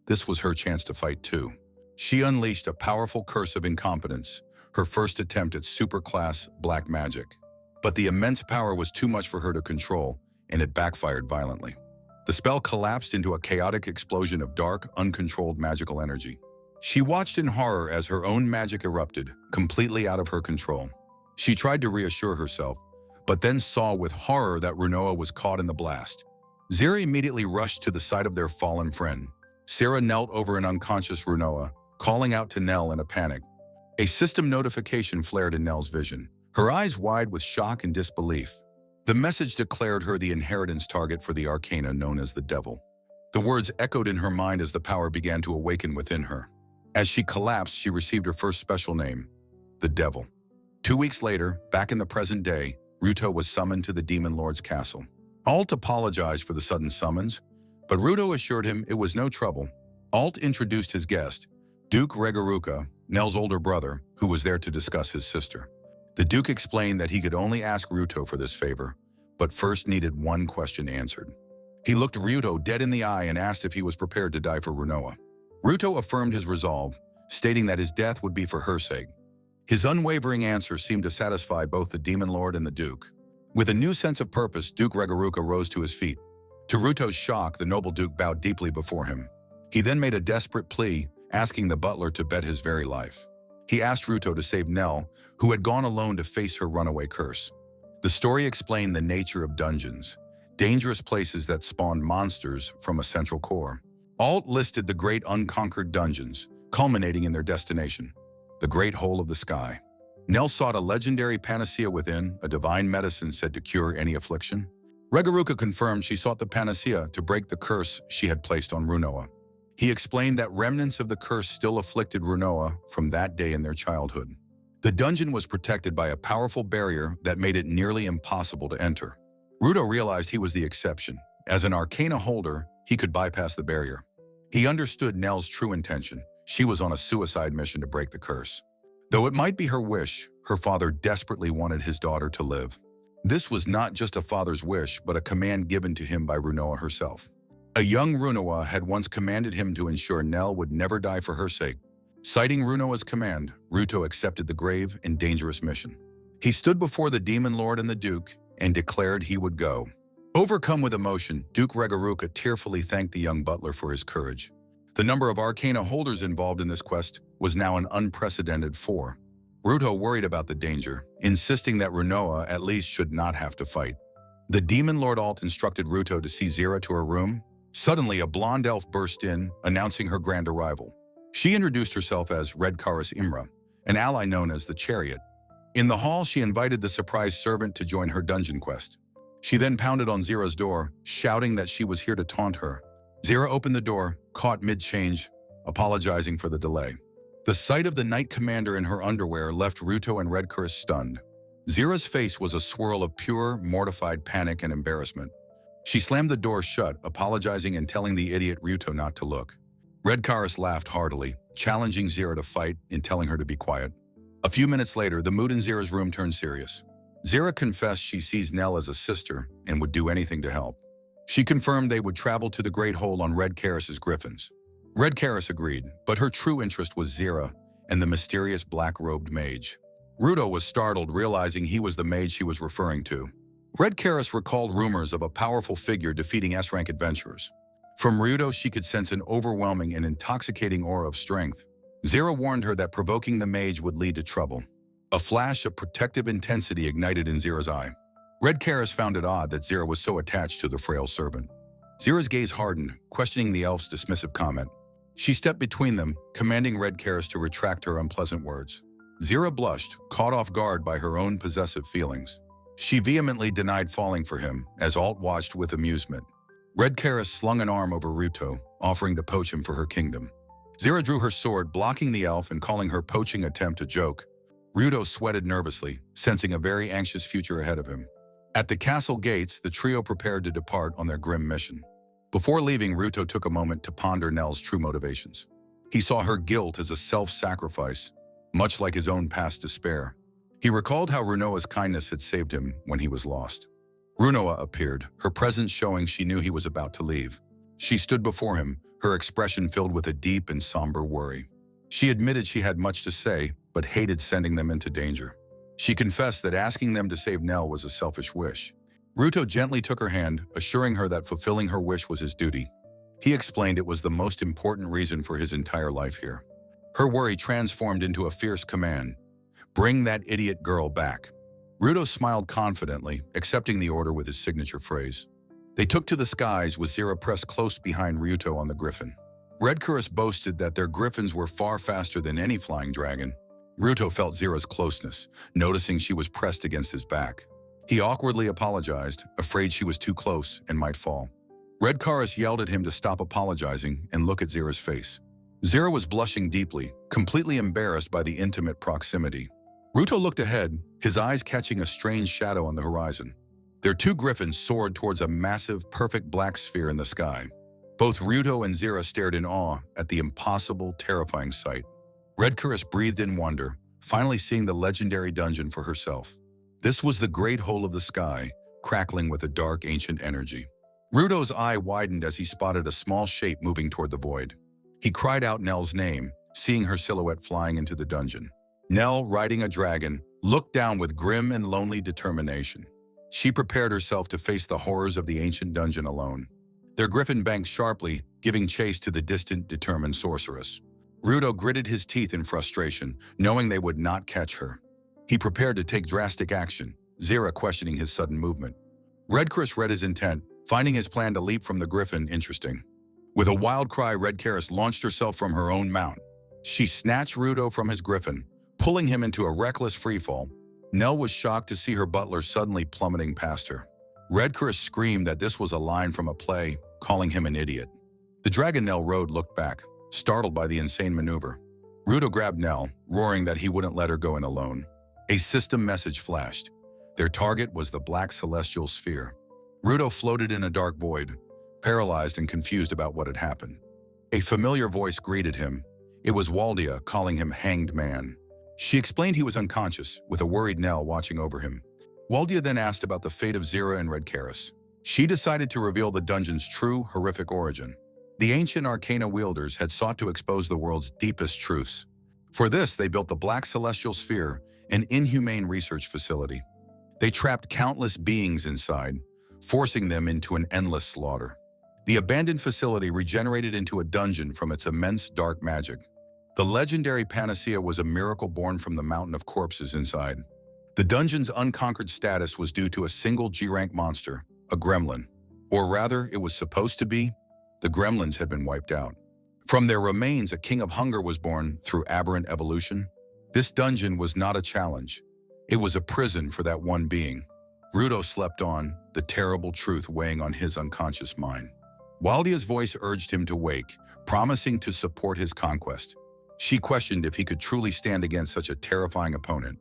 This was her chance to fight too. She unleashed a powerful curse of incompetence, her first attempt at super-class black magic. But the immense power was too much for her to control, and it backfired violently. The spell collapsed into a chaotic explosion of dark, uncontrolled magical energy. She watched in horror as her own magic erupted, completely out of her control. She tried to reassure herself, but then saw with horror that Runoa was caught in the blast. Zira immediately rushed to the side of their fallen friend. Sarah knelt over an unconscious Runoa, calling out to Nell in a panic. A system notification flared in Nell's vision, her eyes wide with shock and disbelief. The message declared her the inheritance target for the arcana known as the Devil. The words echoed in her mind as the power began to awaken within her. As she collapsed, she received her first special name, the Devil. 2 weeks later, back in the present day, Ruto was summoned to the Demon Lord's castle. Alt apologized for the sudden summons, but Ruto assured him it was no trouble. Alt introduced his guest, Duke Regaruka, Nell's older brother, who was there to discuss his sister. The Duke explained that he could only ask Ruto for this favor, but first needed one question answered. He looked Ruto dead in the eye and asked if he was prepared to die for Runoa. Ruto affirmed his resolve, stating that his death would be for her sake. His unwavering answer seemed to satisfy both the Demon Lord and the Duke. With a new sense of purpose, Duke Regaruka rose to his feet. To Ruto's shock, the noble duke bowed deeply before him. He then made a desperate plea, asking the butler to bet his very life. He asked Ruto to save Nell, who had gone alone to face her runaway curse. The story explained the nature of dungeons, dangerous places that spawned monsters from a central core. Alt listed the great unconquered dungeons, culminating in their destination, the Great Hole of the Sky. Nell sought a legendary panacea within, a divine medicine said to cure any affliction. Regaruka confirmed she sought the panacea to break the curse she had placed on Runoa. He explained that remnants of the curse still afflicted Runoa from that day in their childhood. The dungeon was protected by a powerful barrier that made it nearly impossible to enter. Ruto realized he was the exception. As an arcana holder, he could bypass the barrier. He understood Nell's true intention. She was on a suicide mission to break the curse. Though it might be her wish, her father desperately wanted his daughter to live. This was not just a father's wish, but a command given to him by Runoa herself. A young Runoa had once commanded him to ensure Nell would never die for her sake. Citing Runoa's command, Ruto accepted the grave and dangerous mission. He stood before the demon lord and the duke and declared he would go. Overcome with emotion, Duke Regaruka tearfully thanked the young butler for his courage. The number of arcana holders involved in this quest was now an unprecedented 4. Ruto worried about the danger, insisting that Runoa at least should not have to fight. The demon lord Alt instructed Ruto to see Zira to her room. Suddenly, a blonde elf burst in, announcing her grand arrival. She introduced herself as Red Karis Imra, an ally known as the Chariot. In the hall, she invited the surprise servant to join her dungeon quest. She then pounded on Zira's door, shouting that she was here to taunt her. Zira opened the door, caught mid-change, apologizing for the delay. The sight of the Knight Commander in her underwear left Ruto and Red Karis stunned. Zira's face was a swirl of pure, mortified panic and embarrassment. She slammed the door shut, apologizing and telling the idiot Ruto not to look. Red Karis laughed heartily, challenging Zira to fight and telling her to be quiet. A few minutes later, the mood in Zira's room turned serious. Zira confessed she sees Nell as a sister and would do anything to help. She confirmed they would travel to the Great Hole on Red Karis's griffins. Red Karis agreed, but her true interest was Zira and the mysterious black-robed mage. Ruto was startled, realizing he was the mage she was referring to. Red Karis recalled rumors of a powerful figure defeating S-rank adventurers. From Ruto, she could sense an overwhelming and intoxicating aura of strength. Zira warned her that provoking the mage would lead to trouble. A flash of protective intensity ignited in Zira's eye. Red Karis found it odd that Zira was so attached to the frail servant. Zira's gaze hardened, questioning the elf's dismissive comment. She stepped between them, commanding Red Karis to retract her unpleasant words. Zira blushed, caught off guard by her own possessive feelings. She vehemently denied falling for him, as Alt watched with amusement. Red Karis slung an arm over Ruto, offering to poach him for her kingdom. Zira drew her sword, blocking the elf and calling her poaching attempt a joke. Ruto sweated nervously, sensing a very anxious future ahead of him. At the castle gates, the trio prepared to depart on their grim mission. Before leaving, Ruto took a moment to ponder Nell's true motivations. He saw her guilt as a self-sacrifice, much like his own past despair. He recalled how Runoa's kindness had saved him when he was lost. Runoa appeared, her presence showing she knew he was about to leave. She stood before him, her expression filled with a deep and somber worry. She admitted she had much to say, but hated sending them into danger. She confessed that asking them to save Nell was a selfish wish. Ruto gently took her hand, assuring her that fulfilling her wish was his duty. He explained it was the most important reason for his entire life here. Her worry transformed into a fierce command. Bring that idiot girl back. Ruto smiled confidently, accepting the order with his signature phrase. They took to the skies with Zira pressed close behind Ruto on the griffin. Red Karis boasted that their griffins were far faster than any flying dragon. Ruto felt Zira's closeness, noticing she was pressed against his back. He awkwardly apologized, afraid she was too close and might fall. Red Karis yelled at him to stop apologizing and look at Zira's face. Zira was blushing deeply, completely embarrassed by the intimate proximity. Ruto looked ahead, his eyes catching a strange shadow on the horizon. Their two griffins soared towards a massive, perfect black sphere in the sky. Both Ruto and Zira stared in awe at the impossible, terrifying sight. Red Karis breathed in wonder, finally seeing the legendary dungeon for herself. This was the Great Hole of the Sky, crackling with a dark, ancient energy. Ruto's eye widened as he spotted a small shape moving toward the void. He cried out Nell's name, seeing her silhouette flying into the dungeon. Nell, riding a dragon, looked down with grim and lonely determination. She prepared herself to face the horrors of the ancient dungeon alone. Their griffin banked sharply, giving chase to the distant, determined sorceress. Ruto gritted his teeth in frustration, knowing they would not catch her. He prepared to take drastic action, Zira questioning his sudden movement. Redcaris read his intent, finding his plan to leap from the griffin interesting. With a wild cry, Redcaris launched herself from her own mount. She snatched Ruto from his griffin, pulling him into a reckless freefall. Nell was shocked to see her butler suddenly plummeting past her. Redcaris screamed that this was a line from a play, calling him an idiot. The dragon Nell rode looked back, startled by the insane maneuver. Ruto grabbed Nell, roaring that he wouldn't let her go in alone. A system message flashed. Their target was the black celestial sphere. Ruto floated in a dark void, paralyzed and confused about what had happened. A familiar voice greeted him. It was Waldia, calling him Hanged Man. She explained he was unconscious, with a worried Nell watching over him. Waldia then asked about the fate of Zira and Redcaris. She decided to reveal the dungeon's true, horrific origin. The ancient arcana wielders had sought to expose the world's deepest truths. For this, they built the Black Celestial Sphere, an inhumane research facility. They trapped countless beings inside, forcing them into an endless slaughter. The abandoned facility regenerated into a dungeon from its immense dark magic. The legendary panacea was a miracle born from the mountain of corpses inside. The dungeon's unconquered status was due to a single G-rank monster, a gremlin. Or rather, it was supposed to be. The gremlins had been wiped out. From their remains, a king of hunger was born through aberrant evolution. This dungeon was not a challenge. It was a prison for that one being. Ruto slept on, the terrible truth weighing on his unconscious mind. Waldia's voice urged him to wake, promising to support his conquest. She questioned if he could truly stand against such a terrifying opponent.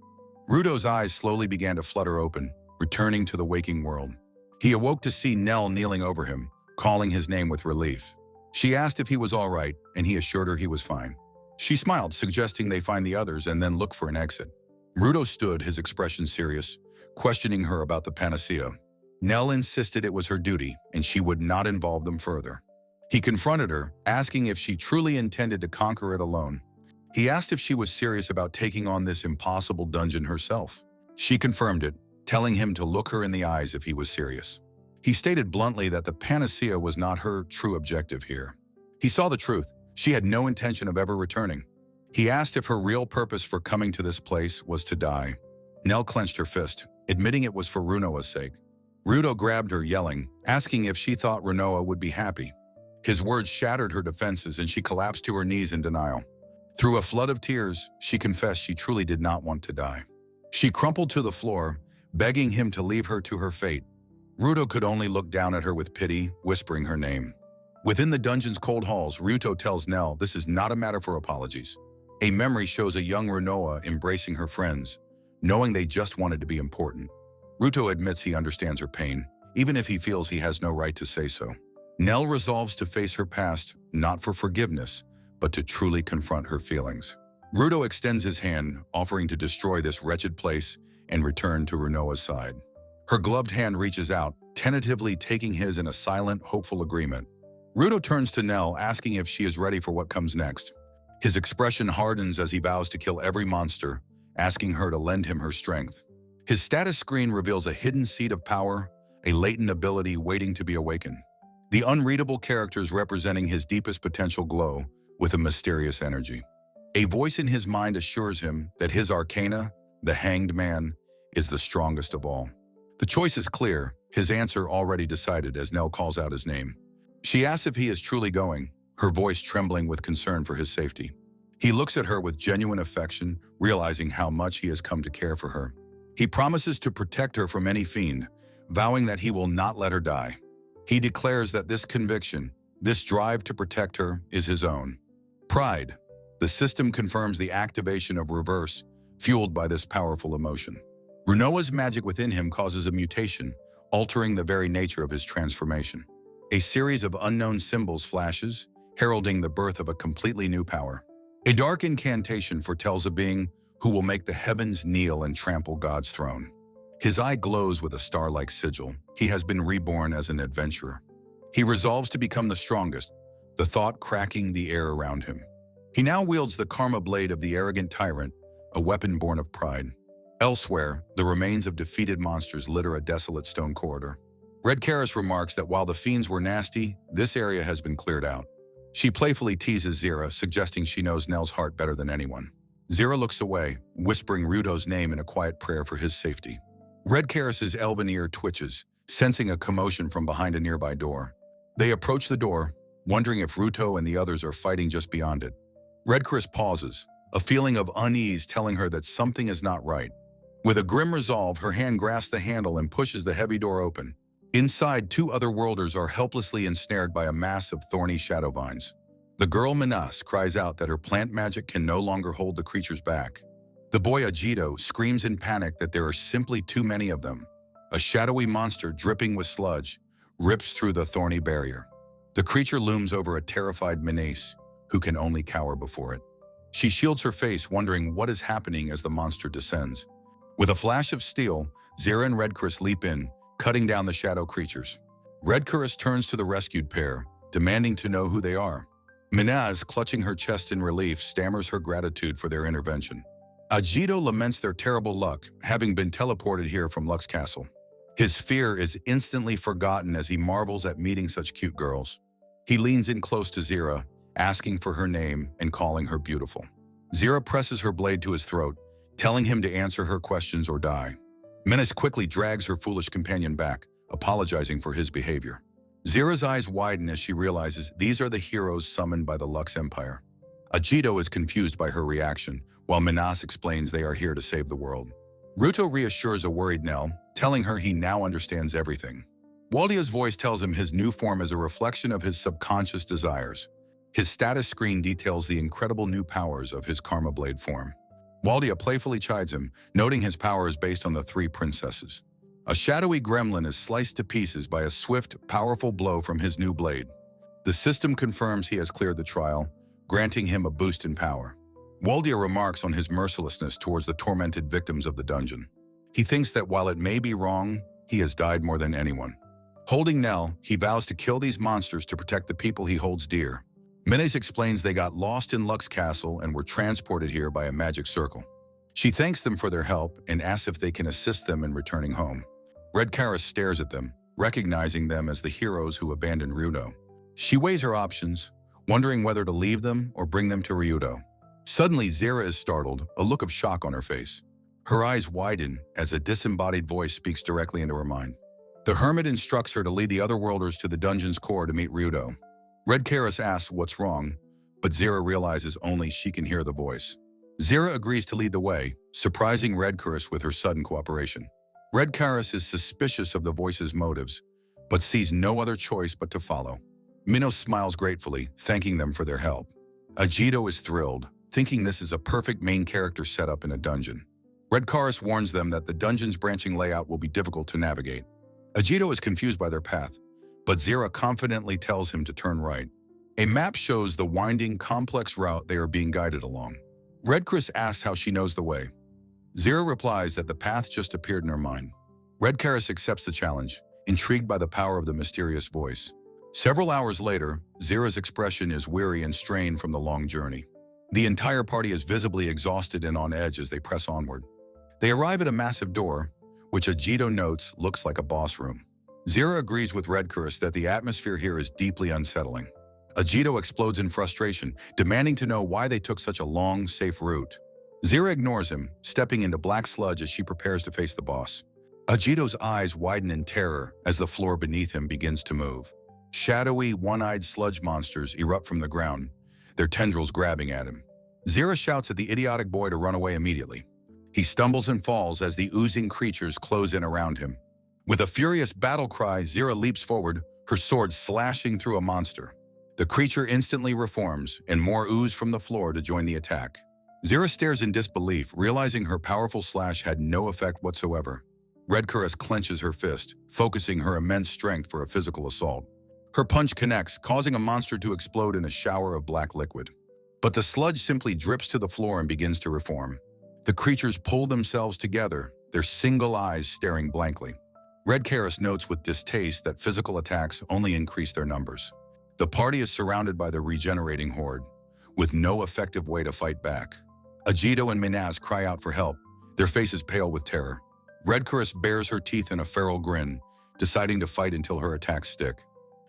Ruto's eyes slowly began to flutter open, returning to the waking world. He awoke to see Nell kneeling over him, calling his name with relief. She asked if he was all right, and he assured her he was fine. She smiled, suggesting they find the others and then look for an exit. Ruto stood, his expression serious, questioning her about the panacea. Nell insisted it was her duty, and she would not involve them further. He confronted her, asking if she truly intended to conquer it alone. He asked if she was serious about taking on this impossible dungeon herself. She confirmed it, telling him to look her in the eyes if he was serious. He stated bluntly that the panacea was not her true objective here. He saw the truth. She had no intention of ever returning. He asked if her real purpose for coming to this place was to die. Nell clenched her fist, admitting it was for Runoa's sake. Ruto grabbed her, yelling, asking if she thought Runoa would be happy. His words shattered her defenses and she collapsed to her knees in denial. Through a flood of tears, she confessed she truly did not want to die. She crumpled to the floor, begging him to leave her to her fate. Ruto could only look down at her with pity, whispering her name. Within the dungeon's cold halls, Ruto tells Nell this is not a matter for apologies. A memory shows a young Runoa embracing her friends, knowing they just wanted to be important. Ruto admits he understands her pain, even if he feels he has no right to say so. Nell resolves to face her past, not for forgiveness, but to truly confront her feelings. Ruto extends his hand, offering to destroy this wretched place and return to Runoa's side. Her gloved hand reaches out, tentatively taking his in a silent, hopeful agreement. Ruto turns to Nell, asking if she is ready for what comes next. His expression hardens as he vows to kill every monster, asking her to lend him her strength. His status screen reveals a hidden seed of power, a latent ability waiting to be awakened. The unreadable characters representing his deepest potential glow with a mysterious energy. A voice in his mind assures him that his arcana, the Hanged Man, is the strongest of all. The choice is clear, his answer already decided as Nell calls out his name. She asks if he is truly going, her voice trembling with concern for his safety. He looks at her with genuine affection, realizing how much he has come to care for her. He promises to protect her from any fiend, vowing that he will not let her die. He declares that this conviction, this drive to protect her, is his own. Pride. The system confirms the activation of reverse, fueled by this powerful emotion. Runoa's magic within him causes a mutation, altering the very nature of his transformation. A series of unknown symbols flashes, heralding the birth of a completely new power. A dark incantation foretells a being who will make the heavens kneel and trample God's throne. His eye glows with a star-like sigil. He has been reborn as an adventurer. He resolves to become the strongest, the thought cracking the air around him. He now wields the karma blade of the arrogant tyrant, a weapon born of pride. Elsewhere, the remains of defeated monsters litter a desolate stone corridor. Red Karis remarks that while the fiends were nasty, this area has been cleared out. She playfully teases Zira, suggesting she knows Nell's heart better than anyone. Zira looks away, whispering Ruto's name in a quiet prayer for his safety. Red Karis's elven ear twitches, sensing a commotion from behind a nearby door. They approach the door, wondering if Ruto and the others are fighting just beyond it. Red Karis pauses, a feeling of unease telling her that something is not right. With a grim resolve, her hand grasps the handle and pushes the heavy door open. Inside, two other worlders are helplessly ensnared by a mass of thorny shadow vines. The girl Minas cries out that her plant magic can no longer hold the creatures back. The boy Ajito screams in panic that there are simply too many of them. A shadowy monster dripping with sludge rips through the thorny barrier. The creature looms over a terrified Minas, who can only cower before it. She shields her face, wondering what is happening as the monster descends. With a flash of steel, Zira and Red Karis leap in, cutting down the shadow creatures. Red Karis turns to the rescued pair, demanding to know who they are. Minas, clutching her chest in relief, stammers her gratitude for their intervention. Ajito laments their terrible luck, having been teleported here from Lux Castle. His fear is instantly forgotten as he marvels at meeting such cute girls. He leans in close to Zira, asking for her name and calling her beautiful. Zira presses her blade to his throat, telling him to answer her questions or die. Minas quickly drags her foolish companion back, apologizing for his behavior. Zira's eyes widen as she realizes these are the heroes summoned by the Lux Empire. Ajito is confused by her reaction, while Minas explains they are here to save the world. Ruto reassures a worried Nell, telling her he now understands everything. Waldia's voice tells him his new form is a reflection of his subconscious desires. His status screen details the incredible new powers of his Karma Blade form. Waldia playfully chides him, noting his power is based on the three princesses. A shadowy gremlin is sliced to pieces by a swift, powerful blow from his new blade. The system confirms he has cleared the trial, granting him a boost in power. Waldia remarks on his mercilessness towards the tormented victims of the dungeon. He thinks that while it may be wrong, he has died more than anyone. Holding Nell, he vows to kill these monsters to protect the people he holds dear. Minas explains they got lost in Lux Castle and were transported here by a magic circle. She thanks them for their help and asks if they can assist them in returning home. Red Karis stares at them, recognizing them as the heroes who abandoned Ryudo. She weighs her options, wondering whether to leave them or bring them to Ryudo. Suddenly, Zira is startled, a look of shock on her face. Her eyes widen as a disembodied voice speaks directly into her mind. The hermit instructs her to lead the other worlders to the dungeon's core to meet Ryudo. Red Karis asks what's wrong, but Zira realizes only she can hear the voice. Zira agrees to lead the way, surprising Red Karis with her sudden cooperation. Red Karis is suspicious of the voice's motives, but sees no other choice but to follow. Minos smiles gratefully, thanking them for their help. Ajito is thrilled, thinking this is a perfect main character setup in a dungeon. Red Karis warns them that the dungeon's branching layout will be difficult to navigate. Ajito is confused by their path, but Zira confidently tells him to turn right. A map shows the winding, complex route they are being guided along. Red Karis asks how she knows the way. Zira replies that the path just appeared in her mind. Red Karis accepts the challenge, intrigued by the power of the mysterious voice. Several hours later, Zira's expression is weary and strained from the long journey. The entire party is visibly exhausted and on edge as they press onward. They arrive at a massive door, which Ajito notes looks like a boss room. Zira agrees with Red Karis that the atmosphere here is deeply unsettling. Ajito explodes in frustration, demanding to know why they took such a long, safe route. Zira ignores him, stepping into black sludge as she prepares to face the boss. Ajito's eyes widen in terror as the floor beneath him begins to move. Shadowy, one-eyed sludge monsters erupt from the ground, their tendrils grabbing at him. Zira shouts at the idiotic boy to run away immediately. He stumbles and falls as the oozing creatures close in around him. With a furious battle cry, Zira leaps forward, her sword slashing through a monster. The creature instantly reforms, and more ooze from the floor to join the attack. Zira stares in disbelief, realizing her powerful slash had no effect whatsoever. Red Karis clenches her fist, focusing her immense strength for a physical assault. Her punch connects, causing a monster to explode in a shower of black liquid. But the sludge simply drips to the floor and begins to reform. The creatures pull themselves together, their single eyes staring blankly. Red Karis notes with distaste that physical attacks only increase their numbers. The party is surrounded by the regenerating horde, with no effective way to fight back. Ajito and Minas cry out for help, their faces pale with terror. Red Chorus bares her teeth in a feral grin, deciding to fight until her attacks stick.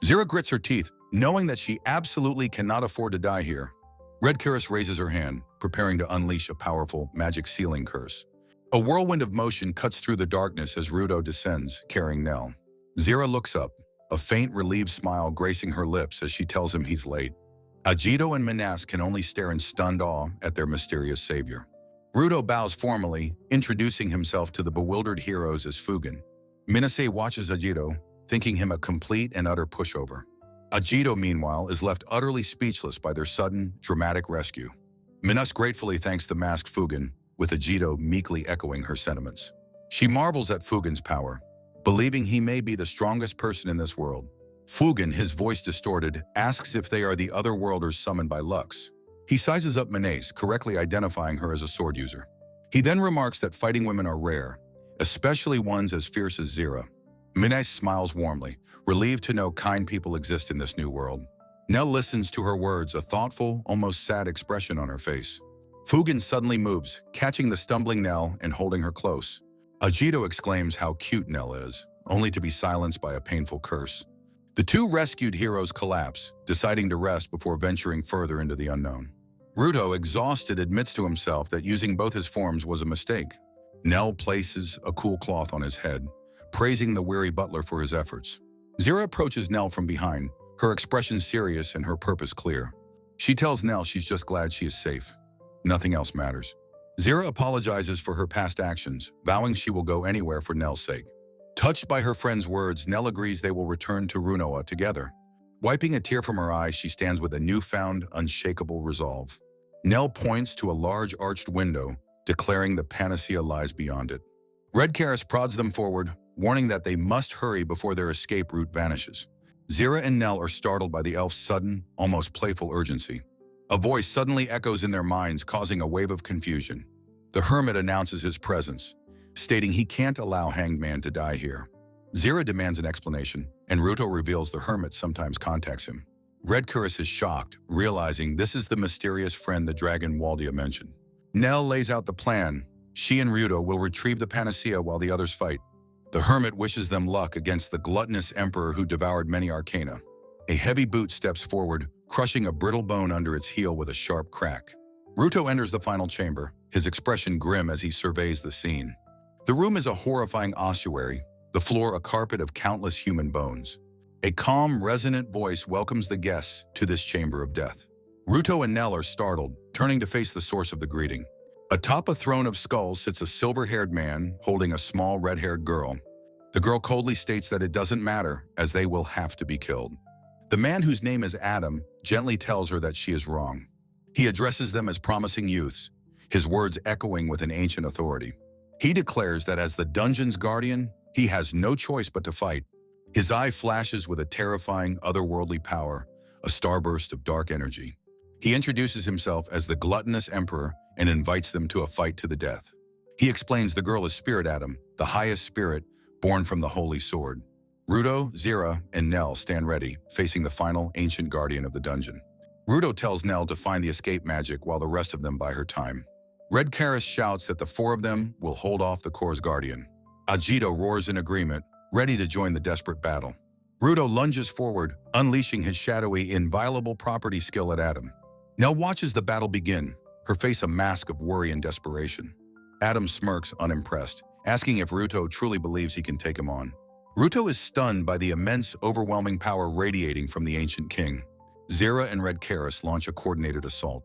Zira grits her teeth, knowing that she absolutely cannot afford to die here. Red Chorus raises her hand, preparing to unleash a powerful magic sealing curse. A whirlwind of motion cuts through the darkness as Ruto descends, carrying Nell. Zira looks up, a faint, relieved smile gracing her lips as she tells him he's late. Ajito and Minas can only stare in stunned awe at their mysterious savior. Ruto bows formally, introducing himself to the bewildered heroes as Fugen. Minase watches Ajito, thinking him a complete and utter pushover. Ajito, meanwhile, is left utterly speechless by their sudden, dramatic rescue. Minas gratefully thanks the masked Fugen, with Ajito meekly echoing her sentiments. She marvels at Fugen's power, believing he may be the strongest person in this world. Fugen, his voice distorted, asks if they are the otherworlders summoned by Lux. He sizes up Minase, correctly identifying her as a sword user. He then remarks that fighting women are rare, especially ones as fierce as Zira. Minase smiles warmly, relieved to know kind people exist in this new world. Nell listens to her words, a thoughtful, almost sad expression on her face. Fugen suddenly moves, catching the stumbling Nell and holding her close. Ajito exclaims how cute Nell is, only to be silenced by a painful curse. The two rescued heroes collapse, deciding to rest before venturing further into the unknown. Ruto, exhausted, admits to himself that using both his forms was a mistake. Nell places a cool cloth on his head, praising the weary butler for his efforts. Zira approaches Nell from behind, her expression serious and her purpose clear. She tells Nell she's just glad she is safe. Nothing else matters. Zira apologizes for her past actions, vowing she will go anywhere for Nell's sake. Touched by her friend's words, Nell agrees they will return to Runoa together. Wiping a tear from her eye, she stands with a newfound, unshakable resolve. Nell points to a large arched window, declaring the panacea lies beyond it. Red Chorus prods them forward, warning that they must hurry before their escape route vanishes. Zira and Nell are startled by the elf's sudden, almost playful urgency. A voice suddenly echoes in their minds, causing a wave of confusion. The hermit announces his presence, stating he can't allow Hanged Man to die here. Zira demands an explanation, and Ruto reveals the hermit sometimes contacts him. Red Chorus is shocked, realizing this is the mysterious friend the dragon Waldia mentioned. Nell lays out the plan. She and Ruto will retrieve the panacea while the others fight. The hermit wishes them luck against the gluttonous emperor who devoured many arcana. A heavy boot steps forward, crushing a brittle bone under its heel with a sharp crack. Ruto enters the final chamber, his expression grim as he surveys the scene. The room is a horrifying ossuary, the floor a carpet of countless human bones. A calm, resonant voice welcomes the guests to this chamber of death. Ruto and Nell are startled, turning to face the source of the greeting. Atop a throne of skulls sits a silver-haired man holding a small red-haired girl. The girl coldly states that it doesn't matter, as they will have to be killed. The man, whose name is Adam, gently tells her that she is wrong. He addresses them as promising youths, his words echoing with an ancient authority. He declares that as the dungeon's guardian, he has no choice but to fight. His eye flashes with a terrifying, otherworldly power, a starburst of dark energy. He introduces himself as the gluttonous emperor and invites them to a fight to the death. He explains the girl is Spirit Adam, the highest spirit born from the holy sword. Ruto, Zira, and Nell stand ready, facing the final ancient guardian of the dungeon. Ruto tells Nell to find the escape magic while the rest of them buy her time. Red Chorus shouts that the four of them will hold off the core's guardian. Ajito roars in agreement, ready to join the desperate battle. Ruto lunges forward, unleashing his shadowy, inviolable property skill at Adam. Nell watches the battle begin, her face a mask of worry and desperation. Adam smirks, unimpressed, asking if Ruto truly believes he can take him on. Ruto is stunned by the immense, overwhelming power radiating from the ancient king. Zira and Red Chorus launch a coordinated assault,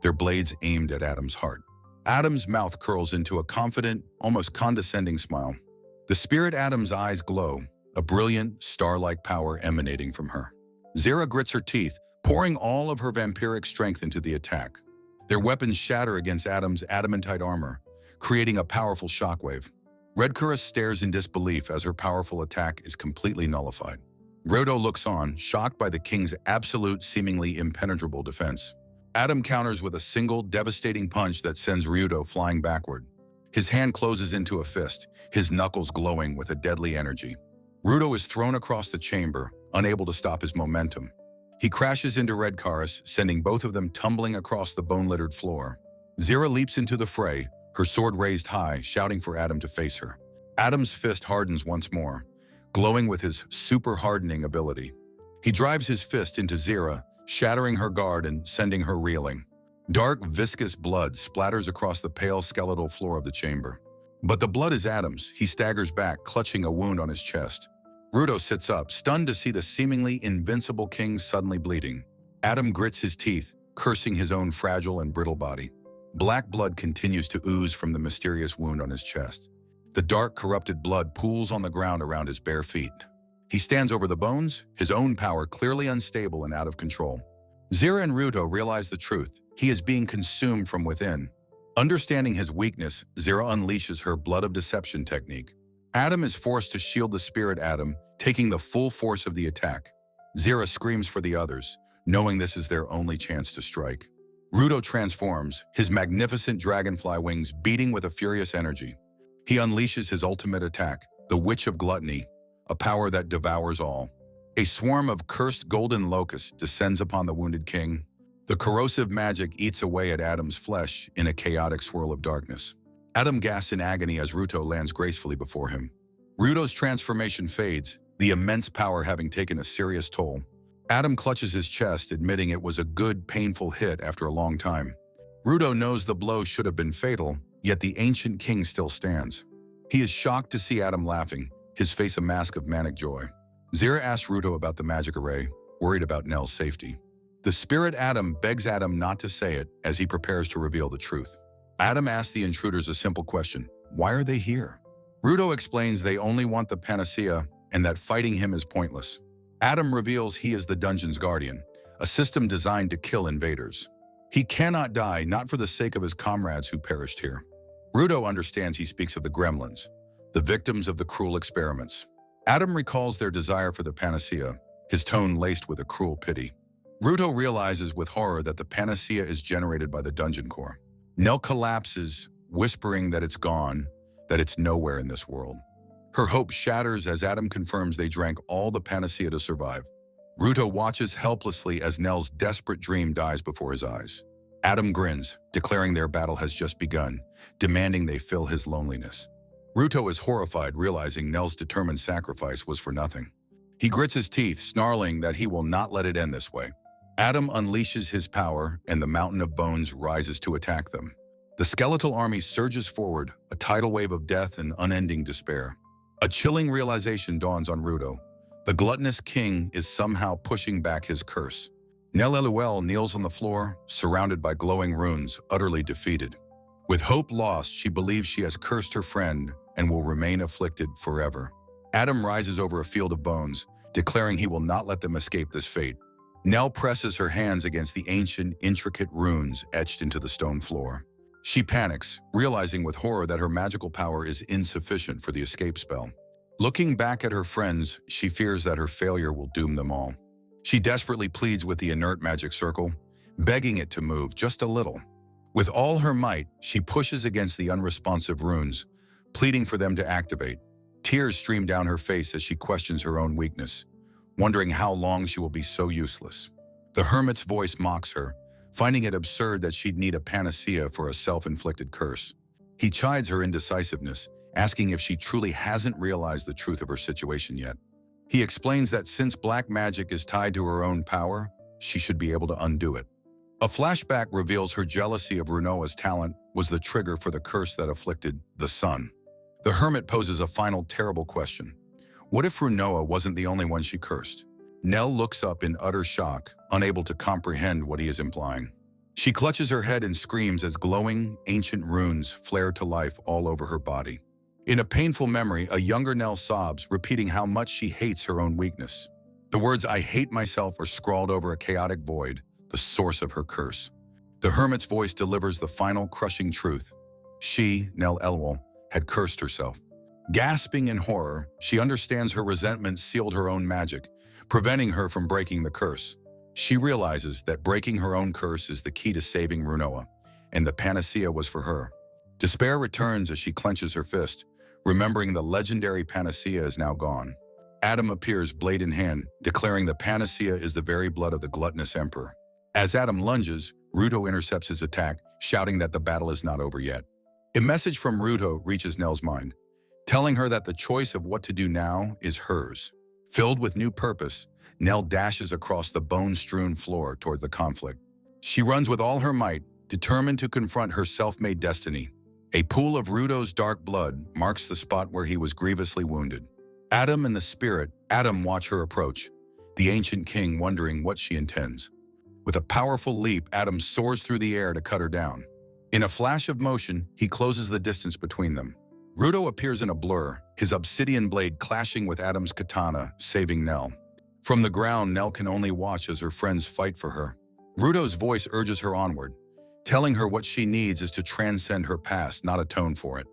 their blades aimed at Adam's heart. Adam's mouth curls into a confident, almost condescending smile. The spirit Adam's eyes glow, a brilliant, star-like power emanating from her. Zira grits her teeth, pouring all of her vampiric strength into the attack. Their weapons shatter against Adam's adamantite armor, creating a powerful shockwave. Red Chorus stares in disbelief as her powerful attack is completely nullified. Ruto looks on, shocked by the king's absolute, seemingly impenetrable defense. Adam counters with a single, devastating punch that sends Ruto flying backward. His hand closes into a fist, his knuckles glowing with a deadly energy. Ruto is thrown across the chamber, unable to stop his momentum. He crashes into Red Chorus, sending both of them tumbling across the bone-littered floor. Zira leaps into the fray, her sword raised high, shouting for Adam to face her. Adam's fist hardens once more, glowing with his super-hardening ability. He drives his fist into Zira, shattering her guard and sending her reeling. Dark, viscous blood splatters across the pale skeletal floor of the chamber. But the blood is Adam's. He staggers back, clutching a wound on his chest. Ruto sits up, stunned to see the seemingly invincible king suddenly bleeding. Adam grits his teeth, cursing his own fragile and brittle body. Black blood continues to ooze from the mysterious wound on his chest. The dark, corrupted blood pools on the ground around his bare feet. He stands over the bones, his own power clearly unstable and out of control. Zira and Ruto realize the truth. He is being consumed from within. Understanding his weakness, Zira unleashes her blood of deception technique. Adam is forced to shield the spirit Adam, taking the full force of the attack. Zira screams for the others, knowing this is their only chance to strike. Ruto transforms, his magnificent dragonfly wings beating with a furious energy. He unleashes his ultimate attack, the Witch of Gluttony, a power that devours all. A swarm of cursed golden locusts descends upon the wounded king. The corrosive magic eats away at Adam's flesh in a chaotic swirl of darkness. Adam gasps in agony as Ruto lands gracefully before him. Ruto's transformation fades, the immense power having taken a serious toll. Adam clutches his chest, admitting it was a good, painful hit after a long time. Ruto knows the blow should have been fatal, yet the ancient king still stands. He is shocked to see Adam laughing, his face a mask of manic joy. Zira asks Ruto about the magic array, worried about Nell's safety. The spirit Adam begs Adam not to say it as he prepares to reveal the truth. Adam asks the intruders a simple question: why are they here? Ruto explains they only want the panacea and that fighting him is pointless. Adam reveals he is the dungeon's guardian, a system designed to kill invaders. He cannot die, not for the sake of his comrades who perished here. Ruto understands he speaks of the gremlins, the victims of the cruel experiments. Adam recalls their desire for the panacea, his tone laced with a cruel pity. Ruto realizes with horror that the panacea is generated by the dungeon core. Nell collapses, whispering that it's gone, that it's nowhere in this world. Her hope shatters as Adam confirms they drank all the panacea to survive. Ruto watches helplessly as Nell's desperate dream dies before his eyes. Adam grins, declaring their battle has just begun, demanding they fill his loneliness. Ruto is horrified, realizing Nell's determined sacrifice was for nothing. He grits his teeth, snarling that he will not let it end this way. Adam unleashes his power, and the mountain of bones rises to attack them. The skeletal army surges forward, a tidal wave of death and unending despair. A chilling realization dawns on Ruto. The gluttonous king is somehow pushing back his curse. Nell kneels on the floor, surrounded by glowing runes, utterly defeated. With hope lost, she believes she has cursed her friend and will remain afflicted forever. Adam rises over a field of bones, declaring he will not let them escape this fate. Nell presses her hands against the ancient, intricate runes etched into the stone floor. She panics, realizing with horror that her magical power is insufficient for the escape spell. Looking back at her friends, she fears that her failure will doom them all. She desperately pleads with the inert magic circle, begging it to move just a little. With all her might, she pushes against the unresponsive runes, pleading for them to activate. Tears stream down her face as she questions her own weakness, wondering how long she will be so useless. The hermit's voice mocks her, finding it absurd that she'd need a panacea for a self-inflicted curse. He chides her indecisiveness, asking if she truly hasn't realized the truth of her situation yet. He explains that since black magic is tied to her own power, she should be able to undo it. A flashback reveals her jealousy of Runoa's talent was the trigger for the curse that afflicted the sun. The hermit poses a final terrible question. What if Runoa wasn't the only one she cursed? Nell looks up in utter shock, unable to comprehend what he is implying. She clutches her head and screams as glowing, ancient runes flare to life all over her body. In a painful memory, a younger Nell sobs, repeating how much she hates her own weakness. The words "I hate myself" are scrawled over a chaotic void, the source of her curse. The hermit's voice delivers the final crushing truth. She, Nell, had cursed herself. Gasping in horror, she understands her resentment sealed her own magic, preventing her from breaking the curse. She realizes that breaking her own curse is the key to saving Runoa, and the panacea was for her. Despair returns as she clenches her fist, remembering the legendary panacea is now gone. Adam appears, blade in hand, declaring the panacea is the very blood of the gluttonous emperor. As Adam lunges, Ruto intercepts his attack, shouting that the battle is not over yet. A message from Ruto reaches Nell's mind, telling her that the choice of what to do now is hers. Filled with new purpose, Nell dashes across the bone-strewn floor toward the conflict. She runs with all her might, determined to confront her self-made destiny. A pool of Ruto's dark blood marks the spot where he was grievously wounded. Adam and the spirit, Adam watch her approach, the ancient king wondering what she intends. With a powerful leap, Adam soars through the air to cut her down. In a flash of motion, he closes the distance between them. Ruto appears in a blur, his obsidian blade clashing with Adam's katana, saving Nell. From the ground, Nell can only watch as her friends fight for her. Ruto's voice urges her onward, telling her what she needs is to transcend her past, not atone for it.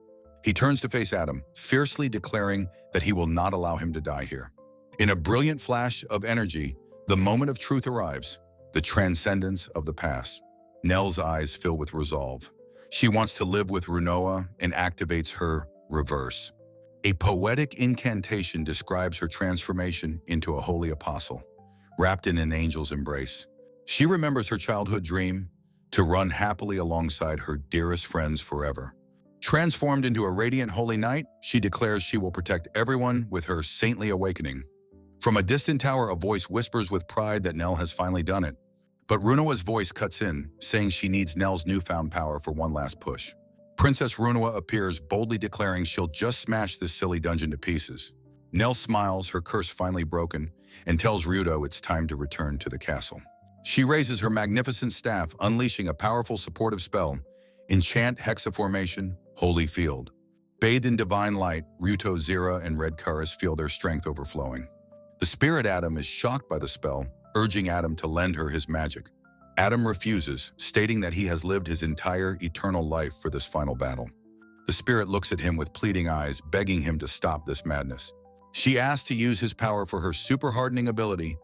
He turns to face Adam, fiercely declaring that he will not allow him to die here. In a brilliant flash of energy, the moment of truth arrives, the transcendence of the past. Nell's eyes fill with resolve. She wants to live with Runoa and activates her reverse. A poetic incantation describes her transformation into a holy apostle, wrapped in an angel's embrace. She remembers her childhood dream, to run happily alongside her dearest friends forever. Transformed into a radiant holy knight, she declares she will protect everyone with her saintly awakening. From a distant tower, a voice whispers with pride that Nell has finally done it. But Runoa's voice cuts in, saying she needs Nell's newfound power for one last push. Princess Runoa appears, boldly declaring she'll just smash this silly dungeon to pieces. Nell smiles, her curse finally broken, and tells Ruto it's time to return to the castle. She raises her magnificent staff, unleashing a powerful supportive spell, Enchant Hexaformation, Holy Field. Bathed in divine light, Ruto, Zira, and Red Chorus feel their strength overflowing. The spirit Adam is shocked by the spell, urging Adam to lend her his magic. Adam refuses, stating that he has lived his entire eternal life for this final battle. The spirit looks at him with pleading eyes, begging him to stop this madness. She asks to use his power for her super-hardening ability,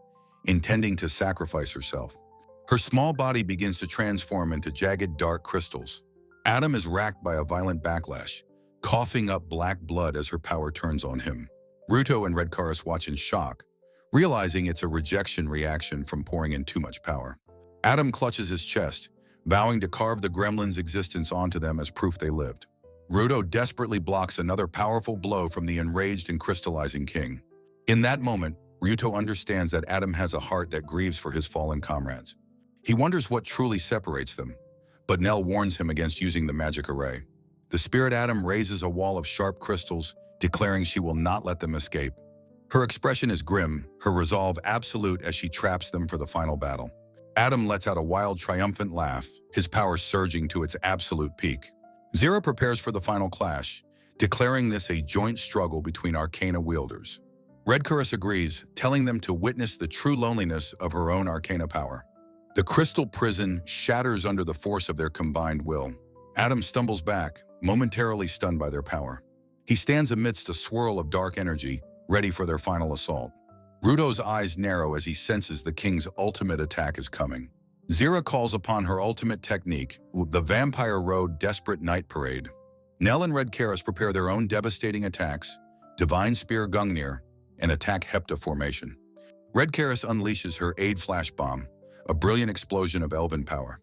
intending to sacrifice herself. Her small body begins to transform into jagged dark crystals. Adam is racked by a violent backlash, coughing up black blood as her power turns on him. Ruto and Red Chorus watch in shock, realizing it's a rejection reaction from pouring in too much power. Adam clutches his chest, vowing to carve the gremlin's existence onto them as proof they lived. Ruto desperately blocks another powerful blow from the enraged and crystallizing king. In that moment, Ruto understands that Adam has a heart that grieves for his fallen comrades. He wonders what truly separates them, but Nell warns him against using the magic array. The spirit Adam raises a wall of sharp crystals, declaring she will not let them escape. Her expression is grim, her resolve absolute as she traps them for the final battle. Adam lets out a wild, triumphant laugh, his power surging to its absolute peak. Zira prepares for the final clash, declaring this a joint struggle between arcana wielders. Red Chorus agrees, telling them to witness the true loneliness of her own arcana power. The crystal prison shatters under the force of their combined will. Adam stumbles back, momentarily stunned by their power. He stands amidst a swirl of dark energy, ready for their final assault. Ruto's eyes narrow as he senses the king's ultimate attack is coming. Zira calls upon her ultimate technique, the Vampire Road Desperate Night Parade. Nell and Red Chorus prepare their own devastating attacks, Divine Spear Gungnir, and Attack Hepta Formation. Red Chorus unleashes her Aid Flash Bomb, a brilliant explosion of elven power.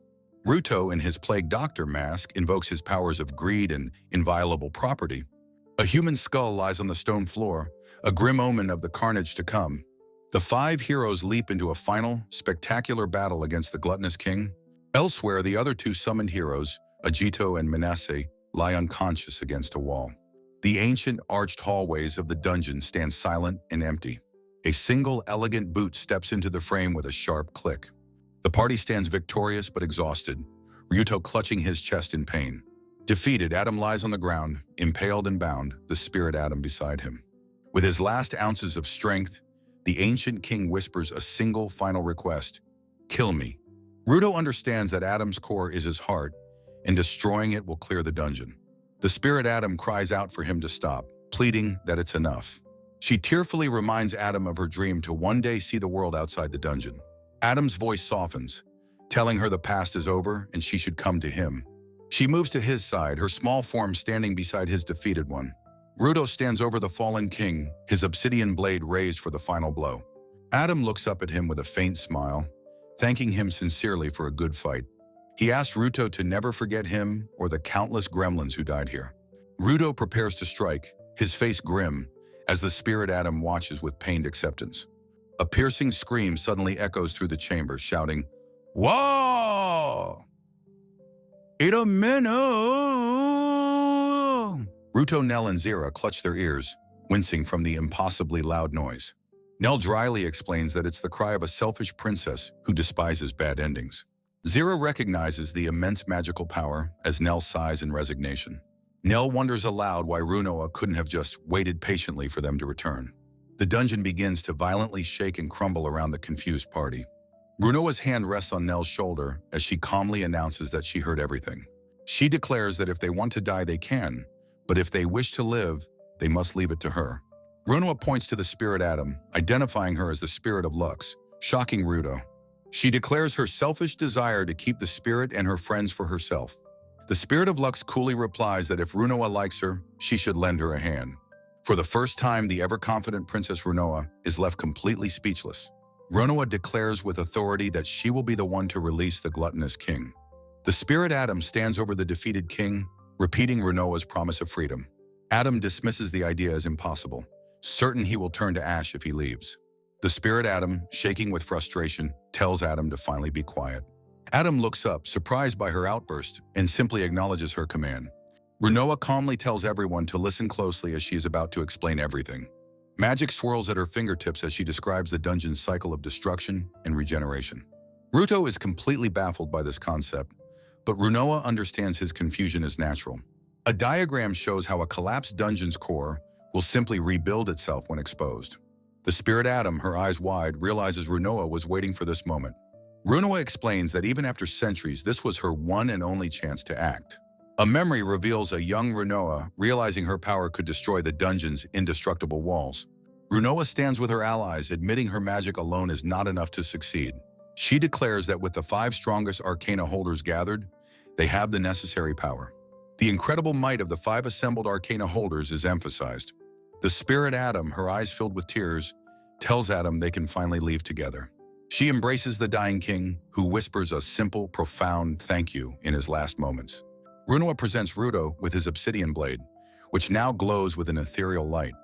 Ruto, in his Plague Doctor mask, invokes his powers of greed and inviolable property. A human skull lies on the stone floor, a grim omen of the carnage to come. The five heroes leap into a final, spectacular battle against the gluttonous king. Elsewhere, the other two summoned heroes, Agito and Manasseh, lie unconscious against a wall. The ancient arched hallways of the dungeon stand silent and empty. A single elegant boot steps into the frame with a sharp click. The party stands victorious but exhausted, Ryuto clutching his chest in pain. Defeated, Adam lies on the ground, impaled and bound, the spirit Adam beside him. With his last ounces of strength, the ancient king whispers a single final request: kill me. Ruto understands that Adam's core is his heart, and destroying it will clear the dungeon. The spirit Adam cries out for him to stop, pleading that it's enough. She tearfully reminds Adam of her dream to one day see the world outside the dungeon. Adam's voice softens, telling her the past is over and she should come to him. She moves to his side, her small form standing beside his defeated one. Ruto stands over the fallen king, his obsidian blade raised for the final blow. Adam looks up at him with a faint smile, thanking him sincerely for a good fight. He asks Ruto to never forget him or the countless gremlins who died here. Ruto prepares to strike, his face grim, as the spirit Adam watches with pained acceptance. A piercing scream suddenly echoes through the chamber, shouting, "Whoa! Itamino!" Ruto, Nell, and Zira clutch their ears, wincing from the impossibly loud noise. Nell dryly explains that it's the cry of a selfish princess who despises bad endings. Zira recognizes the immense magical power as Nell sighs in resignation. Nell wonders aloud why Runoa couldn't have just waited patiently for them to return. The dungeon begins to violently shake and crumble around the confused party. Runoa's hand rests on Nell's shoulder as she calmly announces that she heard everything. She declares that if they want to die, they can, but if they wish to live, they must leave it to her. Runoa points to the spirit Adam, identifying her as the spirit of Lux, shocking Ruto. She declares her selfish desire to keep the spirit and her friends for herself. The spirit of Lux coolly replies that if Runoa likes her, she should lend her a hand. For the first time, the ever-confident Princess Runoa is left completely speechless. Runoa declares with authority that she will be the one to release the gluttonous king. The spirit Adam stands over the defeated king, repeating Runoa's promise of freedom. Adam dismisses the idea as impossible, certain he will turn to ash if he leaves. The spirit Adam, shaking with frustration, tells Adam to finally be quiet. Adam looks up, surprised by her outburst, and simply acknowledges her command. Runoa calmly tells everyone to listen closely as she is about to explain everything. Magic swirls at her fingertips as she describes the dungeon's cycle of destruction and regeneration. Ruto is completely baffled by this concept, but Runoa understands his confusion is natural. A diagram shows how a collapsed dungeon's core will simply rebuild itself when exposed. The spirit Adam, her eyes wide, realizes Runoa was waiting for this moment. Runoa explains that even after centuries, this was her one and only chance to act. A memory reveals a young Runoa realizing her power could destroy the dungeon's indestructible walls. Runoa stands with her allies, admitting her magic alone is not enough to succeed. She declares that with the 5 strongest arcana holders gathered, they have the necessary power. The incredible might of the 5 assembled arcana holders is emphasized. The spirit Adam, her eyes filled with tears, tells Adam they can finally leave together. She embraces the dying king, who whispers a simple, profound thank you in his last moments. Runoa presents Ruto with his obsidian blade, which now glows with an ethereal light.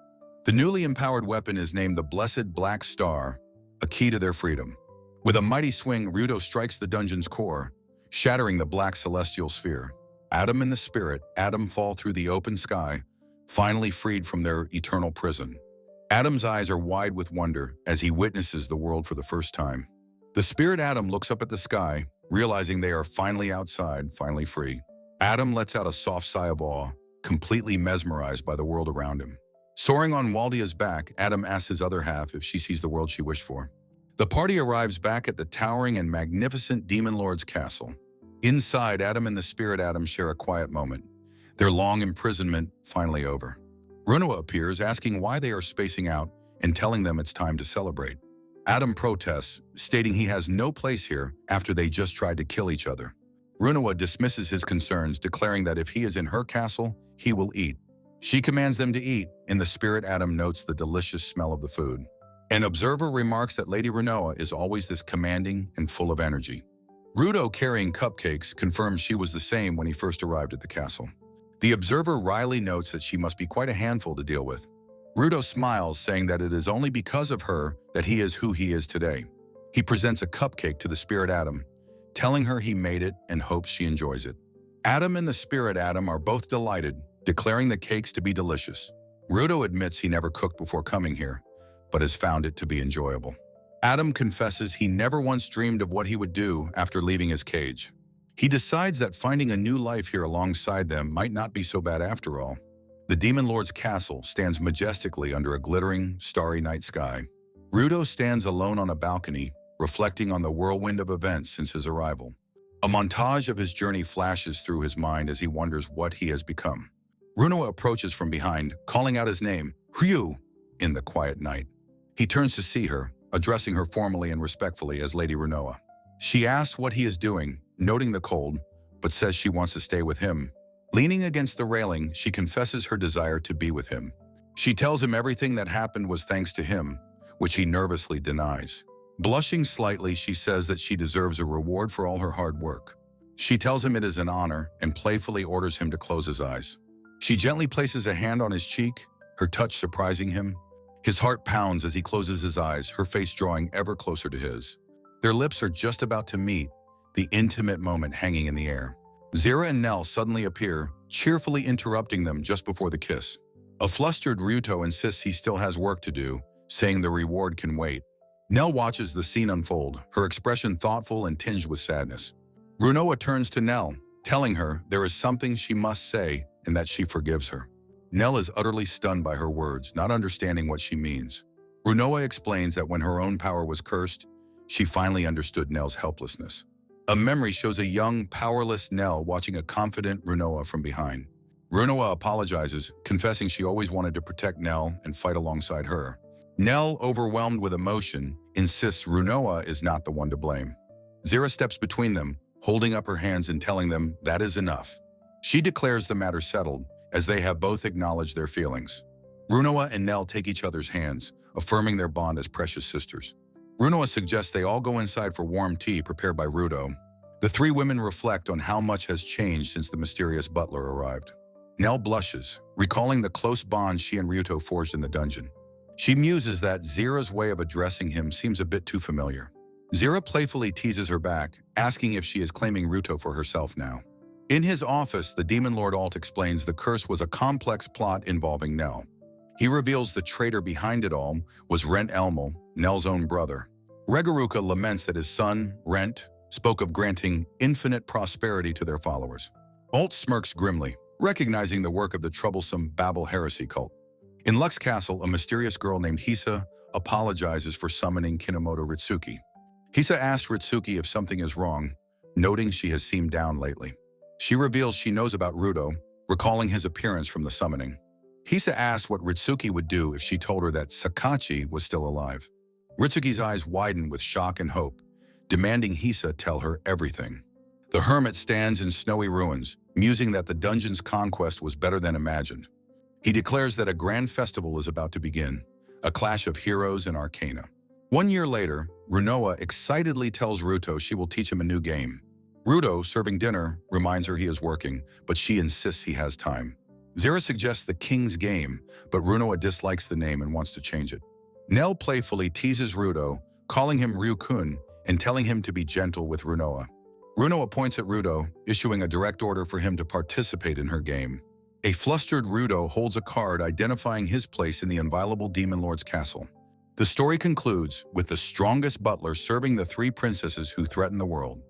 The newly empowered weapon is named the Blessed Black Star, a key to their freedom. With a mighty swing, Ruto strikes the dungeon's core, shattering the black celestial sphere. Adam and the spirit Adam fall through the open sky, finally freed from their eternal prison. Adam's eyes are wide with wonder as he witnesses the world for the first time. The spirit Adam looks up at the sky, realizing they are finally outside, finally free. Adam lets out a soft sigh of awe, completely mesmerized by the world around him. Soaring on Waldia's back, Adam asks his other half if she sees the world she wished for. The party arrives back at the towering and magnificent Demon Lord's castle. Inside, Adam and the spirit Adam share a quiet moment, their long imprisonment finally over. Runoa appears, asking why they are spacing out and telling them it's time to celebrate. Adam protests, stating he has no place here after they just tried to kill each other. Runoa dismisses his concerns, declaring that if he is in her castle, he will eat. She commands them to eat, and the spirit Adam notes the delicious smell of the food. An observer remarks that Lady Runoa is always this commanding and full of energy. Ruto, carrying cupcakes, confirms she was the same when he first arrived at the castle. The observer wryly notes that she must be quite a handful to deal with. Ruto smiles, saying that it is only because of her that he is who he is today. He presents a cupcake to the spirit Adam, telling her he made it and hopes she enjoys it. Adam and the spirit Adam are both delighted, declaring the cakes to be delicious. Ruto admits he never cooked before coming here, but has found it to be enjoyable. Adam confesses he never once dreamed of what he would do after leaving his cage. He decides that finding a new life here alongside them might not be so bad after all. The Demon Lord's castle stands majestically under a glittering, starry night sky. Ruto stands alone on a balcony, reflecting on the whirlwind of events since his arrival. A montage of his journey flashes through his mind as he wonders what he has become. Runo approaches from behind, calling out his name, Ryu, in the quiet night. He turns to see her, addressing her formally and respectfully as Lady Runoa. She asks what he is doing, noting the cold, but says she wants to stay with him. Leaning against the railing, she confesses her desire to be with him. She tells him everything that happened was thanks to him, which he nervously denies. Blushing slightly, she says that she deserves a reward for all her hard work. She tells him it is an honor and playfully orders him to close his eyes. She gently places a hand on his cheek, her touch surprising him. His heart pounds as he closes his eyes, her face drawing ever closer to his. Their lips are just about to meet, the intimate moment hanging in the air. Zira and Nell suddenly appear, cheerfully interrupting them just before the kiss. A flustered Ryuto insists he still has work to do, saying the reward can wait. Nell watches the scene unfold, her expression thoughtful and tinged with sadness. Runoa turns to Nell, telling her there is something she must say and that she forgives her. Nell is utterly stunned by her words, not understanding what she means. Runoa explains that when her own power was cursed, she finally understood Nell's helplessness. A memory shows a young, powerless Nell watching a confident Runoa from behind. Runoa apologizes, confessing she always wanted to protect Nell and fight alongside her. Nell, overwhelmed with emotion, insists Runoa is not the one to blame. Zira steps between them, holding up her hands and telling them that is enough. She declares the matter settled, as they have both acknowledged their feelings. Runoa and Nell take each other's hands, affirming their bond as precious sisters. Runoa suggests they all go inside for warm tea prepared by Ruto. The three women reflect on how much has changed since the mysterious butler arrived. Nell blushes, recalling the close bond she and Ryuto forged in the dungeon. She muses that Zira's way of addressing him seems a bit too familiar. Zira playfully teases her back, asking if she is claiming Ryuto for herself now. In his office, the Demon Lord Alt explains the curse was a complex plot involving Nell. He reveals the traitor behind it all was Rent Elmo, Nell's own brother. Regaruka laments that his son, Rent, spoke of granting infinite prosperity to their followers. Alt smirks grimly, recognizing the work of the troublesome Babel heresy cult. In Lux Castle, a mysterious girl named Hisa apologizes for summoning Kinomoto Ritsuki. Hisa asks Ritsuki if something is wrong, noting she has seemed down lately. She reveals she knows about Ruto, recalling his appearance from the summoning. Hisa asks what Ritsuki would do if she told her that Sakachi was still alive. Ritsuki's eyes widen with shock and hope, demanding Hisa tell her everything. The hermit stands in snowy ruins, musing that the dungeon's conquest was better than imagined. He declares that a grand festival is about to begin, a clash of heroes and arcana. 1 year later, Runoa excitedly tells Ruto she will teach him a new game. Ruto, serving dinner, reminds her he is working, but she insists he has time. Zira suggests the King's Game, but Runoa dislikes the name and wants to change it. Nell playfully teases Ruto, calling him Ryukun and telling him to be gentle with Runoa. Runoa points at Ruto, issuing a direct order for him to participate in her game. A flustered Ruto holds a card identifying his place in the inviolable Demon Lord's castle. The story concludes with the strongest butler serving the three princesses who threaten the world.